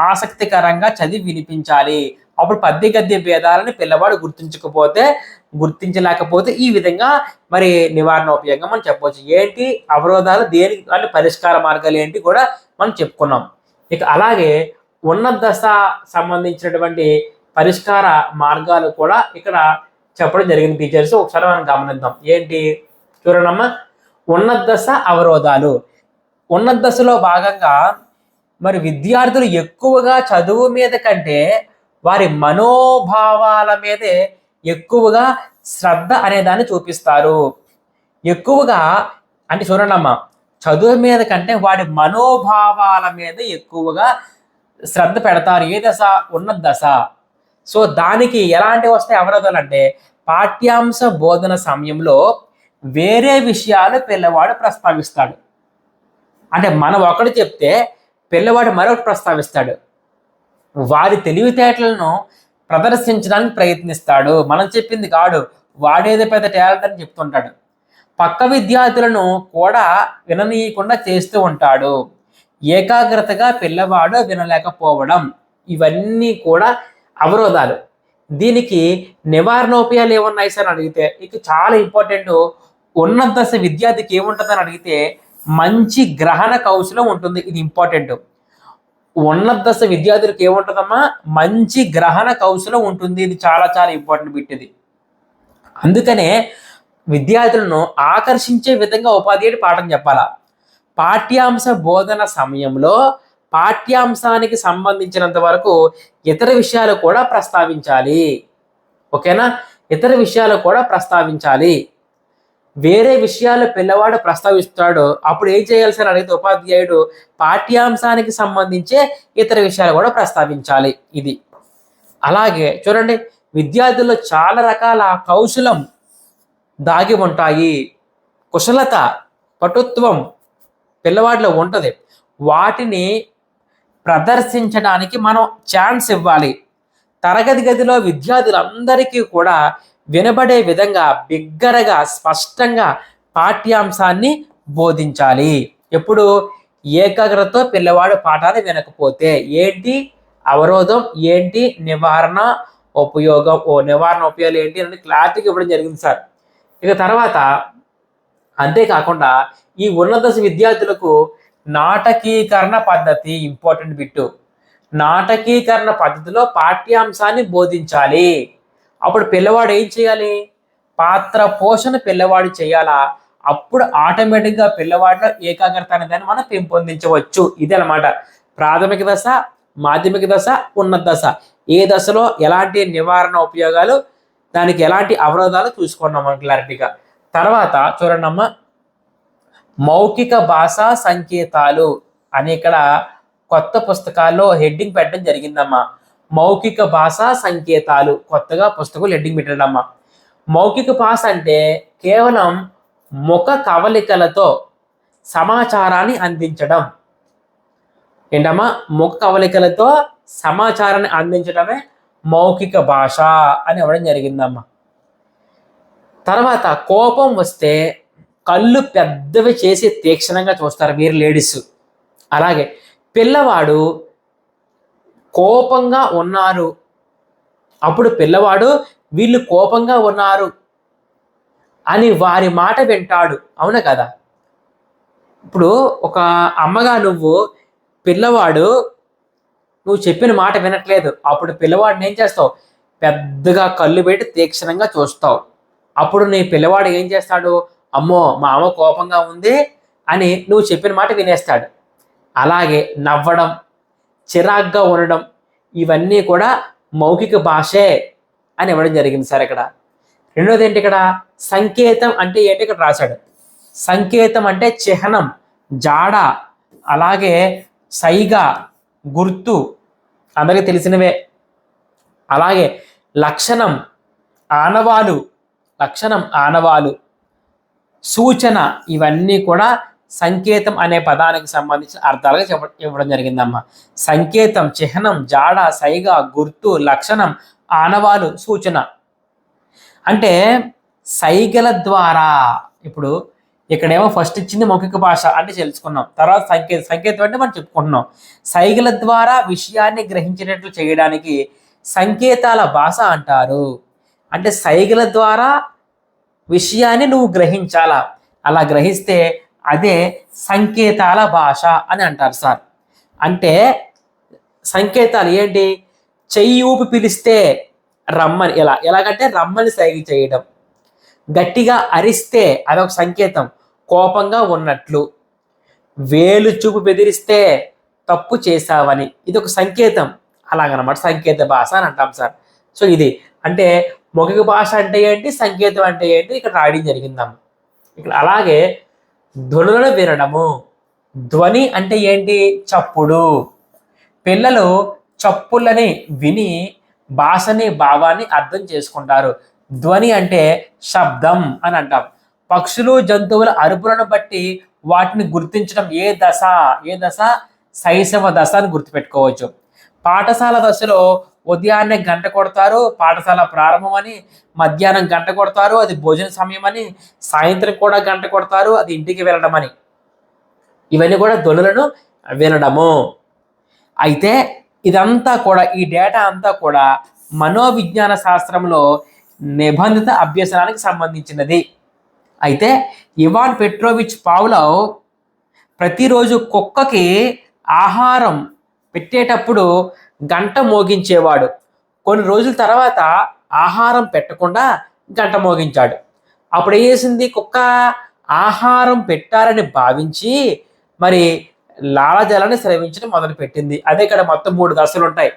ఆసక్తికరంగా చదివి వినిపించాలి. అప్పుడు పద్య గద్య భేదాలని పిల్లవాడు గుర్తించలేకపోతే ఈ విధంగా మరి నివారణ ఉపయోగం మనం చెప్పవచ్చు. ఏంటి అవరోధాలు, దేనికి అంటే పరిష్కార మార్గాలు ఏంటి కూడా మనం చెప్పుకున్నాం. ఇక అలాగే ఉన్నత దశ సంబంధించినటువంటి పరిష్కార మార్గాలు కూడా ఇక్కడ చెప్పడం జరిగింది టీచర్స్. ఒకసారి మనం గమనిద్దాం. ఏంటి చూడండమ్మా, ఉన్నత దశ అవరోధాలు. ఉన్నత దశలో భాగంగా మరి విద్యార్థులు ఎక్కువగా చదువు మీద కంటే వారి మనోభావాల మీదే ఎక్కువగా శ్రద్ధ అనే దాన్ని చూపిస్తారు. ఎక్కువగా అంటే చూడండి అమ్మా, చదువు మీద కంటే వాడి మనోభావాల మీద ఎక్కువగా శ్రద్ధ పెడతారు. ఏ దశ? ఉన్నత దశ. సో దానికి ఎలాంటివి వస్తాయి అవరోధాలు అంటే, పాఠ్యాంశ బోధన సమయంలో వేరే విషయాలు పిల్లవాడు ప్రస్తావిస్తాడు. అంటే మనం ఒకటి చెప్తే పిల్లవాడు మరొకటి ప్రస్తావిస్తాడు. వారి తెలివితేటలను ప్రదర్శించడానికి ప్రయత్నిస్తాడు. మనం చెప్పింది కాడు, వాడేదో పెద్ద టాలెంట్ అని చెప్తుంటాడు. పక్క విద్యార్థులను కూడా విననీయకుండా చేస్తూ ఉంటాడు. ఏకాగ్రతగా పిల్లవాడు వినలేకపోవడం, ఇవన్నీ కూడా అవరోధాలు. దీనికి నివారణోపాయాలు ఏమున్నాయి సార్ అని అడిగితే, ఇక చాలా ఇంపార్టెంట్. ఉన్నత దశ విద్యార్థికి ఏముంటుందని అడిగితే మంచి గ్రహణ కౌశలం ఉంటుంది. ఇది ఇంపార్టెంట్. ఉన్నత దశ విద్యార్థులకు ఏముంటుందమ్మా? మంచి గ్రహణ కౌశలం ఉంటుంది. ఇది చాలా చాలా ఇంపార్టెంట్ బిట్ ఇది. అందుకనే విద్యార్థులను ఆకర్షించే విధంగా ఉపాధ్యాయుడు పాఠం చెప్పాలా. పాఠ్యాంశ బోధన సమయంలో పాఠ్యాంశానికి సంబంధించినంత వరకు ఇతర విషయాలు కూడా ప్రస్తావించాలి. ఓకేనా? ఇతర విషయాలు కూడా ప్రస్తావించాలి. వేరే విషయాలు పిల్లవాడు ప్రస్తావిస్తాడు, అప్పుడు ఏం చేయాలి సార్ అడిగితే ఉపాధ్యాయుడు పాఠ్యాంశానికి సంబంధించే ఇతర విషయాలు కూడా ప్రస్తావించాలి. ఇది అలాగే చూడండి, విద్యార్థుల్లో చాలా రకాల కౌశలం దాగి ఉంటాయి. కుశలత, పటుత్వం పిల్లవాడిలో ఉంటుంది. వాటిని ప్రదర్శించడానికి మనం ఛాన్స్ ఇవ్వాలి. తరగతి గదిలో విద్యార్థులందరికీ కూడా వినబడే విధంగా బిగ్గరగా స్పష్టంగా పాఠ్యాంశాన్ని బోధించాలి. ఎప్పుడు? ఏకాగ్రతతో పిల్లవాడు పాఠాన్ని వినకపోతే. ఏంటి అవరోధం, ఏంటి నివారణ ఉపయోగం, నివారణ ఉపయోగాలు ఏంటి అని క్లారిటీగా ఇవ్వడం జరిగింది సార్. ఇక తర్వాత అంతేకాకుండా ఈ ఉన్నత దశ విద్యార్థులకు నాటకీకరణ పద్ధతి ఇంపార్టెంట్ బిట్టు. నాటకీకరణ పద్ధతిలో పాఠ్యాంశాన్ని బోధించాలి. అప్పుడు పిల్లవాడు ఏం చేయాలి? పాత్ర పోషణ పిల్లవాడు చేయాలా. అప్పుడు ఆటోమేటిక్గా పిల్లవాడిలో ఏకాగ్రత అనే దాన్ని మనం పెంపొందించవచ్చు. ఇది అనమాట ప్రాథమిక దశ, మాధ్యమిక దశ, ఉన్నత దశ. ఏ దశలో ఎలాంటి నివారణ ఉపయోగాలు, దానికి ఎలాంటి అవరోధాలు చూసుకున్నాం మనం క్లారిటీగా. తర్వాత చూడండి అమ్మ, మౌఖిక భాషా సంకేతాలు అని ఇక్కడ కొత్త పుస్తకాల్లో హెడ్డింగ్ పెట్టడం జరిగిందమ్మా. మౌఖిక భాషా సంకేతాలు కొత్తగా పుస్తకాలు హెడ్డింగ్ పెట్టాడమ్మా. మౌఖిక భాష అంటే కేవలం ముఖ కవలికలతో సమాచారాన్ని అందించడం. ఏంటమ్మా? ముఖ కవలికలతో సమాచారాన్ని అందించడమే మౌఖిక భాష అని ఇవ్వడం జరిగిందమ్మా. తర్వాత కోపం వస్తే కళ్ళు పెద్దవి చేసి తీక్షణంగా చూస్తారు మీరు లేడీస్. అలాగే పిల్లవాడు కోపంగా ఉన్నారు, అప్పుడు పిల్లవాడు వీళ్ళు కోపంగా ఉన్నారు అని వారి మాట వింటాడు. అవునా కదా? ఇప్పుడు ఒక అమ్మగా పిల్లవాడు నువ్వు చెప్పిన మాట వినట్లేదు, అప్పుడు పిల్లవాడిని ఏం చేస్తావు? పెద్దగా కళ్ళు పెట్టి తీక్షణంగా చూస్తావు. అప్పుడు నీ పిల్లవాడు ఏం చేస్తాడు? అమ్మో మా అమ్మ కోపంగా ఉంది అని నువ్వు చెప్పిన మాట వినేస్తాడు. అలాగే నవ్వడం, చిరాగ్గా ఉండడం, ఇవన్నీ కూడా మౌఖిక భాషే అని ఇవ్వడం జరిగింది సార్ ఇక్కడ. రెండోది ఏంటి? ఇక్కడ సంకేతం అంటే ఏంటి ఇక్కడ రాశాడు. సంకేతం అంటే చిహ్నం, జాడ, అలాగే సైగ, గుర్తు అందరికీ తెలిసినవే. అలాగే లక్షణం ఆనవాలు, లక్షణం ఆనవాలు, సూచన, ఇవన్నీ కూడా సంకేతం అనే పదానికి సంబంధించిన అర్థాలుగా ఇవ్వడం జరిగిందమ్మా. సంకేతం, చిహ్నం, జాడ, సైగ, గుర్తు, లక్షణం, ఆనవాలు, సూచన. అంటే సైగల ద్వారా, ఇప్పుడు ఇక్కడేమో ఫస్ట్ ఇచ్చింది మౌఖిక భాష అంటే తెలుసుకున్నాం, తర్వాత సంకేతం అంటే మనం చెప్పుకుంటున్నాం. సైగల ద్వారా విషయాన్ని గ్రహించేటట్లు చేయడానికి సంకేతాల భాష అంటారు. అంటే సైగల ద్వారా విషయాన్ని నువ్వు గ్రహించాలా, అలా గ్రహిస్తే అదే సంకేతాల భాష అని అంటారు సార్. అంటే సంకేతాలు ఏంటి? చెయ్యి ఊపి పిలిస్తే రమ్మని, ఎలాగంటే రమ్మని సైగ చేయడం. గట్టిగా అరిస్తే అదొక సంకేతం, కోపంగా ఉన్నట్లు. వేలు చూపు బెదిరిస్తే తప్పు చేశావని, ఇది ఒక సంకేతం. అలాగనమాట సంకేత భాష అని అంటాం సార్. సో ఇది అంటే మౌఖిక భాష అంటే ఏంటి, సంకేతం అంటే ఏంటి ఇక్కడ రాయడం జరిగిందమ్మ. ఇక్కడ అలాగే ధ్వనులను వినడము. ధ్వని అంటే ఏంటి? చప్పుడు. పిల్లలు చప్పులని విని భాషని, భావాన్ని అర్థం చేసుకుంటారు. ధ్వని అంటే శబ్దం అని అంటాం. పక్షులు, జంతువుల అరుపులను బట్టి వాటిని గుర్తించడం ఏ దశ? శైశవ దశ అని గుర్తుపెట్టుకోవచ్చు. పాఠశాల దశలో ఉదయాన్నే గంట కొడతారు, పాఠశాల ప్రారంభం అని. మధ్యాహ్నం గంట కొడతారు, అది భోజన సమయం అని. సాయంత్రం కూడా గంట కొడతారు, అది ఇంటికి వెళ్ళడం అని. ఇవన్నీ కూడా ధ్వనులను వినడము. అయితే ఇదంతా కూడా, ఈ డేటా అంతా కూడా మనోవిజ్ఞాన శాస్త్రంలో నిబంధిత అభ్యసనానికి సంబంధించినది. అయితే ఇవాన్ పెట్రోవిచ్ పావ్లోవ్ ప్రతిరోజు కుక్కకి ఆహారం పెట్టేటప్పుడు గంట మోగించేవాడు. కొన్ని రోజుల తర్వాత ఆహారం పెట్టకుండా గంట మోగించాడు. అప్పుడు ఏం చేసింది? కుక్క ఆహారం పెట్టాలని భావించి మరి లాలాజలాన్ని స్రవించడం మొదలుపెట్టింది. అదే ఇక్కడ మొత్తం 3 దశలు ఉంటాయి.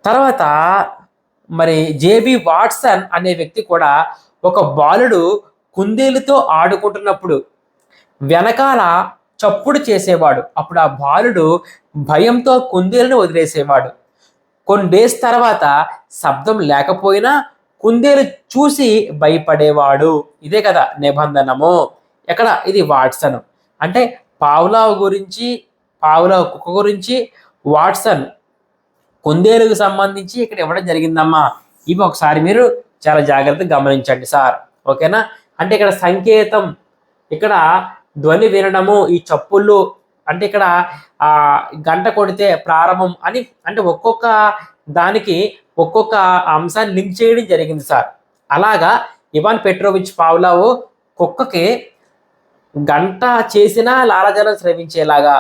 తర్వాత మరి జేబి వాట్సన్ అనే వ్యక్తి కూడా ఒక బాలుడు కుందేలుతో ఆడుకుంటున్నప్పుడు వెనకాల చప్పుడు చేసేవాడు. అప్పుడు ఆ బాలుడు భయంతో కుందేలును వదిలేసేవాడు. కొన్ని డేస్ తర్వాత శబ్దం లేకపోయినా కుందేలు చూసి భయపడేవాడు. ఇదే కదా నిబంధనము. ఎక్కడ? ఇది వాట్సన్. అంటే పావ్లోవ్ కుక్క గురించి, వాట్సన్ కుందేలుకు సంబంధించి ఇక్కడ ఇవ్వడం జరిగిందమ్మా. ఇవి ఒకసారి మీరు చాలా జాగ్రత్తగా గమనించండి సార్. ఓకేనా? అంటే ఇక్కడ సంకేతం, ఇక్కడ ధ్వని వినడము, ఈ చప్పుళ్ళు, అంటే ఇక్కడ గంట కొడితే ప్రారంభం అని, అంటే ఒక్కొక్క దానికి ఒక్కొక్క అంశాన్ని లింక్ చేయడం జరిగింది సార్. అలాగా ఇవాన్ పెట్రోవిచ్ పావ్లోవ్ కుక్కకి గంట చేసినా లాలాజలం స్రవించేలాగా,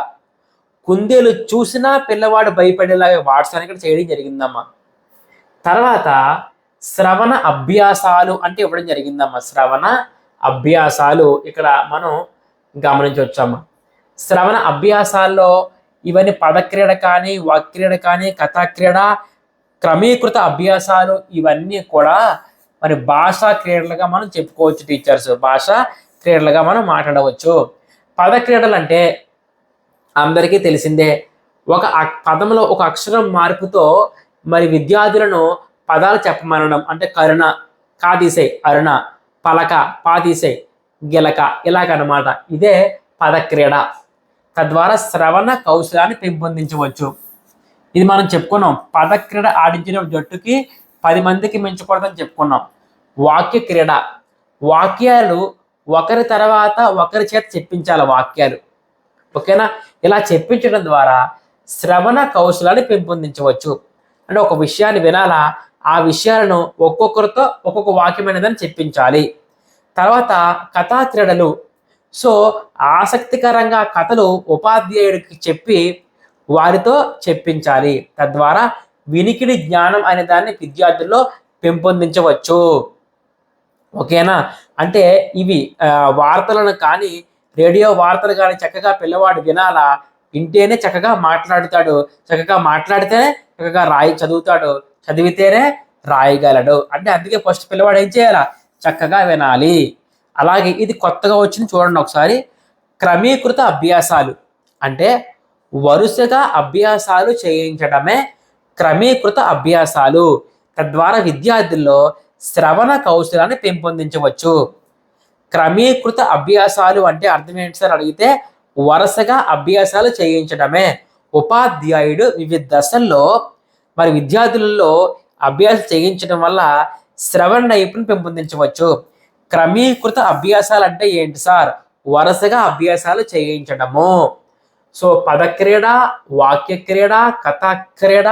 కుందేలు చూసినా పిల్లవాడు భయపడేలాగా వాట్సన్ ఇక్కడ చేయడం జరిగిందమ్మా. తర్వాత శ్రవణ అభ్యాసాలు అంటే ఇవ్వడం జరిగిందమ్మా. శ్రవణ అభ్యాసాలు ఇక్కడ మనం గమనించవచ్చమ్మా. శ్రవణ అభ్యాసాల్లో ఇవన్నీ పదక్రీడ కానీ, వాక్క్రీడ కానీ, కథాక్రీడ, క్రమీకృత అభ్యాసాలు, ఇవన్నీ కూడా మరి భాషా క్రీడలుగా మనం చెప్పుకోవచ్చు టీచర్స్. భాషా క్రీడలుగా మనం మాట్లాడవచ్చు. పదక్రీడలు అంటే అందరికీ తెలిసిందే. ఒక పదంలో ఒక అక్షరం మార్పుతో మరి విద్యార్థులను పదాలు చెప్పమనడం. అంటే కరుణ, కాదీసై అరుణ, పలక, పాదీసై గిలక, ఇలాగనమాట. ఇదే పదక్రీడ. తద్వారా శ్రవణ కౌశలాన్ని పెంపొందించవచ్చు. ఇది మనం చెప్పుకున్నాం. పదక్రీడ ఆడించిన జట్టుకి 10 మందికి మించకూడదని చెప్పుకున్నాం. వాక్య క్రీడ, వాక్యాలు ఒకరి తర్వాత ఒకరి చేత చెప్పించాలి వాక్యాలు. ఓకేనా? ఇలా చెప్పించడం ద్వారా శ్రవణ కౌశలాన్ని పెంపొందించవచ్చు. అంటే ఒక విషయాన్ని వినాలా, ఆ విషయాలను ఒక్కొక్కరితో ఒక్కొక్క వాక్యం అనేదాన్ని చెప్పించాలి. తర్వాత కథా క్రీడలు. సో ఆసక్తికరంగా కథలు ఉపాధ్యాయుడికి చెప్పి వారితో చెప్పించాలి. తద్వారా వినికిడి జ్ఞానం అనే దాన్ని విద్యార్థుల్లో పెంపొందించవచ్చు. ఓకేనా? అంటే ఇవి వార్తలను కానీ, రేడియో వార్తలు కానీ చక్కగా పిల్లవాడు వినాలా, వింటేనే చక్కగా మాట్లాడుతాడు, చక్కగా మాట్లాడితేనే చక్కగా చదువుతాడు, చదివితేనే రాయగలడు. అంటే అందుకే ఫస్ట్ పిల్లవాడు ఏం చేయాలా? చక్కగా వినాలి. అలాగే ఇది కొత్తగా వచ్చింది చూడండి ఒకసారి. క్రమీకృత అభ్యాసాలు అంటే వరుసగా అభ్యాసాలు చేయించడమే క్రమీకృత అభ్యాసాలు. తద్వారా విద్యార్థుల్లో శ్రవణ కౌశలాన్ని పెంపొందించవచ్చు. క్రమీకృత అభ్యాసాలు అంటే అర్థం ఏంటి సార్ అడిగితే వరుసగా అభ్యాసాలు చేయించడమే. ఉపాధ్యాయుడు వివిధ దశల్లో మరి విద్యార్థులలో అభ్యాసం చేయించడం వల్ల శ్రవణ నైపుణ్యం పెంపొందించవచ్చు. క్రమీకృత అభ్యాసాలు అంటే ఏంటి సార్? వరుసగా అభ్యాసాలు చేయించడము. సో పదక్రీడ, వాక్య క్రీడ, కథా క్రీడ,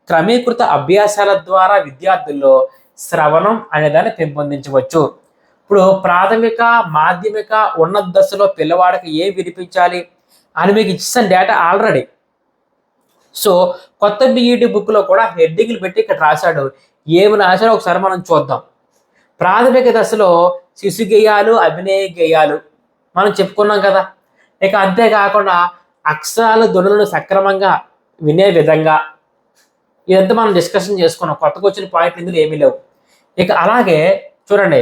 క్రమీకృత అభ్యాసాల ద్వారా విద్యార్థుల్లో శ్రవణం అనేదాన్ని పెంపొందించవచ్చు. ఇప్పుడు ప్రాథమిక, మాధ్యమిక, ఉన్నత దశలో పిల్లవాడికి ఏం వినిపించాలి అని మీకు ఇచ్చిన డేటా ఆల్రెడీ. సో కొత్త బీఈడి బుక్లో కూడా హెడ్డింగ్లు పెట్టి ఇక్కడ రాశాడు. ఏమి రాశాడో ఒకసారి మనం చూద్దాం. ప్రాథమిక దశలో శిశు గేయాలు, అభినయ గేయాలు మనం చెప్పుకున్నాం కదా. ఇక అంతేకాకుండా అక్షరాలు, ధ్వనులను సక్రమంగా వినే విధంగా ఇదంతా మనం డిస్కషన్ చేసుకున్నాం. కొత్తగా వచ్చిన పాయింట్లు ఇందులో ఏమీ లేవు. ఇక అలాగే చూడండి,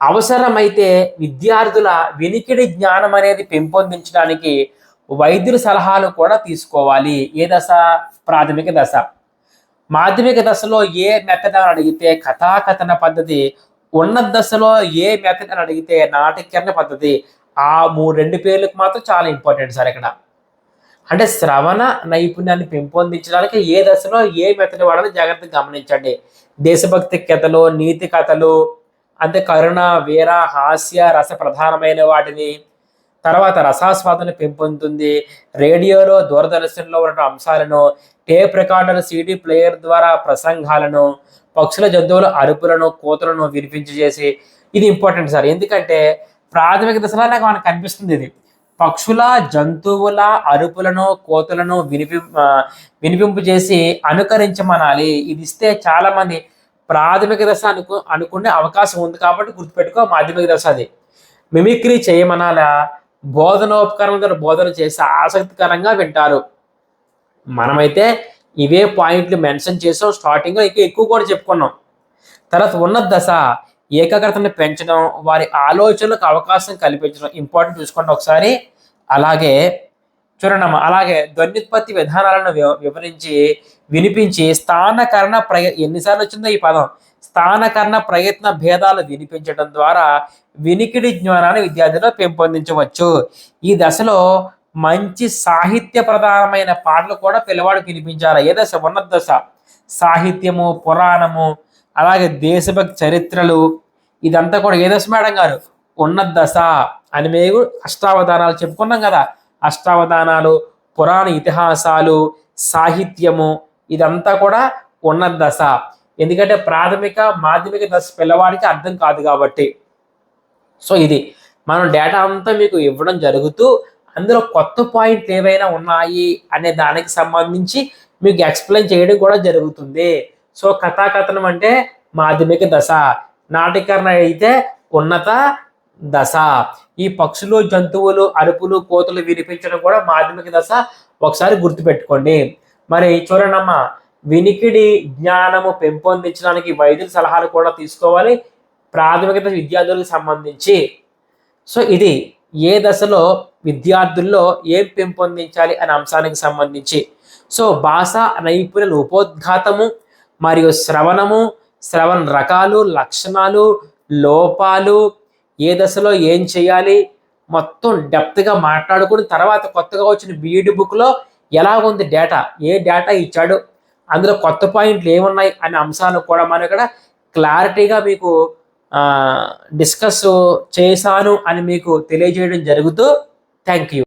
అవసరమైతే విద్యార్థుల వినికిడి జ్ఞానం అనేది పెంపొందించడానికి వైద్యుల సలహాలు కూడా తీసుకోవాలి. ఏ దశ? ప్రాథమిక దశ. మాధ్యమిక దశలో ఏ మెథడ్ అని అడిగితే కథాకథన పద్ధతి, ఉన్నత దశలో ఏ మెథడ్ అని అడిగితే నాటకీకరణ పద్ధతి. ఆ రెండు పేర్లకు మాత్రం చాలా ఇంపార్టెంట్ సార్ ఇక్కడ. అంటే శ్రవణ నైపుణ్యాన్ని పెంపొందించడానికి ఏ దశలో ఏ మెథడ్ వాడాలో జాగ్రత్తగా గమనించండి. దేశభక్తి కథలు, నీతి కథలు, అంటే కరుణ, వీర, హాస్య, రస ప్రధానమైన వాటిని. తర్వాత రసాస్వాదన పెంపొందుతుంది. రేడియోలో, దూరదర్శన్లో ఉన్న అంశాలను, టేప్ రికార్డర్, సిడి ప్లేయర్ ద్వారా ప్రసంగాలను, పక్షుల, జంతువుల అరుపులను, కోతలను వినిపించేసి. ఇది ఇంపార్టెంట్ సార్, ఎందుకంటే ప్రాథమిక దశలో నాకు మనకు కనిపిస్తుంది ఇది. పక్షుల, జంతువుల అరుపులను, కోతలను వినిపింపు చేసి అనుకరించమనాలి. ఇది ఇస్తే చాలా మంది ప్రాథమిక దశ అనుకునే అవకాశం ఉంది కాబట్టి గుర్తుపెట్టుకో. మాధ్యమిక దశ అది. మిమిక్రీ చేయమనాలా, బోధనోపకరణం ద్వారా బోధన చేసి ఆసక్తికరంగా వింటారు. మనమైతే ఇవే పాయింట్లు మెన్షన్ చేసాం స్టార్టింగ్లో, ఇంకా ఎక్కువ కూడా చెప్పుకున్నాం. తర్వాత ఉన్నత దశ ఏకాగ్రతను పెంచడం, వారి ఆలోచనలకు అవకాశం కల్పించడం ఇంపార్టెంట్, చూసుకోండి ఒకసారి. అలాగే చూడండమ్మా, అలాగే ధ్వన్యుత్పత్తి విధానాలను వివరించి వినిపించి స్థానకరణ ఎన్నిసార్లు వచ్చిందో ఈ పదం, స్థానకరణ ప్రయత్న భేదాలు వినిపించడం ద్వారా వినికిడి జ్ఞానాన్ని విద్యార్థుల్లో పెంపొందించవచ్చు. ఈ దశలో మంచి సాహిత్య ప్రధానమైన పాటలు కూడా పిల్లవాడికి వినిపించాలి. ఏ దశ? ఉన్నత దశ. సాహిత్యము, పురాణము, అలాగే దేశభక్తి చరిత్రలు, ఇదంతా కూడా ఏ దశ మేడం గారు? ఉన్నత దశ. అని మేము అష్టావధానాలు చెప్పుకున్నాం కదా. అష్టావధానాలు, పురాణ ఇతిహాసాలు, సాహిత్యము, ఇదంతా కూడా ఉన్నత దశ. ఎందుకంటే ప్రాథమిక, మాధ్యమిక దశ పిల్లవాడికి అర్థం కాదు కాబట్టి. సో ఇది మనం డేటా అంతా మీకు ఇవ్వడం జరుగుతూ అందులో కొత్త పాయింట్లు ఏవైనా ఉన్నాయి అనే దానికి సంబంధించి మీకు ఎక్స్ప్లెయిన్ చేయడం కూడా జరుగుతుంది. సో కథాకథనం అంటే మాధ్యమిక దశ, నాటకీకరణ అయితే ఉన్నత దశ. ఈ పక్షులు, జంతువులు అరుపులు, కోతలు వినిపించడం కూడా మాధ్యమిక దశ. ఒకసారి గుర్తుపెట్టుకోండి. మరి చూడండమ్మా, వినికిడి జ్ఞానము పెంపొందించడానికి వైద్యుల సలహాలు కూడా తీసుకోవాలి ప్రాథమిక దశ విద్యార్థులకు సంబంధించి. సో ఇది ఏ దశలో విద్యార్థుల్లో ఏం పెంపొందించాలి అనే అంశానికి సంబంధించి. సో భాషా నైపుణ్యాల ఉపోద్ఘాతము మరియు శ్రవణము, శ్రవణ రకాలు, లక్షణాలు, లోపాలు, ఏ దశలో ఏం చేయాలి మొత్తం డెప్త్గా మాట్లాడుకుని తర్వాత కొత్తగా వచ్చిన బీఈడి బుక్లో ఎలా ఉంది డేటా, ఏ డేటా ఇచ్చాడు, అందులో కొత్త పాయింట్లు ఏమున్నాయి అనే అంశాలు కూడా మనం ఇక్కడ క్లారిటీగా మీకు డిస్కస్ చేశాను అని మీకు తెలియజేయడం జరుగుతూ. Thank you.